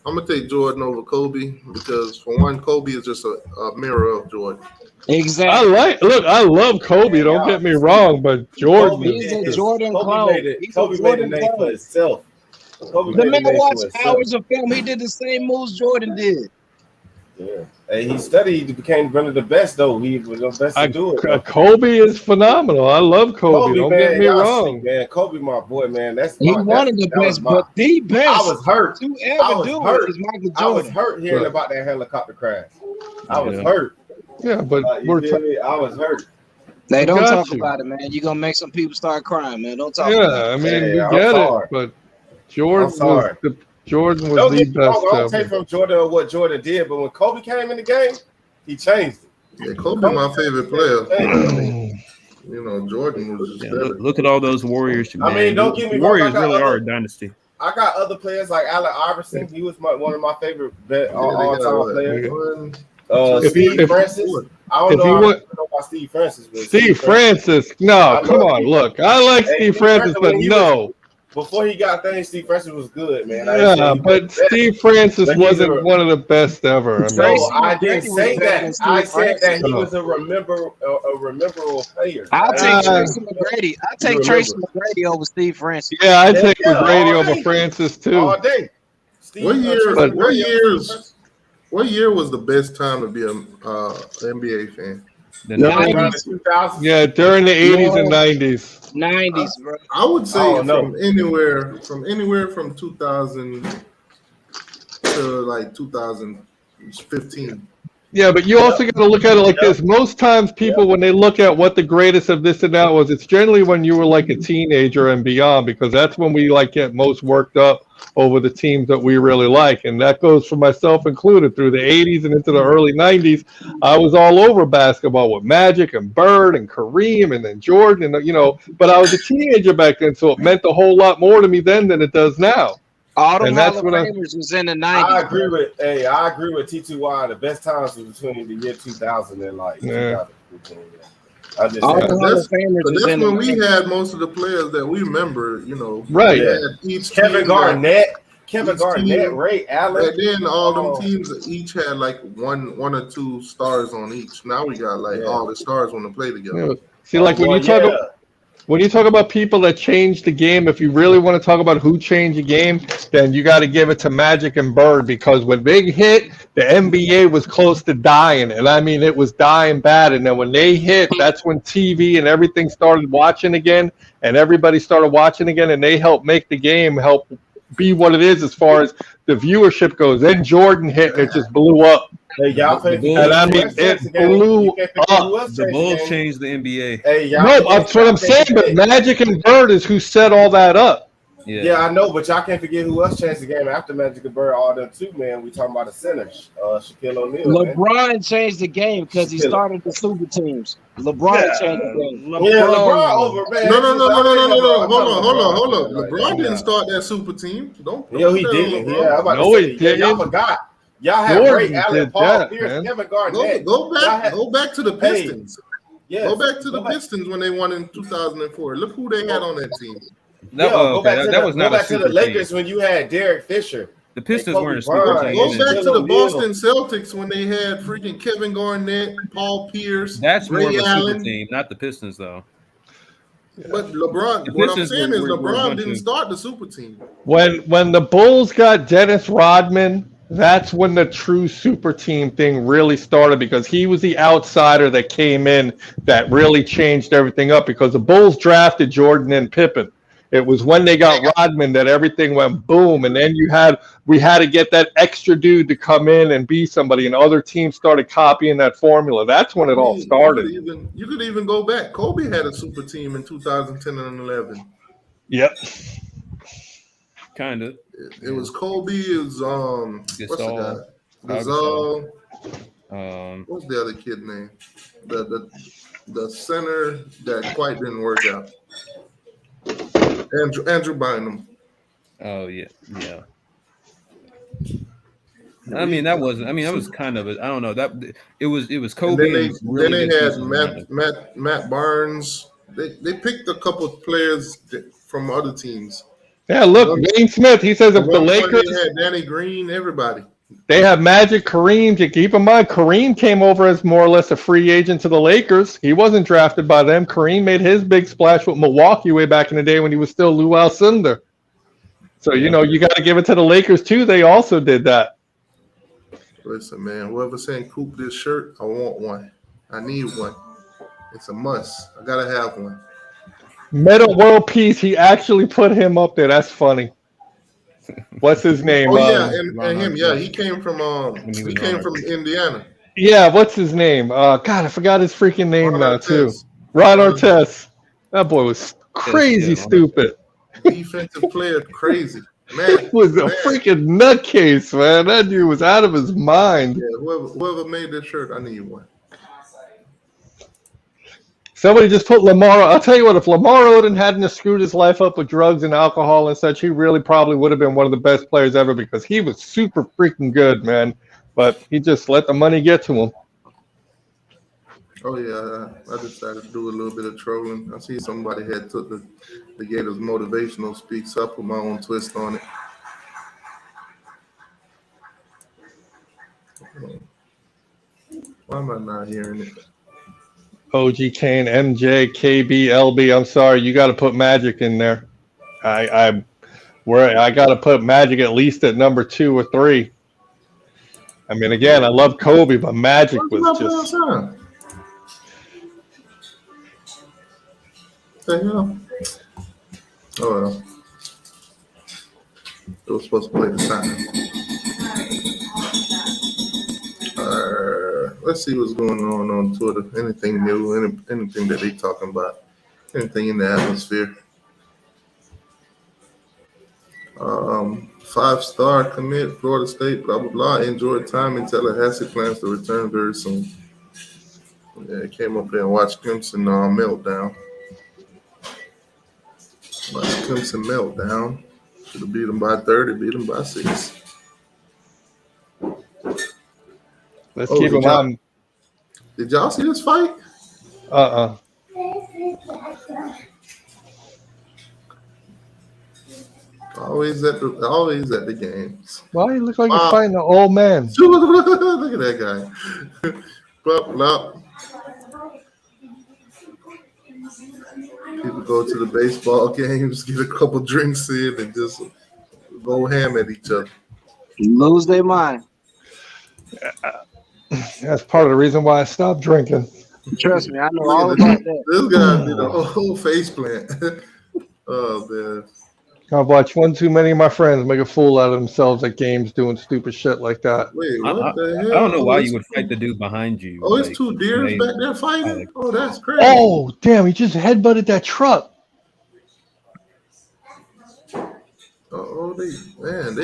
I'm gonna take Jordan over Kobe because for one, Kobe is just a mirror of Jordan. Exactly. I love Kobe. Don't get me wrong, but Jordan. He's a Jordan Kobe clone. Kobe made a name for himself. The man watched hours of film. He did the same moves Jordan did. Yeah, and he studied. He became one of the best, though. He was the best to do it. Kobe is phenomenal. I love Kobe. Don't man, get me y'all wrong. see, man. Kobe, my boy, man. He one of the best, but the best. I was hurt. To ever do it is Michael Jordan. I was hurt hearing about that helicopter crash. I was hurt. Yeah, but I was hurt. They don't Got talk you. about it, man. You're gonna make some people start crying, man. Don't talk Yeah, about it. I mean, Yeah, we I'm get sorry. it, but Jordan sorry. Jordan was Don't the get me wrong, best I don't ever. take from Jordan what Jordan did, but when Kobe came in the game, he changed it. Yeah, Kobe my favorite player. Jordan was just better. Look at all those Warriors. I mean, don't get me wrong, Warriors I got really other- are a dynasty. I got other players like Allen Iverson. He was one of my favorite all-time players. If he- Steve if- Francis. I don't if he know would- about Steve Francis. But Steve Francis. No, come on. Look, I like Hey, Steve Francis, but when he no. Before he got things, Steve Francis was good, man. Yeah, but Steve Francis But he's wasn't one of the best ever. I mean, No, I didn't say that. I said Francis. that he was a rememberable player. I'll take Tracy You McGrady. I'll take Tracy McGrady over Steve Francis. yeah, I take Yeah, McGrady all over day. Francis too. all day. Steve, What year was the best time to be a NBA fan? Around the 2000s? Yeah, during the 80s and 90s. 90s, bro. I would say Oh, no. from anywhere from 2000 to like 2015. Yeah, but you also got to look at it like this. Most times people, when they look at what the greatest of this and that was, it's generally when you were like a teenager and beyond, because that's when we like get most worked up over the teams that we really like. And that goes for myself included. Through the 80s and into the early 90s, I was all over basketball with Magic and Bird and Kareem and then Jordan, and but I was a teenager back then, so it meant a whole lot more to me then than it does now. All them And Hall that's of what Famers was in the 90s. I agree with T2Y. The best times was between the year 2000 and like 2015. I just All saying. the Hall of Famers But was that's in the when we 90s. had most of the players that we remember, Right. We had each Kevin team Garnett, each team- Ray Allen. And then all them teams each had like one or two stars on each. Now we got like all the stars want to play together. Yeah. See, like when you talk about people that changed the game, if you really want to talk about who changed the game, then you got to give it to Magic and Bird, because when they hit, the NBA was close to dying, and I mean it was dying bad. And then when they hit, that's when TV and everything started watching again, and everybody started watching again, and they helped make the game help be what it is as far as the viewership goes. Then Jordan hit, and it just blew up. Hey, y'all And I mean, it blew up. The Bulls changed the NBA. Hey, y'all No, that's what I'm saying. But Magic and Bird is who set all that up. Yeah, I know, but y'all can't forget who else changed the game after Magic and Bird. All them too, man. We talking about the centers, Shaquille O'Neal. man. LeBron changed the game because he started the super teams. LeBron changed the game. Yeah, LeBron over, man. No. Hold on. LeBron didn't start that super team. Don't. Yo, he tell didn't. LeBron. Yeah, I'm about No, to say, he didn't. y'all forgot. Y'all had Jordan Ray Allen, did Paul that, Pierce, man. Kevin Garnett. Go back to the Pistons. Yes, Go back to the Pistons when they won in 2004. Look who they had on that team. Go back to the super Lakers team. when you had Derek Fisher. The Pistons Kobe weren't a super Bryant. team. Go back to the Shaquille Boston Celtics when they had freaking Kevin Garnett, Paul Pierce, That's more of Ray a super Allen. team, not the Pistons, though. But LeBron, The what I'm Pistons saying is were a LeBron bunch didn't of- start the super team. When the Bulls got Dennis Rodman That's when the true super team thing really started, because he was the outsider that came in that really changed everything up, because the Bulls drafted Jordan and Pippen. It was when they got Rodman that everything went boom, and then we had to get that extra dude to come in and be somebody, and other teams started copying that formula. That's when it all started. You could even go back. Kobe had a super team in 2010 and 11. Yep. Kind of. It was Kobe. It was what's the guy? Gasol. What's the other kid name? The center that quite didn't work out. Andrew Bynum. Oh yeah. I mean that was kind of I don't know, that it was Kobe. Then they had Matt Barnes. They picked a couple of players from other teams. Yeah, look, Wayne Smith. He says if the Lakers they had Danny Green, everybody. They have Magic, Kareem. Keep in mind, Kareem came over as more or less a free agent to the Lakers. He wasn't drafted by them. Kareem made his big splash with Milwaukee way back in the day when he was still Lou Alcindor. So, you got to give it to the Lakers, too. They also did that. Listen, man, whoever's saying coop this shirt, I want one. I need one. It's a must. I got to have one. Meta World Peace, he actually put him up there. That's funny. What's his name? Oh yeah, and him. Yeah, he came from Indiana. Yeah, what's his name? God, I forgot his freaking name now too. Ron Artest. That boy was crazy stupid. Defensive player, crazy man. He was a freaking nutcase, man. That dude was out of his mind. Yeah, whoever made this shirt, I need one. Somebody just put Lamar. I'll tell you what, if Lamar Odom hadn't screwed his life up with drugs and alcohol and such, he really probably would have been one of the best players ever, because he was super freaking good, man. But he just let the money get to him. Oh, yeah. I decided to do a little bit of trolling. I see somebody had took the Gators motivational speak, so I put my own twist on it. Why am I not hearing it? OG Kane, MJ, KB, LB. I'm sorry, you got to put Magic in there. I got to put Magic at least at number 2 or 3. I mean, again, I love Kobe, but Magic was just. The hell? Oh well. It was supposed to play the time. Let's see what's going on Twitter. Anything new? Anything that they talking about? Anything in the atmosphere? 5-star commit, Florida State, blah, blah, blah. Enjoyed time in Tallahassee. Plans to return very soon. Yeah, came up there and watched Clemson meltdown. Watched Clemson meltdown. Should have beat them by 30, beat them by 6. Let's keep them on. Did y'all see this fight? Always at the games. Why you look like you're fighting an old man? Look at that guy. Blah, blah. People go to the baseball games, get a couple drinks in, and just go ham at each other. Lose their mind. That's part of the reason why I stopped drinking. Trust me, I know all about that. This guy did a whole face plant. Oh, man. I've watched one too many of my friends make a fool out of themselves at games doing stupid shit like that. Wait, what the hell? I don't know why you would fight the dude behind you. Oh, it's 2 deers back there fighting? Oh, that's crazy. Oh, damn, he just headbutted that truck. Oh, they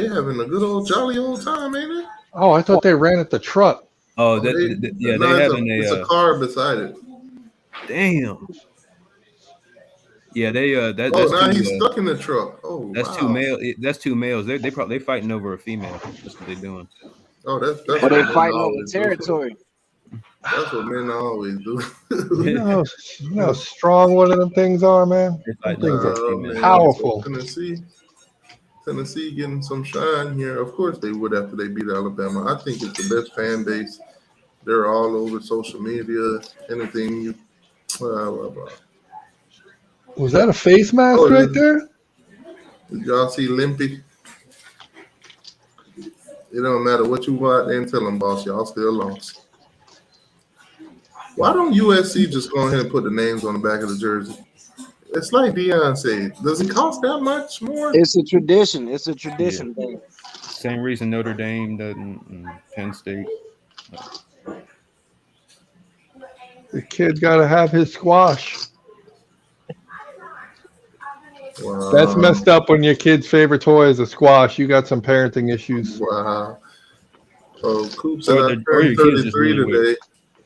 having a good old jolly old time, ain't it? Oh, I thought they ran at the truck. Oh, they having it's a car beside it. Damn. Yeah, that's now two, he's stuck in the truck. Oh, that's wow. 2 male. That's 2 males. They probably fighting over a female. That's what they're doing. Oh, that's but they fighting over territory. That's what men always do. You know how strong one of them things are, man. Them things are powerful. Tennessee getting some shine here. Of course they would after they beat Alabama. I think it's the best fan base. They're all over social media. Anything you. Blah, blah, blah. Was that a face mask right there? Did y'all see Limpy? It don't matter what you go out there and tell them, boss. Y'all still lost. Why don't USC just go ahead and put the names on the back of the jersey? It's like Deion said. Does it cost that much more? It's a tradition. It's a tradition thing. Same reason Notre Dame doesn't, and Penn State. The kid got to have his squash. Wow. That's messed up when your kid's favorite toy is a squash. You got some parenting issues. Wow. Oh, Coop Or said I or turned your kids just 33 really weird. today.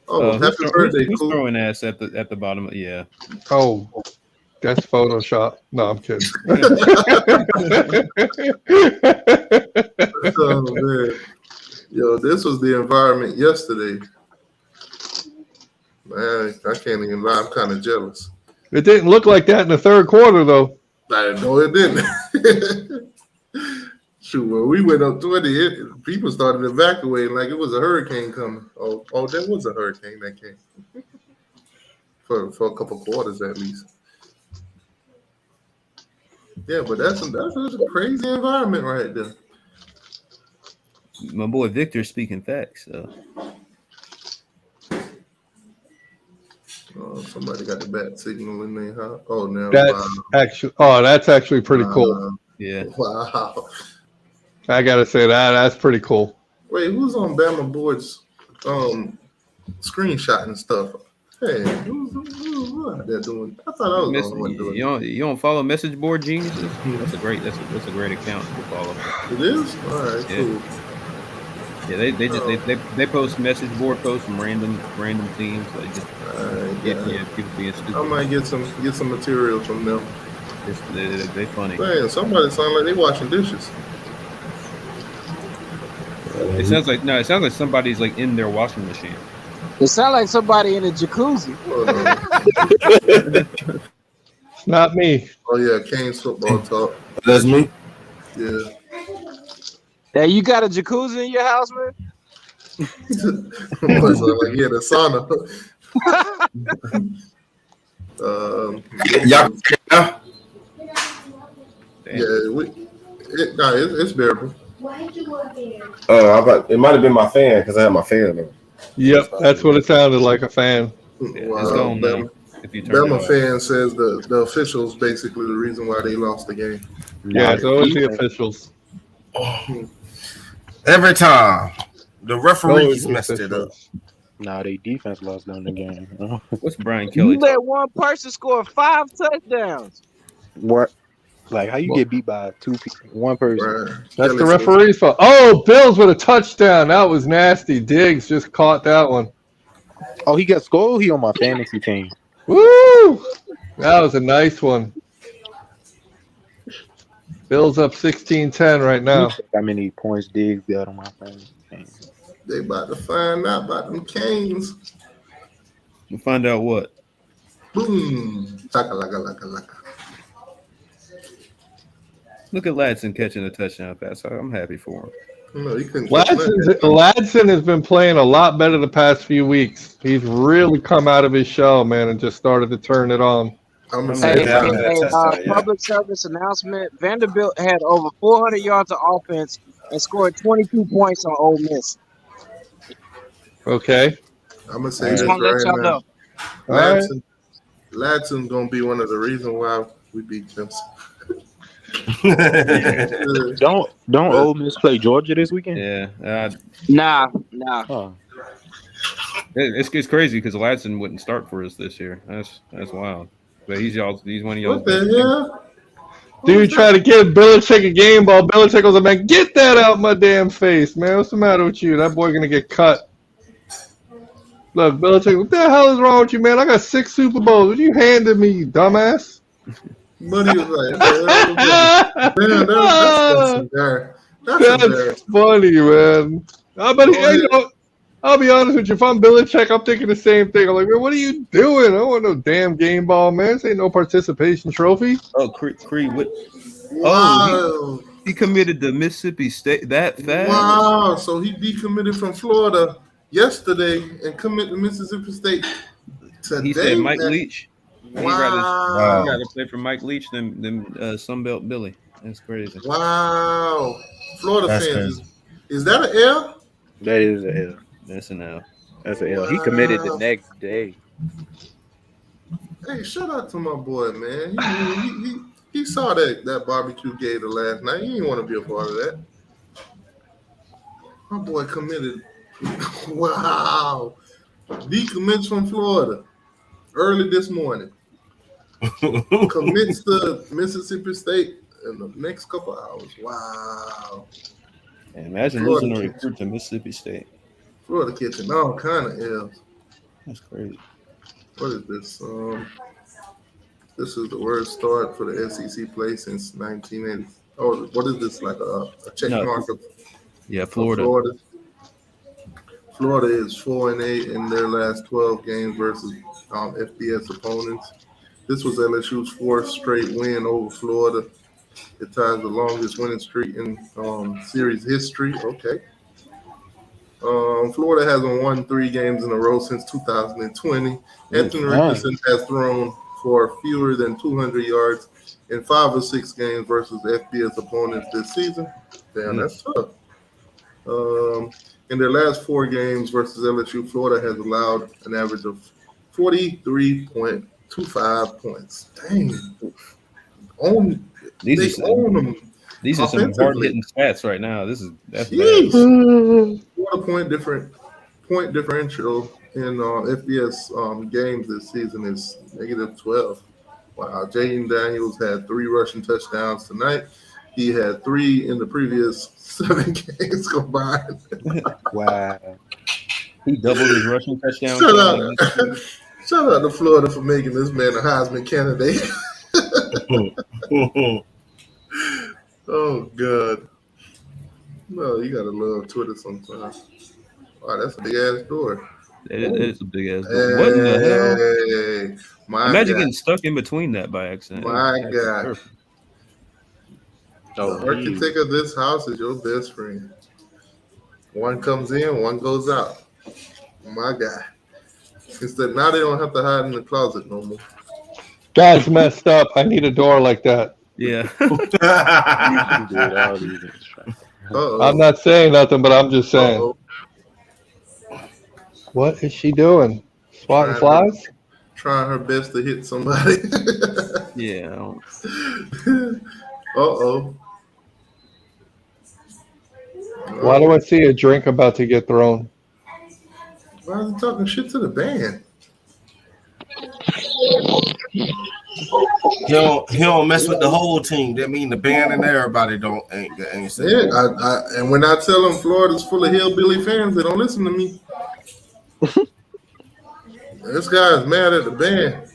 Oh, happy birthday, who's Coop. throwing ass at the bottom? Yeah. Oh, that's Photoshop. No, I'm kidding. Oh, man. Yo, this was the environment yesterday. Man, I can't even lie. I'm kind of jealous. It didn't look like that in the third quarter, though. I know it didn't. Shoot, when we went up 20, people started evacuating like it was a hurricane coming. Oh, there was a hurricane that came for a couple quarters at least. Yeah, but that's a crazy environment right there. My boy Victor speaking facts. So. Oh, somebody got the bat signal in there, huh? Oh, now that's actually pretty cool. Yeah. Wow. I gotta say that's pretty cool. Wait, who's on Bama Board's screenshot and stuff? Hey, who's out there doing? I thought I was the only one doing it. You don't follow Message Board Geniuses? That's a great account to follow. It is? All right, cool. Yeah, they post message board posts from random themes. So they just people being stupid. I might get some material from them. They funny. Man, somebody sound like they washing dishes. It sounds like somebody's like in their washing machine. It sounds like somebody in a jacuzzi. Not me. Oh yeah, Kane's football talk. That's me. Yeah. Hey, you got a jacuzzi in your house, man? Like he had a sauna. It's bearable. Why did you go up there? It might have been my fan because I had my fan on. Yep, that's what it sounded like, a fan. Wow. Bama fan says the officials basically the reason why they lost the game. Yeah, it's always the officials. Every time the referees messed it up. Nah, they defense lost down the game. What's Brian Kelly? You let one person score 5 touchdowns. What? Like, how you get beat by one person? Right. That's the referee's fault. Oh, Bills with a touchdown. That was nasty. Diggs just caught that one. Oh, he got scored. He on my fantasy team. Woo! That was a nice one. Bills up 16-10 right now. How many points Diggs got on my fantasy team? They about to find out about them Canes. You find out what? Boom. Laka. Look at Ladson catching a touchdown pass. I'm happy for him. No, he couldn't. Ladson has been playing a lot better the past few weeks. He's really come out of his shell, man, and just started to turn it on. Public service announcement. Vanderbilt had over 400 yards of offense and scored 22 points on Ole Miss. Okay. I'm going to say this right now. Ladson's going to be one of the reasons why we beat Clemson. Don't Ole Miss play Georgia this weekend? Yeah. Nah. Oh. It's crazy because Ladson wouldn't start for us this year. That's wild. But he's one of y'all. What the hell? Dude tried to give Belichick a game ball. Belichick was like, man, get that out my damn face, man. What's the matter with you? That boy gonna get cut. Look, Belichick, what the hell is wrong with you, man? I got 6 Super Bowls. What you handed me, you dumbass? Buddy was like, that's funny, man. I'll be honest with you. If I'm Belichick, I'm thinking the same thing. I'm like, man, what are you doing? I don't want no damn game ball, man. This ain't no participation trophy. Oh, Creed, what? Wow. Oh, he committed to Mississippi State that fast? Wow. So he decommitted from Florida yesterday and committed to Mississippi State today. He said Mike Leach. Wow. He'd rather play for Mike Leach than Sunbelt Billy. That's crazy. Wow. Florida fans Is that an L? That is an L. That's an L. That's an L. He committed the next day. Hey, shout out to my boy, man. He saw that barbecue gator last night. He didn't want to be a part of that. My boy committed. Wow. Decommits from Florida early this morning. Commits to Mississippi State in the next couple hours. Wow. And imagine Florida losing a kids. recruit to Mississippi State. Florida catching all kind of L's. That's crazy. What is this? This is the worst start for the SEC play since 1980. Oh, what is this? Like a check mark of Florida. Florida is 4-8 in their last 12 games versus FBS opponents. This was LSU's fourth straight win over Florida. It ties the longest winning streak in series history. Okay. Florida hasn't won 3 games in a row since 2020. Anthony Richardson has thrown for fewer than 200 yards in 5 or 6 games versus FBS opponents this season. Damn, that's tough. In their last 4 games versus LSU, Florida has allowed an average of 43.25 points. Dang. They own them. These are some hard hitting stats right now. That's bad. What a point differential in FBS games this season is -12. Wow. Jaden Daniels had 3 rushing touchdowns tonight. He had 3 in the previous 7 games combined. Wow. He doubled his rushing touchdown. Shout out to Florida for making this man a Heisman candidate. Oh, God. No, you got to love Twitter sometimes. Wow, that's a big-ass door. It is a big-ass door. What in the hell? Imagine getting stuck in between that by accident. My God. The architect of this house is your best friend. One comes in, one goes out. My God. Instead, now they don't have to hide in the closet no more. That's messed up. I need a door like that. Yeah. I'm not saying nothing, but I'm just saying. What is she doing? Swatting flies? Trying her best to hit somebody. Yeah. Why do I see a drink about to get thrown? Why is he talking shit to the band? He don't mess with the whole team. That mean the band and everybody ain't saying. Yeah, and when I tell them Florida's full of hillbilly fans, they don't listen to me. This guy's mad at the band.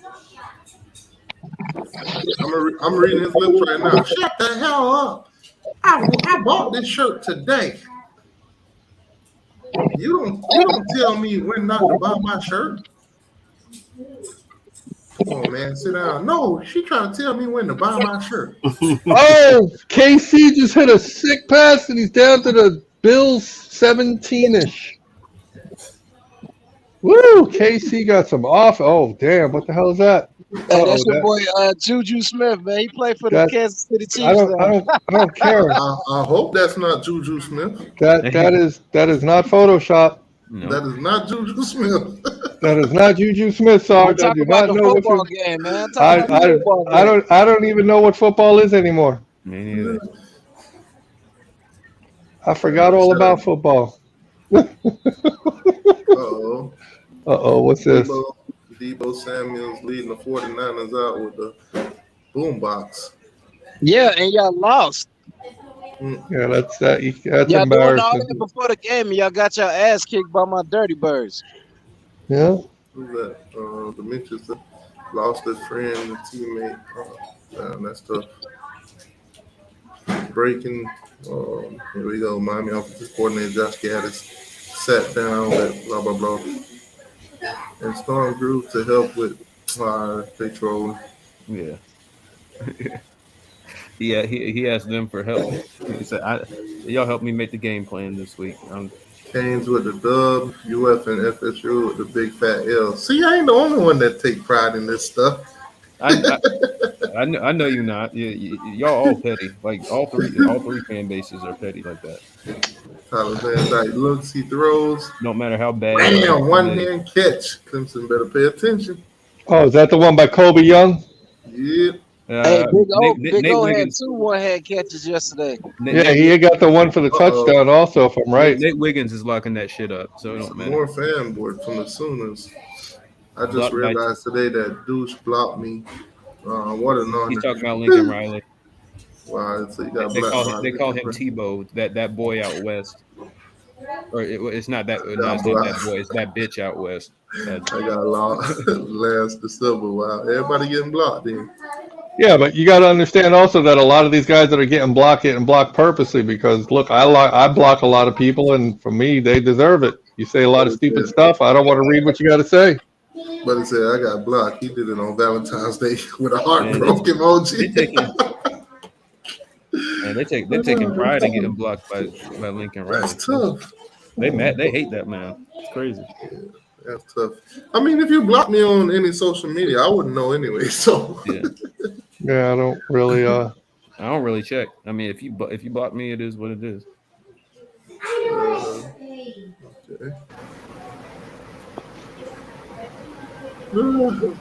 I'm reading his lips right now. Shut the hell up! I bought this shirt today. You don't tell me when not to buy my shirt. Come on, man, sit down. No, she trying to tell me when to buy my shirt. Oh, KC just hit a sick pass and he's down to the Bills 17-ish. Woo! KC got some off. Oh, damn! What the hell is that? Hey, that's your boy Juju Smith, man. He played for the Kansas City Chiefs. I don't care. I hope that's not Juju Smith. That is not Photoshop. No. That is not Juju Smith. That is not Juju Smith, Sarge. I do not know what game, man. I don't even know what football is anymore. Me neither. I forgot all about football. What's this? Debo Samuel's leading the 49ers out with the boombox. Yeah, and y'all lost. Yeah, that's y'all embarrassing. doing all that before the game, and y'all got your ass kicked by my Dirty Birds. Yeah. Who's that? Demetrius lost his friend and teammate. That's tough. Breaking. Here we go. Miami offensive coordinator Josh Gaddis sat down with blah blah blah. And Storm grew to help with they trolling. Yeah. Yeah, he asked them for help. He said, y'all help me make the game plan this week. Canes with the dub, UF and FSU with the big fat L. See, I ain't the only one that take pride in this stuff. I know you're not. Y'all all petty. Like all three fan bases are petty like that. Tyler Van Dyke looks, he throws. No matter how bad. Bam, one-hand catch. Clemson better pay attention. Oh, is that the one by Kobe Young? Yeah. Hey, Big O had Wiggins, 2 one-hand catches yesterday. Yeah, he got the one for the touchdown also, if I'm right. Nate Wiggins is locking that shit up, so it don't matter. More fanboard from the Sooners. I just realized today that douche blocked me. What an honor. He's talking about Lincoln Riley. Wow, so you got they call him Tebow, that boy out west. Or it's not that. No, it's not that boy. It's that bitch out west. I got lost last December. Wow, everybody getting blocked then. Yeah, but you got to understand also that a lot of these guys that are getting blocked purposely because look, I block a lot of people, and for me, they deserve it. You say a lot of stupid stuff. I don't want to read what you got to say. But he said I got blocked. He did it on Valentine's Day with a heartbroken emoji. They're taking pride in getting blocked by Lincoln Riley. That's tough. They hate that man. It's crazy. Yeah, that's tough. I mean, if you block me on any social media, I wouldn't know anyway. So yeah, I don't really. I don't really check. I mean, if you block me, it is what it is. Okay.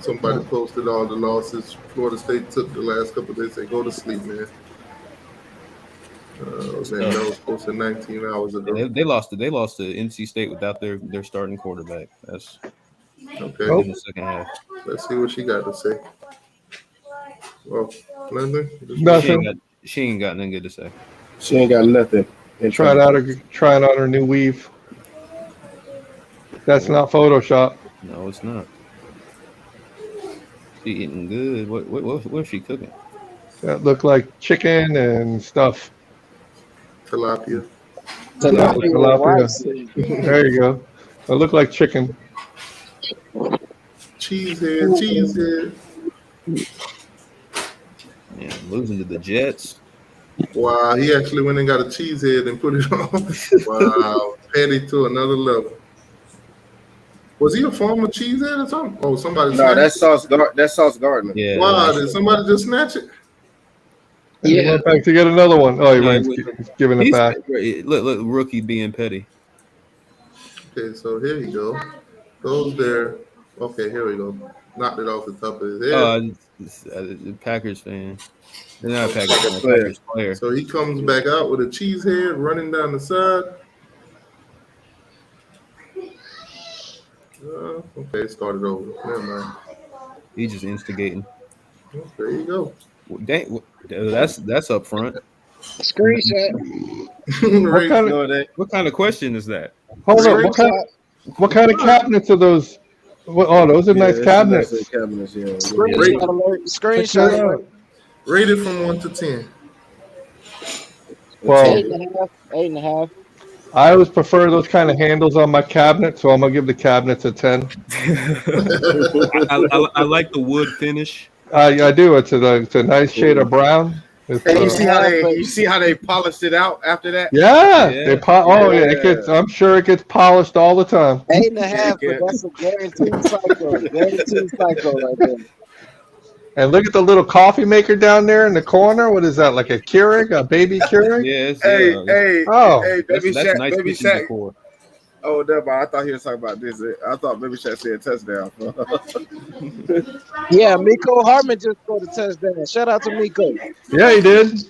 Somebody posted all the losses Florida State took the last couple of days. They go to sleep, man. That was posted 19 hours ago. They lost to NC State without their starting quarterback. That's okay. In the second half. Let's see what she got to say. Well, nothing. She ain't got nothing good to say. She ain't got nothing. Trying out her new weave. That's not Photoshop. No, it's not. She eating good. What's she cooking? That looked like chicken and stuff. Tilapia. There you go. It looked like chicken. Cheesehead. Yeah, losing to the Jets. Wow, he actually went and got a cheesehead and put it on. Wow, petty to another level. Was he a former cheesehead or something? Oh, somebody. No, that's Sauce Gardner. Yeah. Wow, did somebody just snatch it? And he went back to get another one. Oh, he's giving it back. Look, rookie being petty. Okay, so here you go. Goes there. Okay, here we go. Knocked it off the top of his head. Packers fan. They're not a Packers player. So he comes back out with a cheesehead running down the side. Okay, started over. Never mind. He's just instigating. There you go. Dang, that's up front. Screenshot. What kind of question is that? Hold on. What kind of cabinets are those? Those are nice cabinets. Screenshot alert. Screenshot alert. Rated from 1 to 10. Well, 8.5. I always prefer those kind of handles on my cabinet, so I'm gonna give the cabinets a 10. I like the wood finish. I do. It's a nice shade of brown. Hey, you see how they polished it out after that? Yeah. I'm sure it gets polished all the time. 8.5, but that's a guaranteed cycle. Guaranteed cycle right there. And look at the little coffee maker down there in the corner. What is that? Like a Keurig, a baby Keurig? Yes. Hey, Baby that's Shaq, nice Baby kitchen Shaq. decor. Oh, never mind. I thought he was talking about this. I thought Baby Shaq said touchdown. Yeah, Miko Hartman just scored a touchdown. Shout out to Miko. Yeah, he did.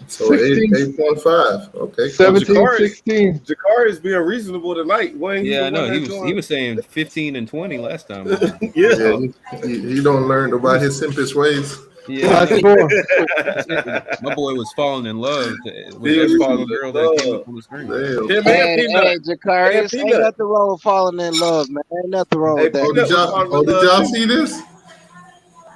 So 8.5. Okay. 17-16. Jakari is being reasonable tonight. Yeah, I know. He was saying 15 and 20 last time. Yeah, he don't learn about his simplest ways. Yeah, my boy was falling in love with every single girl that came up on the screen. Hey, Jakari, ain't nothing wrong with falling in love, man. Ain't nothing wrong with that. Did y'all see this?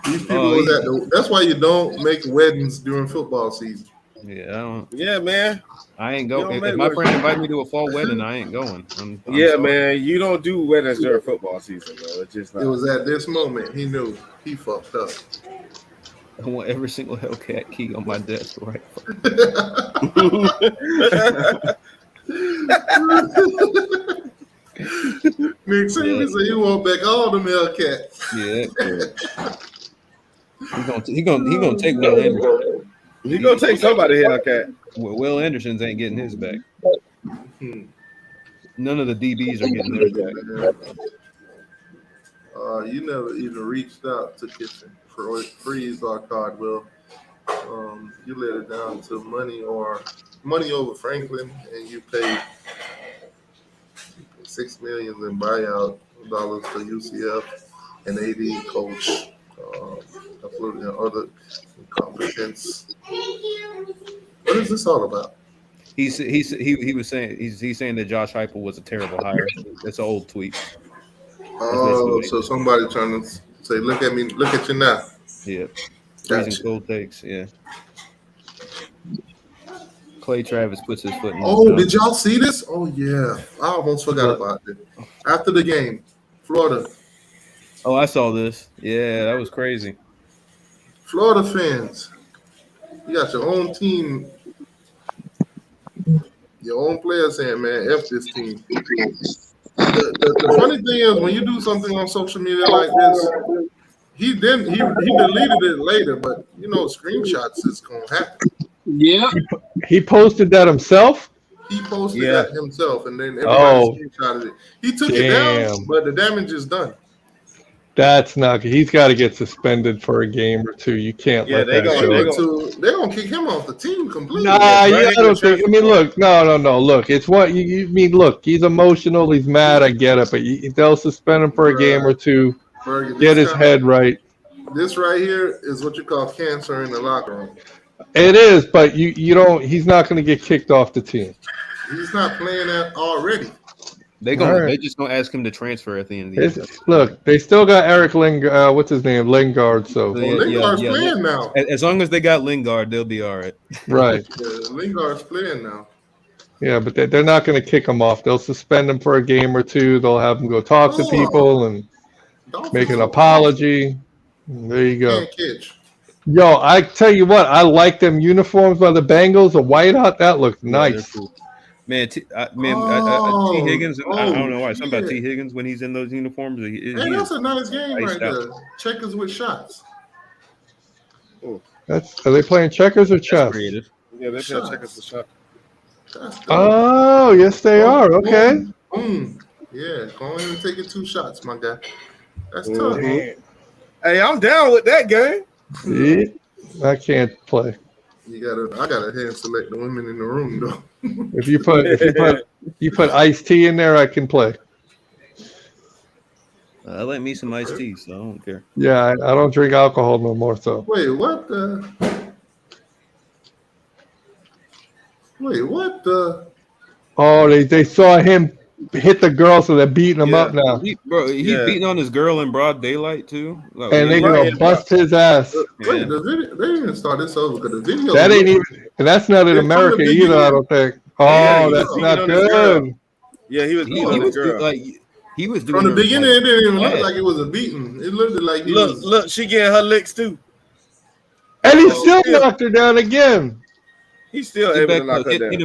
These people was at that's why you don't make weddings during football season. Yeah, I don't. Yeah, man. I ain't going. If my friend invite me to a fall wedding, I ain't going. I'm sorry. Man. You don't do weddings during football season, bro. It's just not. It was at this moment he knew he fucked up. I want every single Hellcat key on my desk, right? Nick Saban said you want back all them Hellcats. Yeah. He gonna take Will Anderson. He gonna take somebody Hellcat. Will Anderson's ain't getting his back. None of the DBs are getting their back. You never even reached out to Kitchen Freeze or Cardwell. You let it down to money over Franklin, and you paid $6 million in buyout dollars for UCF and AD coach, including other incompetence. What is this all about? He was saying he's saying that Josh Heupel was a terrible hire. That's an old tweet. Oh, so somebody trying to say, look at me, look at you now. Yeah. Gotcha. Freezing cold takes, yeah. Clay Travis puts his foot in did y'all see this? Oh, yeah. I almost forgot about it. After the game, Florida. Oh, I saw this. Yeah, that was crazy. Florida fans, you got your own team, your own players saying, man, F this team. The funny thing is, when you do something on social media like this, he deleted it later, but screenshots is gonna happen. Yeah, he posted that himself. He posted that himself, and then everybody screenshotted it. He took it down, but the damage is done. That's not good. He's got to get suspended for a game or two. You can't let that go. They're gonna kick him off the team completely. Nah, I don't think. I mean, look, no. Look, it's what you mean. Look, he's emotional. He's mad. I get it, but they'll suspend him for a game or two. Get his head right. This right here is what you call cancer in the locker room. It is, but you don't. He's not going to get kicked off the team. He's not playing that already. They just gonna ask him to transfer at the end of the year. Look, they still got Eric what's his name? Lingard. So Lingard's playing now. As long as they got Lingard, they'll be all right. Right. Lingard's playing now. Yeah, but they're not going to kick him off. They'll suspend him for a game or two. They'll have him go talk to people and make an apology. There you go. Yo, I tell you what, I like them uniforms by the Bengals. The whiteout, that looked nice. Cool. Man, T. Higgins. I don't know why. Something about T. Higgins when he's in those uniforms. That's a nice game right there. Checkers with shots. Are they playing checkers or chess? Creative. Yeah, they're playing checkers with shots. Oh, yes, they are. Okay. Yeah, go ahead and take it 2 shots, my guy. That's tough. Hey, I'm down with that game. Yeah, I can't play. I gotta hand select the women in the room though. If you put iced tea in there, I can play. I like me some iced tea, so I don't care. Yeah, I don't drink alcohol no more. So Wait, what the? Oh, they saw him hit the girl, so they're beating him up now. He's beating on his girl in broad daylight too. And they're gonna bust his ass. Wait, they didn't start this over because the video. That ain't even, and that's not in America either. I don't think. Oh, that's not good. Yeah, he was beating the girl. He was doing from the beginning. It didn't even look like it was a beating. It looked like look, she getting her licks too, and he still knocked her down again. He's still able to knock her down. Hit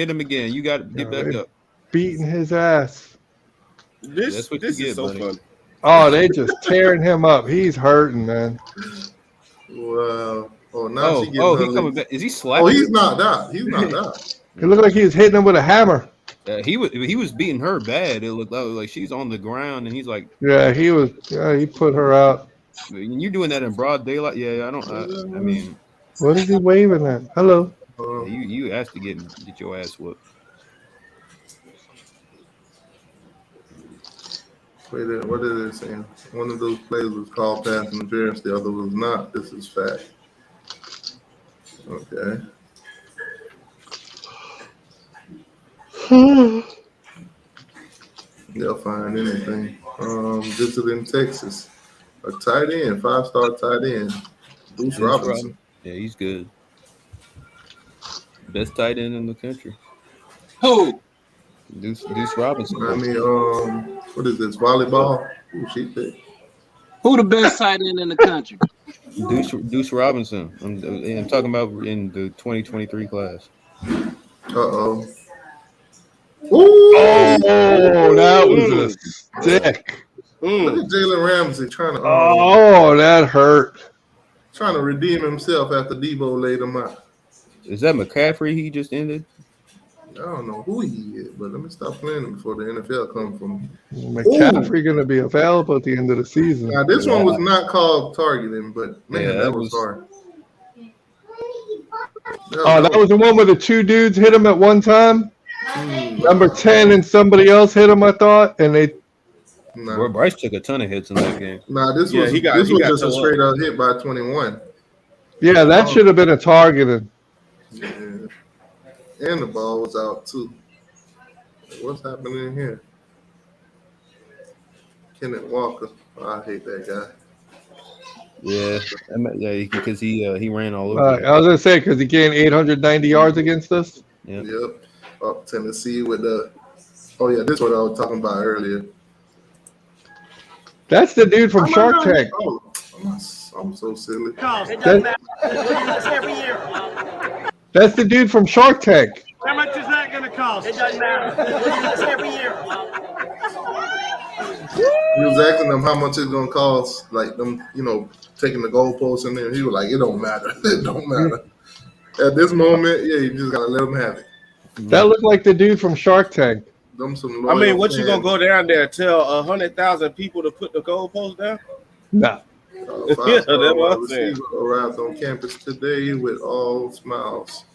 him again. You got to get back up. Beating his ass. This is so funny. Oh, they just tearing him up. He's hurting, man. Wow. Oh, now she he's coming back. Is he slapping? Oh, he's knocked out. He's knocked out. It looked like he was hitting him with a hammer. He was beating her bad. It looked like she's on the ground, and he's like, yeah, he was. He put her out. You're doing that in broad daylight. Yeah, I don't. I mean, what is he waving at? Hello. You asked to get your ass whooped. Wait, what is it saying? One of those plays was called pass interference, the other was not. This is fact. Okay. They'll find anything. Visiting Texas. A tight end, 5-star tight end. Deuce Robinson. Yeah, he's good. Best tight end in the country. Who? Deuce Robinson. I mean, what is this? Volleyball? Who she picked? Who the best tight end in the country? Deuce Robinson. I'm talking about in the 2023 class. Uh-oh. Oh, that was a stick. Look at Jalen Ramsey trying to. Oh, that hurt. Trying to redeem himself after Debo laid him out. Is that McCaffrey he just ended? I don't know who he is, but let me stop playing him before the NFL comes from. McCaffrey going to be available at the end of the season. Now this one was not called targeting, but man, Yeah, that was hard. That was the one where the two dudes hit him at one time. Number 10 and somebody else hit him, I thought, and they. Boy, Bryce took a ton of hits in that game. Nah, this was just a straight up hit by 21. Yeah, that should have been a targeted. Yeah. And the ball was out too. What's happening here? Kenneth Walker. Oh, I hate that guy. Yeah, because he ran all over. I was gonna say because he gained 890 yards against us. Yep. Up Tennessee with the. Oh yeah, this is what I was talking about earlier. That's the dude from Shark Tank. Oh, I'm so silly. Every year. That's the dude from Shark Tank. How much is that going to cost? It doesn't matter. It's every year. He was asking them how much it's gonna cost, like them, taking the goalposts in there. He was like, "It don't matter. It don't matter." At this moment, yeah, you just gotta let them have it. That looked like the dude from Shark Tank. I mean, what you gonna go down there and tell 100,000 people to put the goalpost down? No. Yeah, that's what I'm saying. Arrived on campus today with all smiles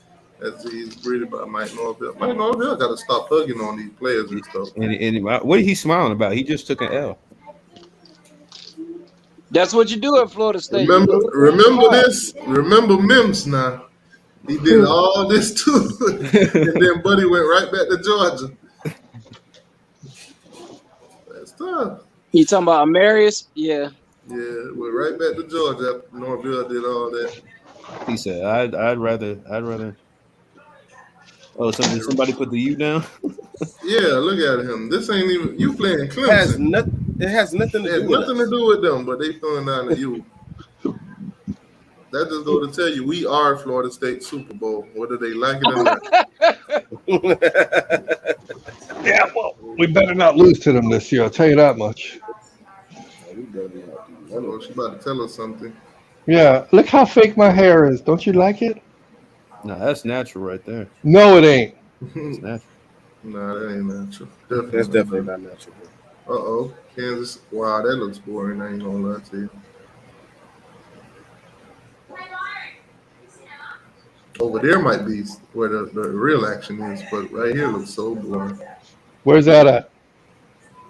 as he's greeted by Mike Norville. Mike Norville got to stop hugging on these players and stuff. And what is he smiling about? He just took an L. That's what you do at Florida State. Remember this? Remember Mims now. He did all this too. And then Buddy went right back to Georgia. That's tough. You talking about Amarius? Yeah. Yeah, went right back to Georgia after Norville did all that. He said, I'd rather. Oh, somebody put the U down? Yeah, look at him. This ain't even you playing Clemson. It has nothing to do with them, but they throwing down the U. That just go to tell you we are Florida State Super Bowl, whether they like it or not. Yeah, well, we better not lose to them this year. I'll tell you that much. Oh, she about to tell us something. Yeah, look how fake my hair is. Don't you like it? No, that's natural right there. No, it ain't. It's natural. Nah, that ain't natural. That's definitely not natural. Uh-oh. Kansas. Wow, that looks boring. I ain't gonna lie to you. Over there might be where the real action is, but right here looks so boring. Where's that at?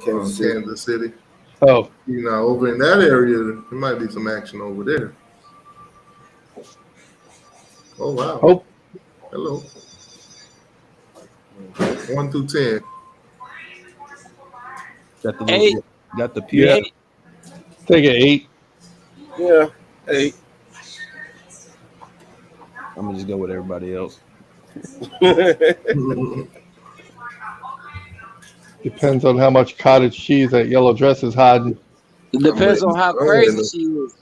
Kansas City. Oh. Over in that area, there might be some action over there. Oh, wow. Oh. Hello. 1 through 10. Got the P. Yeah. Take an 8. Yeah, 8. I'm gonna just go with everybody else. Depends on how much cottage cheese that yellow dress is hiding. It depends on how crazy she is.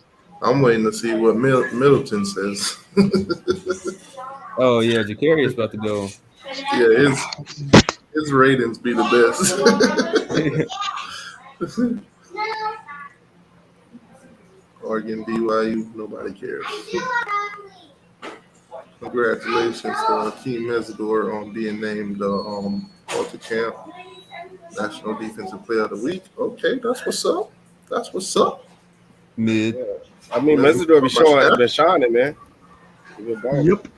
I'm waiting to see what Middleton says. Oh yeah, Ja'Carri's about to go. Yeah, his ratings be the best. Oregon, BYU, nobody cares. Congratulations to Akeem Mesidor on being named Ultra Champ National Defensive Player of the Week. Okay, that's what's up. That's what's up. Mid. Yeah. I mean, Mesidor be shining, man. Yep.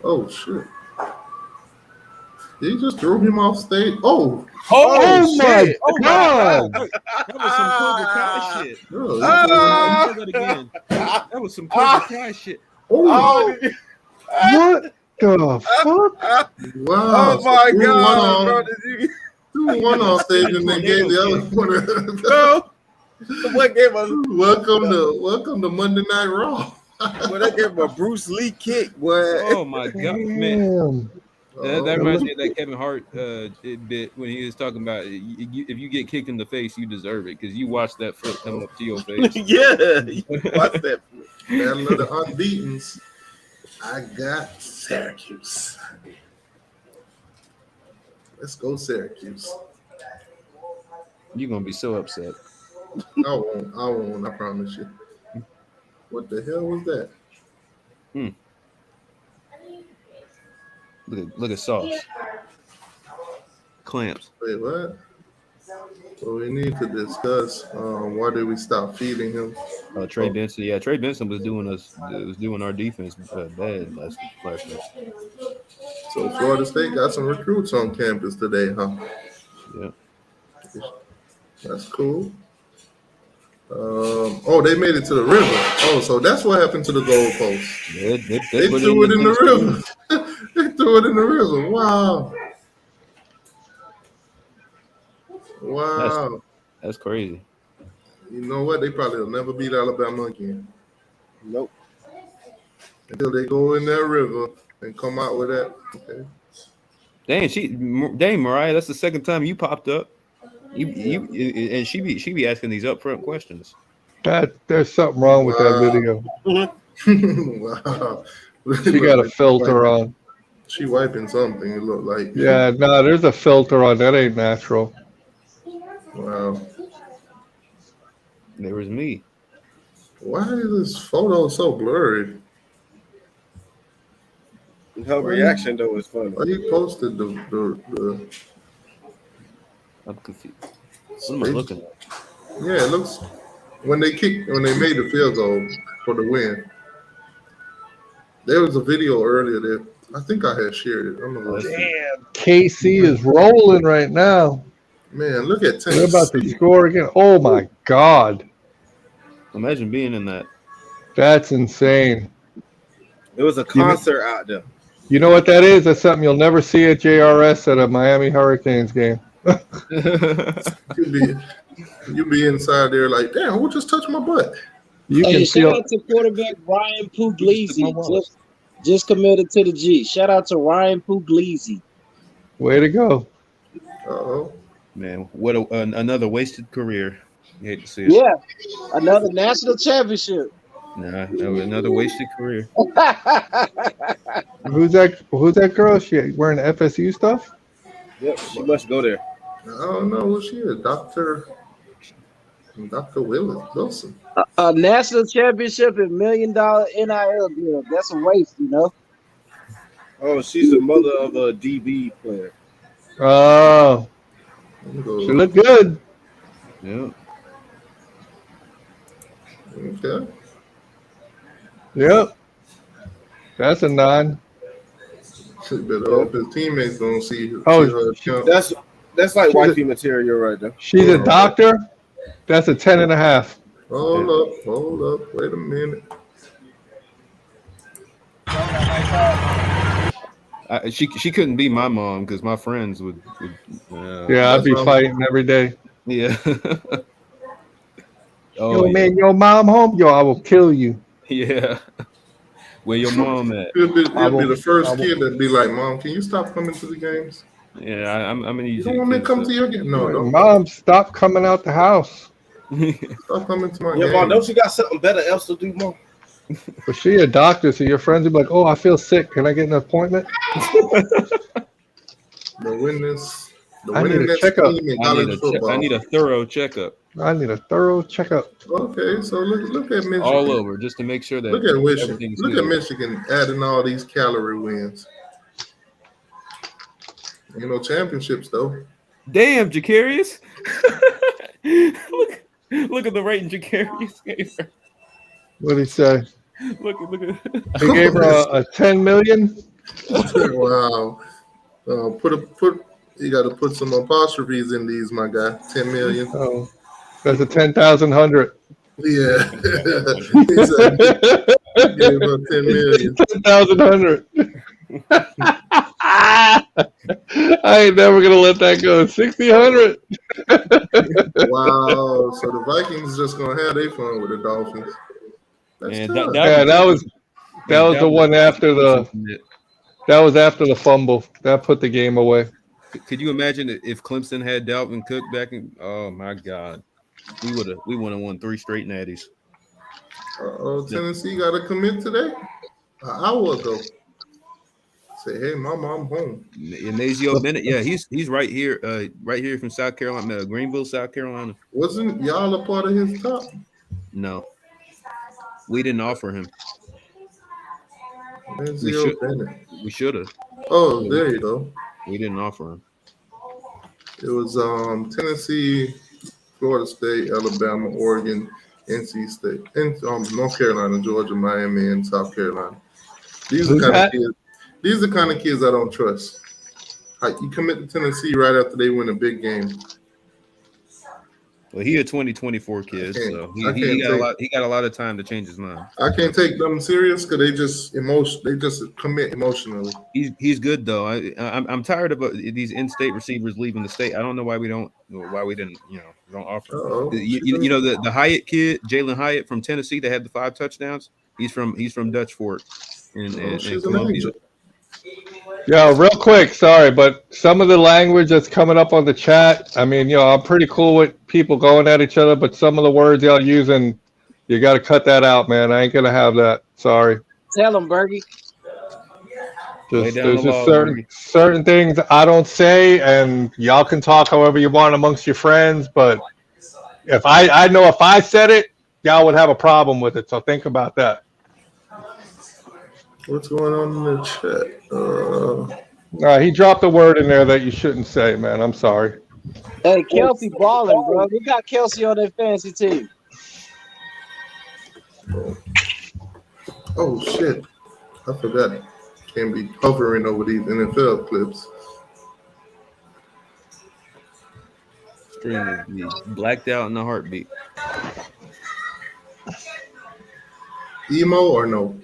Oh shit! He just threw him off stage. Oh my God! That was some Cobra Kai shit. That was some Cobra Kai shit. What the fuck? Wow! Oh my God, bro! Threw one on stage and then gave the other one. No. What gave us? Welcome to Monday Night Raw. Well, they gave him a Bruce Lee kick, boy. Oh my God, man! That reminds me of that Kevin Hart bit when he was talking about if you get kicked in the face, you deserve it because you watched that foot come up to your face. Yeah, you watched that. Battle of the Unbeatens. I got Syracuse. Let's go, Syracuse. You're gonna be so upset. I won't. I promise you. What the hell was that? Look at Sauce. Clamps. Wait, what? So we need to discuss why did we stop feeding him? Trey Benson. Yeah, Trey Benson was doing our defense bad last week. So Florida State got some recruits on campus today, huh? Yeah. That's cool. They made it to the river. Oh, so that's what happened to the goalpost. Yeah, they threw it in the river. They threw it in the river. Wow. Wow. That's crazy. You know what? They probably will never beat Alabama again. Nope. Until they go in that river and come out with that. Okay. Dang, Mariah, that's the second time you popped up. And she be asking these upfront questions. There's something wrong with that video. Wow. She got a filter on. She wiping something, it looked like. Yeah, no, there's a filter on. That ain't natural. Wow. There was me. Why is this photo so blurry? Her reaction though was funny. Why you posted the I'm confused. What am I looking at? Yeah, it looks when they made the field goal for the win. There was a video earlier that I think I had shared it. I'm gonna go. Damn, KC is rolling right now. Man, look at Tennessee. They're about to score again. Oh my God. Imagine being in that. That's insane. It was a concert out there. You know what that is? That's something you'll never see at JRS at a Miami Hurricanes game. You be inside there like, damn, who just touched my butt? You Hey, can shout feel. out to quarterback Ryan Puglisi. Just committed to the G. Shout out to Ryan Puglisi. Way to go. Uh-oh. Man, what another wasted career. You hate to see it. Yeah, another national championship. Nah, another wasted career. Who's that girl? She wearing FSU stuff? Yep, she must go there. I don't know who she is. Dr. Wilson. A national championship and $1 million NIL deal. That's a waste, you know. Oh, she's the mother of a DB player. Oh. She look good. Yeah. Okay. Yep. That's a 9. Better hope his teammates don't see her. That's like wifey material right there. She's a doctor. That's a 10.5. Hold up. Wait a minute. She couldn't be my mom because my friends would yeah, I'd be fighting every day. Yeah. Yo, man, your mom home? Yo, I will kill you. Yeah. Where your mom at? He'll be the first kid that'd be like, Mom, can you stop coming to the games? Yeah, I'm gonna need you. Don't want me to come to your game? No, don't. Mom, stop coming out the house. Stop coming to my game. Yeah, Mom, don't you got something better else to do, Mom? But she a doctor, so your friends would be like, oh, I feel sick. Can I get an appointment? The winners. I need a checkup. I need a thorough checkup. I need a thorough checkup. Okay, so look at Michigan. All over, just to make sure that look at Michigan. Look at Michigan adding all these calorie wins. Ain't no championships though. Damn, Jacarius. look at the rating Jacarius gave her. What did he say? Look at. He gave her a 10 million. Wow. You got to put some apostrophes in these, my guy. 10 million. Oh, that's a 10,100. Yeah. He said, he gave her 10 million. 10,100. I ain't never gonna let that go. 6,000. Wow. So the Vikings just gonna have their fun with the Dolphins. That was the one after that was after the fumble. That put the game away. Could you imagine if Clemson had Dalvin Cook back in? Oh my God, we would have won 3 straight natties. Tennessee got to commit today. An hour ago. Say, hey, Mama, I'm home. Emazio Bennett, yeah, he's right here from South Carolina, Greenville, South Carolina. Wasn't y'all a part of his top? No. We didn't offer him. We should have. Oh, there you go. We didn't offer him. It was Tennessee, Florida State, Alabama, Oregon, NC State, and North Carolina, Georgia, Miami, and South Carolina. These are the kind of kids I don't trust. You commit to Tennessee right after they win a big game. Well, he a 2024 kid, so he got a lot of time to change his mind. I can't take them serious because they just commit emotionally. He's good though. I'm tired of these in-state receivers leaving the state. I don't know why we didn't don't offer. You know the Hyatt kid, Jalen Hyatt from Tennessee, that had the 5 touchdowns. He's from Dutch Fork in Columbia. Yeah, real quick, sorry, but some of the language that's coming up on the chat, I mean, I'm pretty cool with people going at each other, but some of the words y'all using, you got to cut that out, man. I ain't going to have that. Sorry. Tell them, Bergie. There's just certain things I don't say, and y'all can talk however you want amongst your friends, but if I know if I said it, y'all would have a problem with it, so think about that. What's going on in the chat? He dropped a word in there that you shouldn't say, man. I'm sorry. Hey, Kelsey balling, bro. We got Kelsey on their fantasy team. Oh, shit. I forgot. Can't be hovering over these NFL clips. Stream will be blacked out in a heartbeat. Emo or no?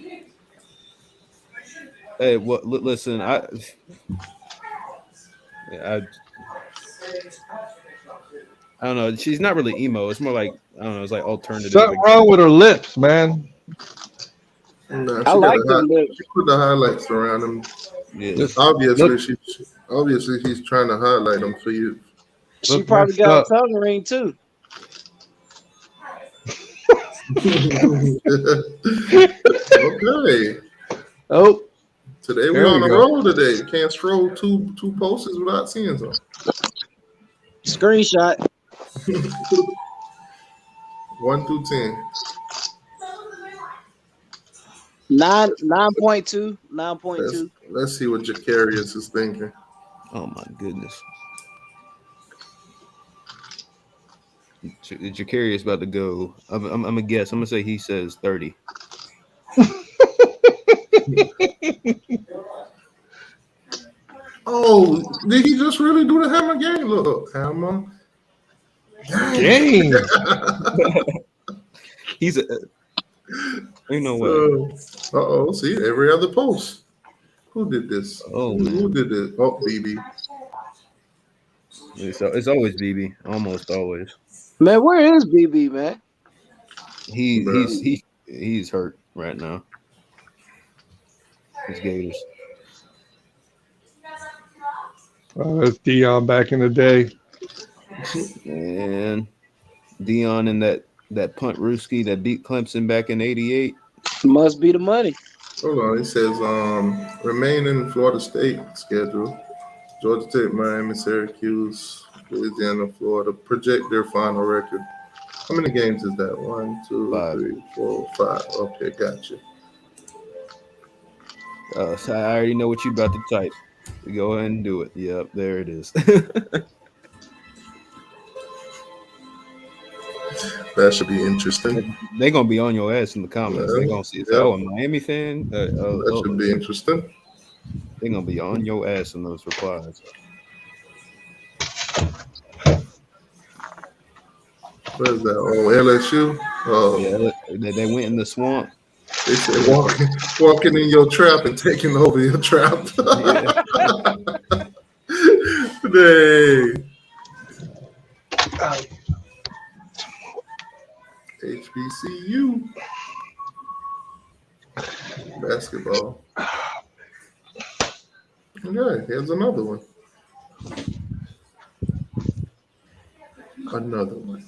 Hey, listen, I don't know. She's not really emo. It's more like, I don't know. It's like alternative. Something wrong with her lips, man. No, I like the lips. She put the highlights around them. Yeah. Obviously, she's trying to highlight them for you. She probably got a tongue ring too. Okay. Oh. Today we're on the road today. You can't scroll two posters without seeing some. Screenshot. 1 through 10. 9.2. 9.2. Let's see what Jacarius is thinking. Oh my goodness. Jacarius about to go. I'm gonna guess. I'm gonna say he says 30. Oh, did he just really do the hammer game? Look, hammer game. He's a. You know what? See, every other post. Who did this? Oh, man. Who did this? Oh, BB. It's always BB. Almost always. Man, where is BB, man? He's hurt right now. It's Gators. Oh, that's Dion back in the day. And Dion and that punt Ruski that beat Clemson back in '88. Must be the money. Hold on. It says remain in Florida State schedule. Georgia Tech, Miami, Syracuse, Louisiana, Florida. Project their final record. How many games is that? 1, 2, 5. 3, 4, 5. Okay, gotcha. So I already know what you about to type. Go ahead and do it. Yep, there it is. That should be interesting. They're gonna be on your ass in the comments. They're gonna see, a Miami fan. That should be interesting. They're gonna be on your ass in those replies. What is that? Oh, LSU. Oh, yeah, they went in the swamp. They said walking in your trap and taking over your trap. Dang. HBCU basketball. Okay, here's another one. Another one.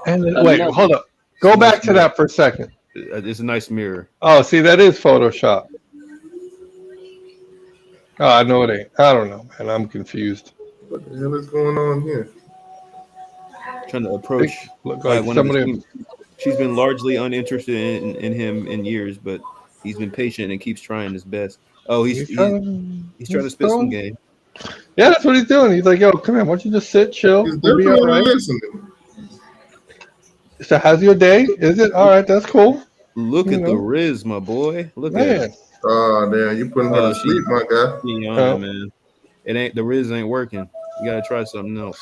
And then, wait, hold up. Go back to that for a second. It's a nice mirror. Oh, see, that is Photoshop. Oh, I know it ain't. I don't know, man. I'm confused. What the hell is going on here? Trying to approach look like somebody. She's been largely uninterested in him in years, but he's been patient and keeps trying his best. Oh, he's trying to spit some game. Yeah, that's what he's doing. He's like, yo, come here. Why don't you just sit, chill? He's You'll be all definitely right. listening. So how's your day? Is it? All right, that's cool. Look at the Riz, my boy. Look at it. Oh, damn. You putting her to sleep, my guy. She on it, man. It ain't, the Riz ain't working. You got to try something else.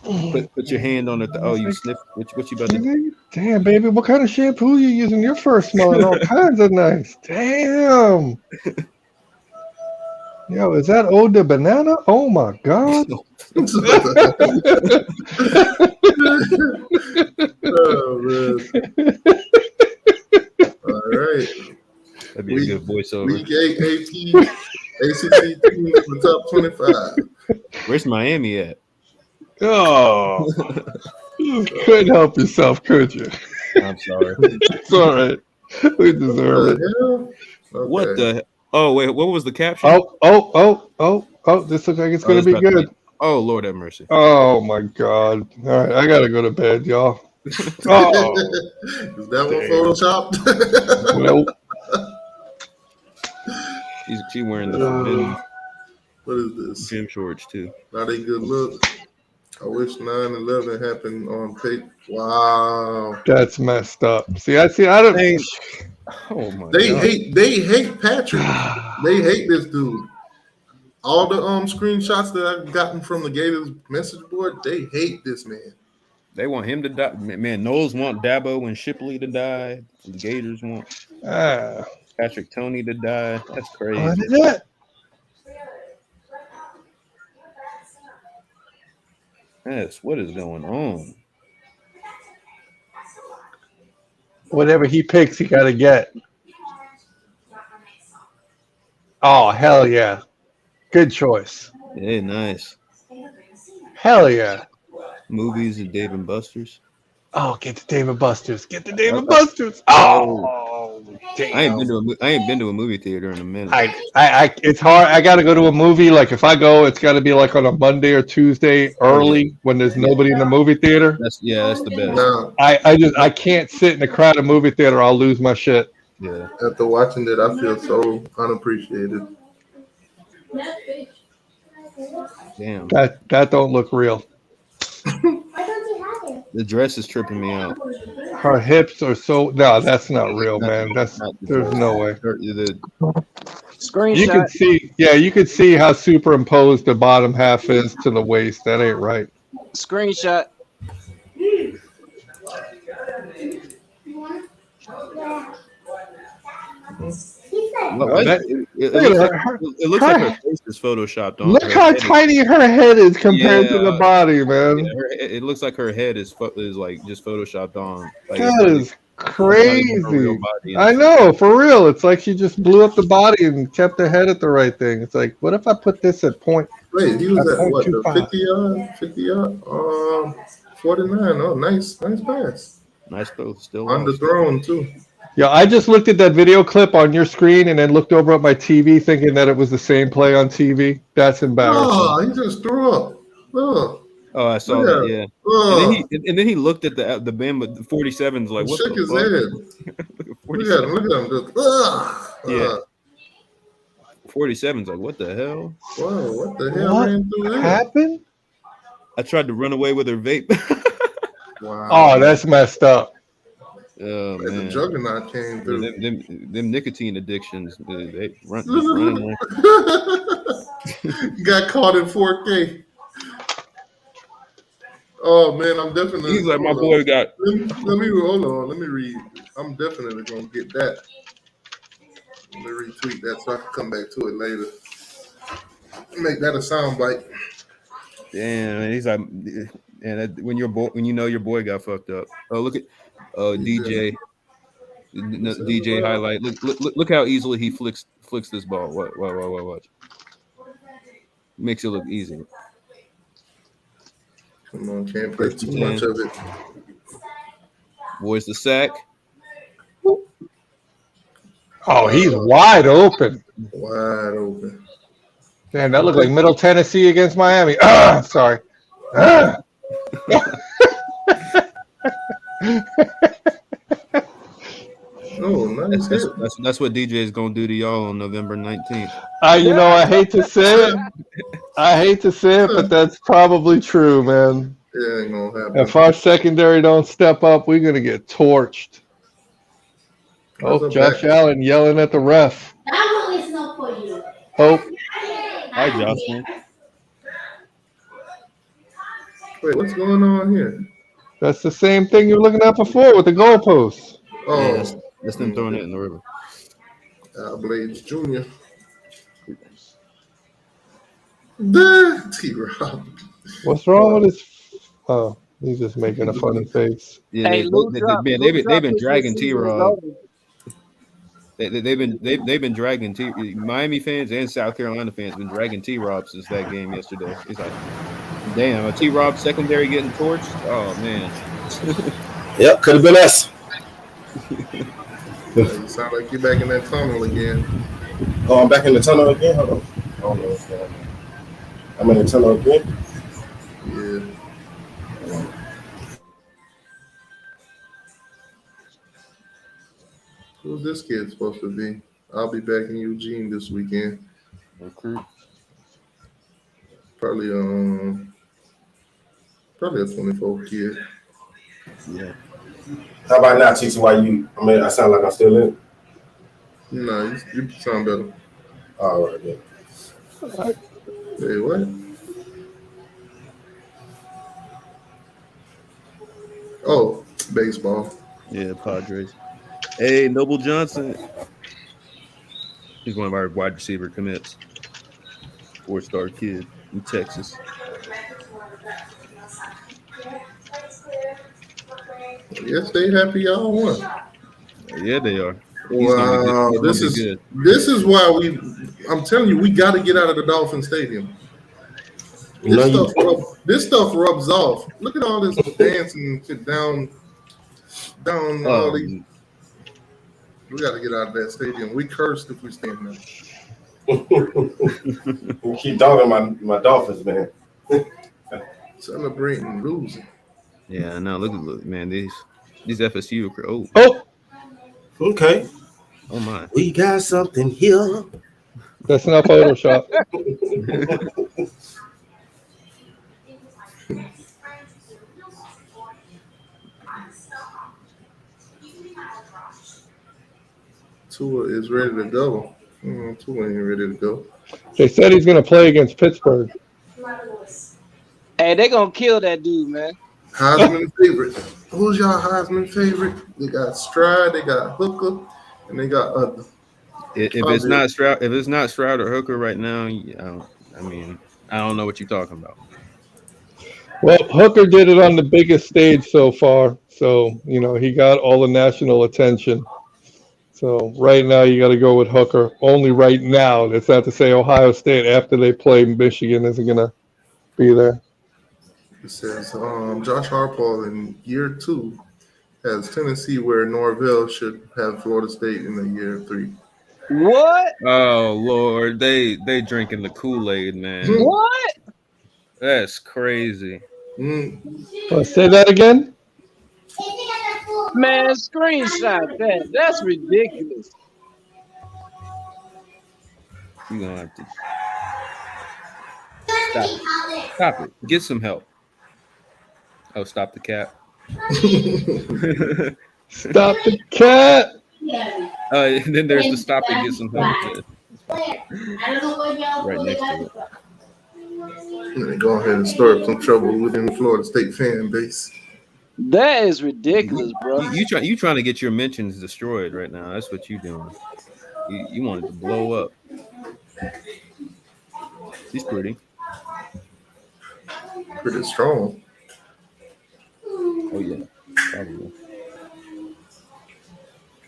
Put your hand on it. Oh, you sniff. What you about to do? Damn, baby. What kind of shampoo you using? Your first smelling all kinds of nice. Damn. Yo, is that Eau de Banana? Oh, my God. Oh, man. All right. That'd be a good voiceover. Week 8 ACC team in the top 25. Where's Miami at? Oh. You couldn't help yourself, could you? I'm sorry. It's all right. We deserve it. Okay. What the? Oh, wait. What was the caption? Oh. This looks like it's going to be good. Oh, Lord have mercy. Oh, my God. All right. I got to go to bed, y'all. Oh. Is that one photoshopped? Nope. She's wearing the what is this? gym shorts, too. Not a good look. I wish 9/11 happened on tape. Wow. That's messed up. See, I don't. Oh my They God. hate Patrick. They hate this dude. All the screenshots that I've gotten from the Gators message board, they hate this man. They want him to die. Man, Knowles want Dabo and Shipley to die. The Gators want Patrick Toney to die. That's crazy. What is that? Yes, what is going on? Whatever he picks, he got to get. Oh, hell yeah. Good choice. Yeah, nice. Hell yeah. Movies and Dave and Buster's. Oh, get the Dave and Buster's. Get the Dave and Buster's. Oh, damn. I ain't been to a movie theater in a minute. It's hard. I got to go to a movie. Like if I go, it's got to be like on a Monday or Tuesday early when there's nobody in the movie theater. That's the best. Now, I can't sit in a crowded movie theater. I'll lose my shit. Yeah. after watching it, I feel so unappreciated. Damn. That don't look real. The dress is tripping me out. Her hips are so no. That's not real, man. There's no way. Screenshot. You can see, you can see how superimposed the bottom half is to the waist. That ain't right. Screenshot. It looks like her face is photoshopped on. Look how tiny her head is compared to the body, man. Yeah, it looks like her head is like just photoshopped on. Like, That is crazy. body. I know, for real. It's like she just blew up the body and kept her head at the right thing. It's like, what if I put this at point? Wait, he was at at what? The 0.25? 50 yard? 49. Oh, nice pass. Nice throw, still underthrown too. Yeah, I just looked at that video clip on your screen and then looked over at my TV thinking that it was the same play on TV. That's embarrassing. Oh, he just threw up. Oh, I saw that. Yeah. And then he looked at the band, but the 47's like, what shook the his fuck? head. Look at him. Look at him. Just, Yeah. 47's like, what the hell? Whoa, what the hell ran through there? Happened? I tried to run away with her vape. Wow. Oh, that's messed up. Oh, man. The juggernaut came through. Them nicotine addictions, they run. Running. Got caught in 4K. Oh man, I'm definitely. He's like, my boy got. Let me hold on. Let me read. I'm definitely gonna get that. Let me retweet that so I can come back to it later. Make that a soundbite. Damn, and he's like, and when you know your boy got fucked up. Oh, look at DJ. DJ highlight. Look how easily he flicks this ball. Watch. Makes it look easy. Come on, can't play too much of it. Boys, the sack. Oh, he's wide open. Wide open. Damn, that looked like Middle Tennessee against Miami. Sorry. Oh, nice. That's what DJ is gonna do to y'all on November 19th. I hate to say it, but that's probably true, man. It ain't gonna happen. If our secondary don't step up, we're gonna get torched. Oh, Josh Allen yelling at the ref. That one is not for you. Oh. Hi, Jocelyn. Wait, what's going on here? That's the same thing you were looking at before with the goalposts. Oh, yeah, that's them throwing it in the river. Blades Jr. T-Rob. What's wrong with his? Oh, he's just making a funny face. Yeah, Hey, they've been dragging T-Rob. They've been dragging Miami fans and South Carolina fans been dragging T-Rob since that game yesterday. It's like, damn, a T-Rob secondary getting torched. Oh man. Yep, could have been us. You sound like you're back in that tunnel again. Oh, I'm back in the tunnel again. Hold on. I don't know what's going on. I'm in the tunnel again. Yeah. Who's this kid supposed to be? I'll be back in Eugene this weekend. Recruit. Probably a 24 kid. Yeah. How about now, TTYU? I mean, I sound like I'm still in. No, you sound better. All right, then. Hey, what? Oh, baseball. Yeah, Padres. Hey, Noble Johnson. He's one of our wide receiver commits. 4-star kid in Texas. Yes, they happy y'all won. Yeah, they are. Wow, this is why I'm telling you, we got to get out of the Dolphin Stadium. This stuff rubs off. Look at all this dancing down all these. We got to get out of that stadium. We cursed if we stay in there. We keep dogging my Dolphins, man. Celebrating losing. Yeah, I know. Look, man. These FSU. Oh, okay. Oh my. We got something here. That's not Photoshop. Tua is ready to go. Tua ain't ready to go. They said he's going to play against Pittsburgh. Hey, they gonna kill that dude, man. Heisman favorite. Who's y'all Heisman favorite? They got Stroud, they got Hooker, and they got other. If it's not Stroud or Hooker right now, I don't know what you're talking about. Well, Hooker did it on the biggest stage so far, so he got all the national attention. So right now you got to go with Hooker. Only right now. That's not to say Ohio State after they play Michigan isn't gonna be there. It says Josh Harbaugh in year 2 has Tennessee where Norvell should have Florida State in the year 3. What? Oh Lord, they drinking the Kool-Aid, man. What? That's crazy. Say that again. Man, screenshot that. That's ridiculous. You're gonna have to stop it. Get some help. Oh, stop the cat. Stop the cat. And then there's the stop and get some help. Right next to it. Let me go ahead and stir up some trouble within the Florida State fan base. That is ridiculous, bro. You trying to get your mentions destroyed right now. That's what you doing. You want it to blow up. She's pretty. Pretty strong. Oh yeah, probably.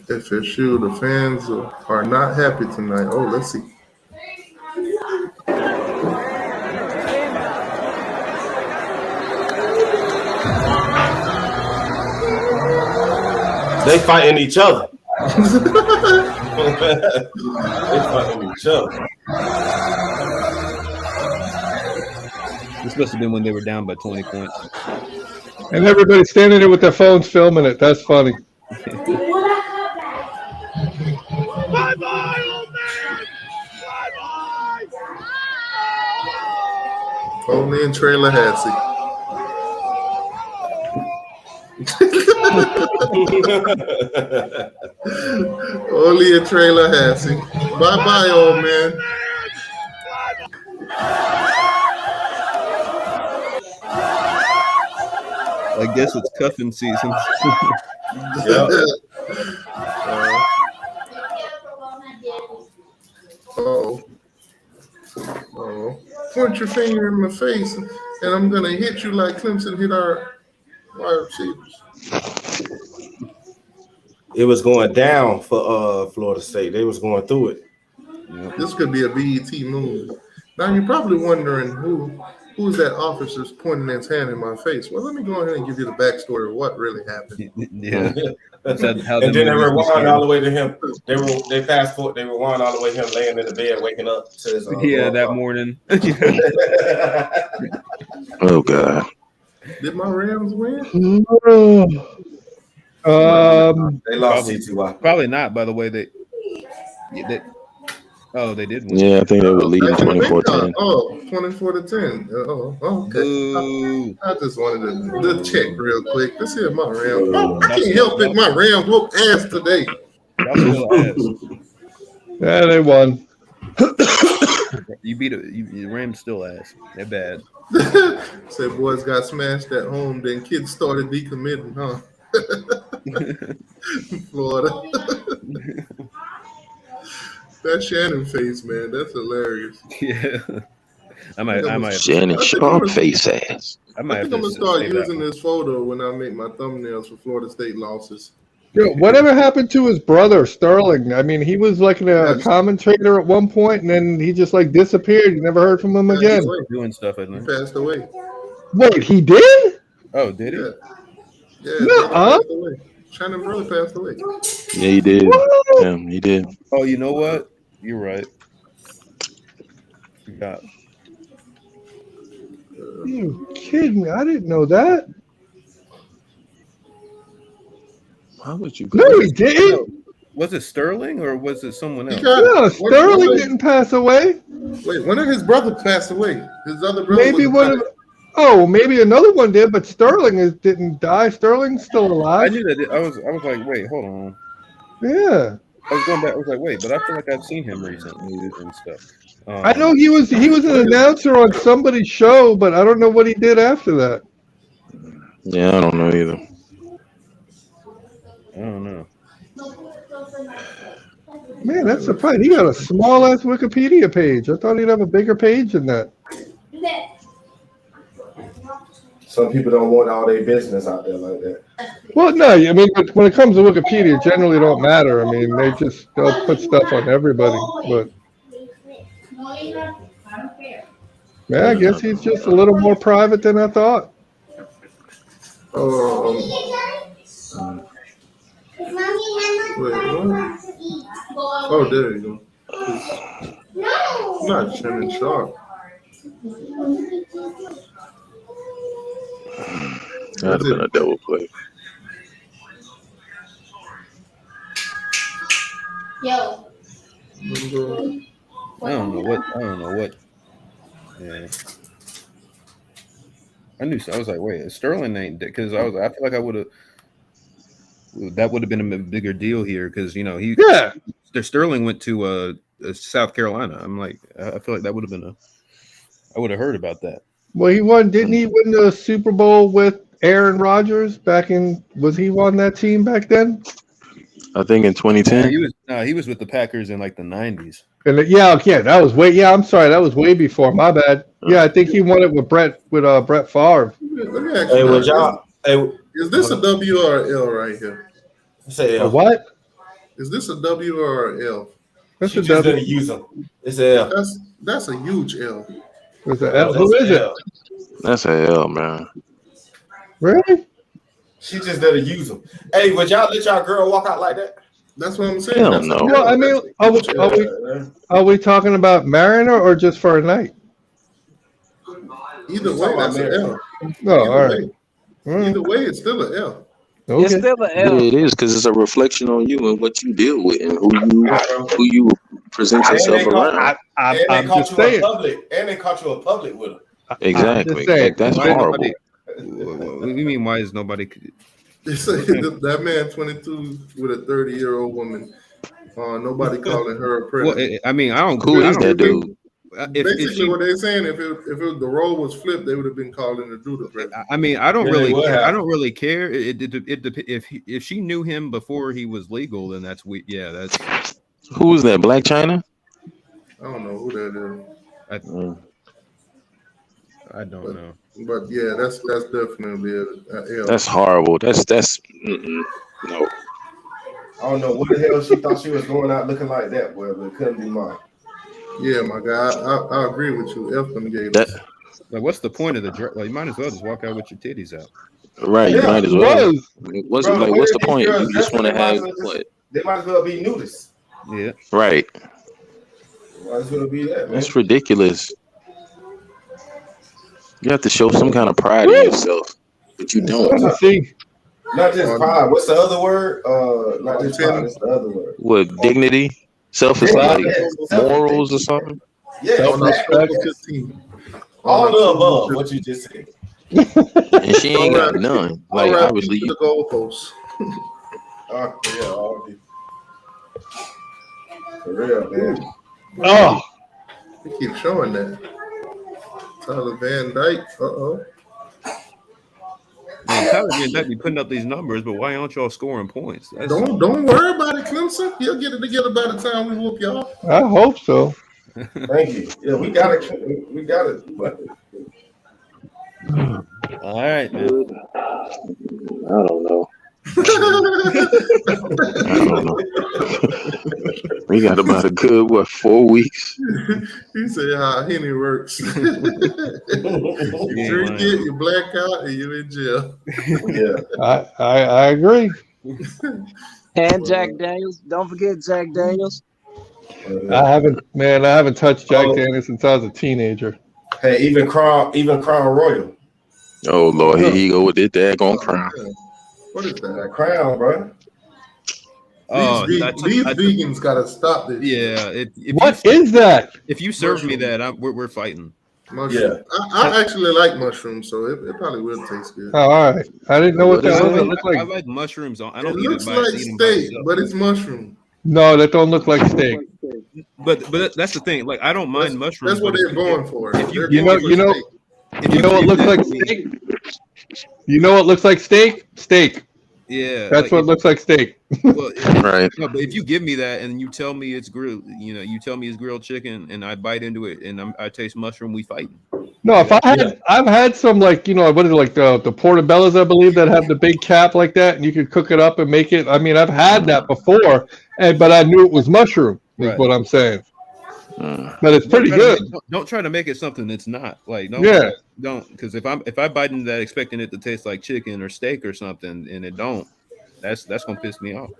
FSU, the fans are not happy tonight. Oh, let's see. They fighting each other. They fighting each other. This must have been when they were down by 20 points. And everybody's standing there with their phones filming it. That's funny. Bye-bye, old man! Bye-bye! Only in Trailer Hassy. Only a Trailer Hassy. Bye-bye, old man. I guess it's cuffing season. Oh. Point your finger in my face, and I'm going to hit you like Clemson hit our wide receivers. It was going down for Florida State. They was going through it. This could be a BET movie. Now you're probably wondering who's that officer's pointing his hand in my face. Well, let me go ahead and give you the backstory of what really happened. Yeah. And then they rewind all the way to him. They fast forward. They rewind all the way to him laying in the bed, waking up to his that morning. Oh God! Did my Rams win? They lost probably not. By the way, they they did win. Yeah, I think they were leading 24-10. Oh, 24-10. Oh, okay. I just wanted to check real quick. Let's see if my Rams. I can't help it. My Rams whooped ass today. Yeah, they won. You beat the Rams still ass. They're bad. Say boys got smashed at home, then kids started decommitting, huh? Florida. That Shannon face, man, that's hilarious. Yeah. I might Shannon Sharp face ass. I think I'm gonna start using this photo when I make my thumbnails for Florida State losses. Yo, whatever happened to his brother Sterling? I mean, he was like a commentator at one point, and then he just like disappeared. You never heard from him again. Doing stuff, I think. He passed away. Wait, he did? Oh, did he? Yeah. No, Shannon brother passed away. Yeah, he did. Yeah, he did. Oh, you know what? You're right. Forgot. You kidding me? I didn't know that. Why would you? No, he didn't. Was it Sterling or was it someone else? No, Sterling didn't pass away. Wait, when did his brother pass away? His other brother. Maybe maybe another one did, but Sterling didn't die. Sterling's still alive. I knew that. I was like, wait, hold on. Yeah. I was going back. I was like, wait, but I feel like I've seen him recently and stuff. I know he was an announcer on somebody's show, but I don't know what he did after that. Yeah, I don't know either. I don't know. Man, that's surprising. He got a small ass Wikipedia page. I thought he'd have a bigger page than that. Some people don't want all their business out there like that. Well, no, I mean, when it comes to Wikipedia, it generally don't matter. I mean, they'll put stuff on everybody. But yeah, I guess he's just a little more private than I thought. Wait, what? Oh, there you go. Not Shannon Sharp. That'd have been a double play. Yo. I don't know what. Yeah. I knew. I was like, wait, Sterling ain't because I feel like that would have been a bigger deal here because Sterling went to South Carolina. I'm like, I feel like that would have been I would have heard about that. Well, didn't he win the Super Bowl with Aaron Rodgers was he on that team back then? I think in 2010. He was with the Packers in like the 90s. And that was I'm sorry, that was way before. My bad. Yeah, I think he won it with Brett Favre. Let me ask you, is this a W or an L right here? Say L. What? Is this a W or an L? That's a W. Use them. It's an L. That's a huge L. It's an L. Who is it? That's a L, man. Really? She just didn't use them. Hey, would y'all let y'all girl walk out like that? That's what I'm saying. Hell no. Well, I mean, are we talking about marrying her or just for a night? Either way, that's an L. Oh, all right. Either way, it's still an L. Okay. It's still an L. Yeah, it is because it's a reflection on you and what you deal with and who you present yourself around. And they caught you a public with them. Exactly. Like, that's horrible. What do you mean? Why is nobody? That man, 22, with a 30-year-old woman. Nobody calling her a predator. Well, I mean, I don't. Who is that dude? Basically, what they're saying, if the role was flipped, they would have been calling the dude a predator. I mean, I don't really care. I don't really care. If she knew him before he was legal, then that's weird. Yeah, that's. Who is that? Black China? I don't know who that is. I don't know. But yeah, that's definitely a L. That's horrible. That's no. I don't know what the hell she thought she was going out looking like that, boy, but it couldn't be mine. Yeah, my guy, I agree with you. F them gave that. Like, what's the point of the dress? Like, you might as well just walk out with your titties out. Right, you might as well. What's the point? You just want to have what? They might as well be nudists. Yeah. Right. Might as well be that, man. That's ridiculous. You have to show some kind of pride in yourself, but you don't. Not just pride. What's the other word? Not just pride. What's the other word? What, dignity, self-esteem, morals, or something? Yeah, all the above. What you just said. And she ain't got none. Like, obviously, the goalposts. Yeah, for real, man. Oh, they keep showing that. Tyler Van Dyke. Tyler Van Dyke be putting up these numbers, but why aren't y'all scoring points? Don't worry about it, Clemson. He'll get it together by the time we whoop y'all. I hope so. Thank you. Yeah, we got it. We got it. All right, man. I don't know. We got about a good 4 weeks. He said how Henny works. You drink it, you black out, and you're in jail. Yeah, I agree. And Jack Daniels. Don't forget Jack Daniels. I haven't touched Jack Daniels since I was a teenager. Hey, even Crown Royal. Oh Lord, here he go with it. Daggone Crown. What is that? Crown, bro. These vegans gotta stop this. Yeah. What is that? If you serve me that, we're fighting. Mushroom. Yeah. I actually like mushrooms, so it probably will taste good. Oh, all right. I didn't know what that was. It looked like. I like mushrooms. I don't it eat looks it like steak, but it's mushroom. No, that don't look like steak. But that's the thing. Like, I don't mind mushrooms. That's what they're going for. You know what looks like steak? You know what looks like steak? Steak. Yeah, that's what looks like steak. Well, right. No, but if you give me that and you tell me it's grilled, you tell me it's grilled chicken, and I bite into it and I taste mushroom, we fighting. No, if I've had some what is it, like the portobellos, I believe, that have the big cap like that, and you can cook it up and make it. I mean, I've had that before, but I knew it was mushroom. Is what I'm saying. But it's pretty good. Don't try to make it something that's not. Like, don't, because if I bite into that expecting it to taste like chicken or steak or something, and it don't, that's gonna piss me off.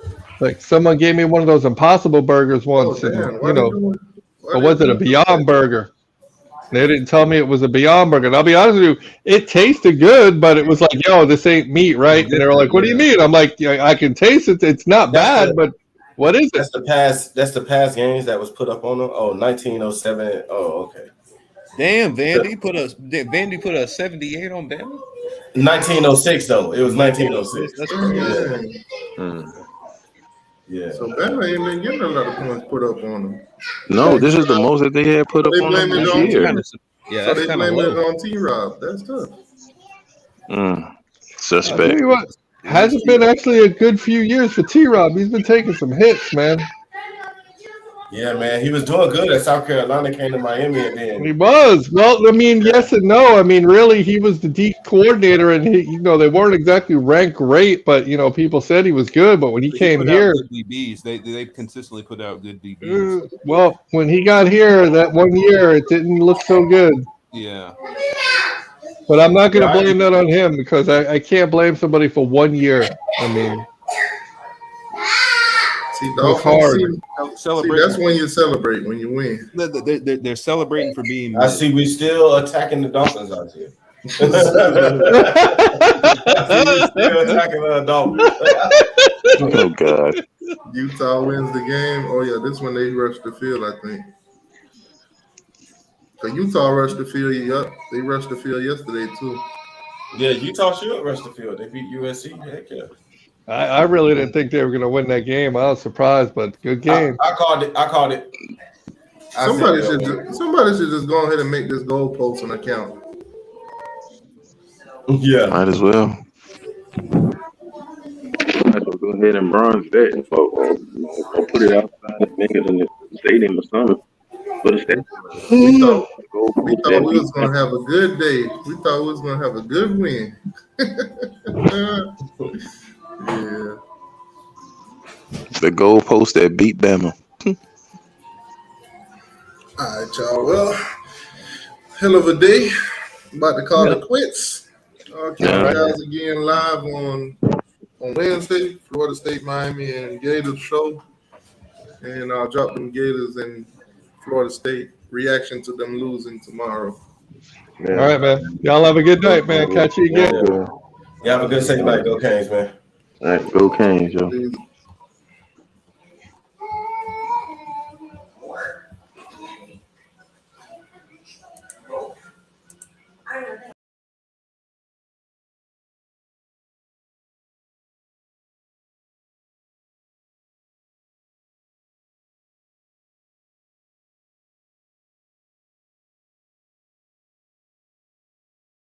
Like, someone gave me one of those Impossible burgers once, or was it a Beyond Burger? They didn't tell me it was a Beyond Burger. And I'll be honest with you, it tasted good, but it was like, yo, this ain't meat, right? And they were like, what do you mean? I'm like, yeah, I can taste it. It's not bad, but what is it? That's the past games that was put up on them. Oh, 1907. Oh, okay. Damn, Vandy put a 78 on Bama. 1906 though. It was 1906. That's crazy. Yeah. So Bama ain't been getting a lot of points put up on them. No, this is the most that they had put up on them this year. Yeah, so they blame it on T-Rob. That's tough. Suspect. I tell you what, hasn't been actually a good few years for T-Rob. He's been taking some hits, man. Yeah, man, he was doing good at South Carolina, came to Miami, and then he was. Well, I mean, yes and no. I mean, really, he was the D coordinator, and they weren't exactly ranked great, but people said he was good. But when he came here, DBs, they consistently put out good DBs. Well, when he got here that 1 year, it didn't look so good. Yeah. But I'm not going to blame that on him because I can't blame somebody for 1 year. I mean. See, that's when you celebrate when you win. They're celebrating for being. I see we still attacking the Dolphins out here. Still attacking Dolphins. Oh God. Utah wins the game. Oh yeah, this one they rushed the field, I think. Cause Utah rushed the field. Yup, they rushed the field yesterday too. Yeah, Utah should rush the field. They beat USC. Heck yeah. I really didn't think they were going to win that game. I was surprised, but good game. I called it. Somebody should just go ahead and make this goalpost an account. Yeah, might as well. Might as well go ahead and bronze that and or put it outside and make it in the stadium or something. But We thought we was gonna have a good day. We thought we was gonna have a good win. Yeah. The goalpost that beat Bama. All right, y'all. Well, hell of a day. About to call it quits. Guys again live on Wednesday, Florida State, Miami, and Gators show. And I'll drop them Gators and Florida State reaction to them losing tomorrow. All right, man. Y'all have a good night, man. Catch you again. Yeah, have a good second night. Go Canes, man. All right, go Canes, yo.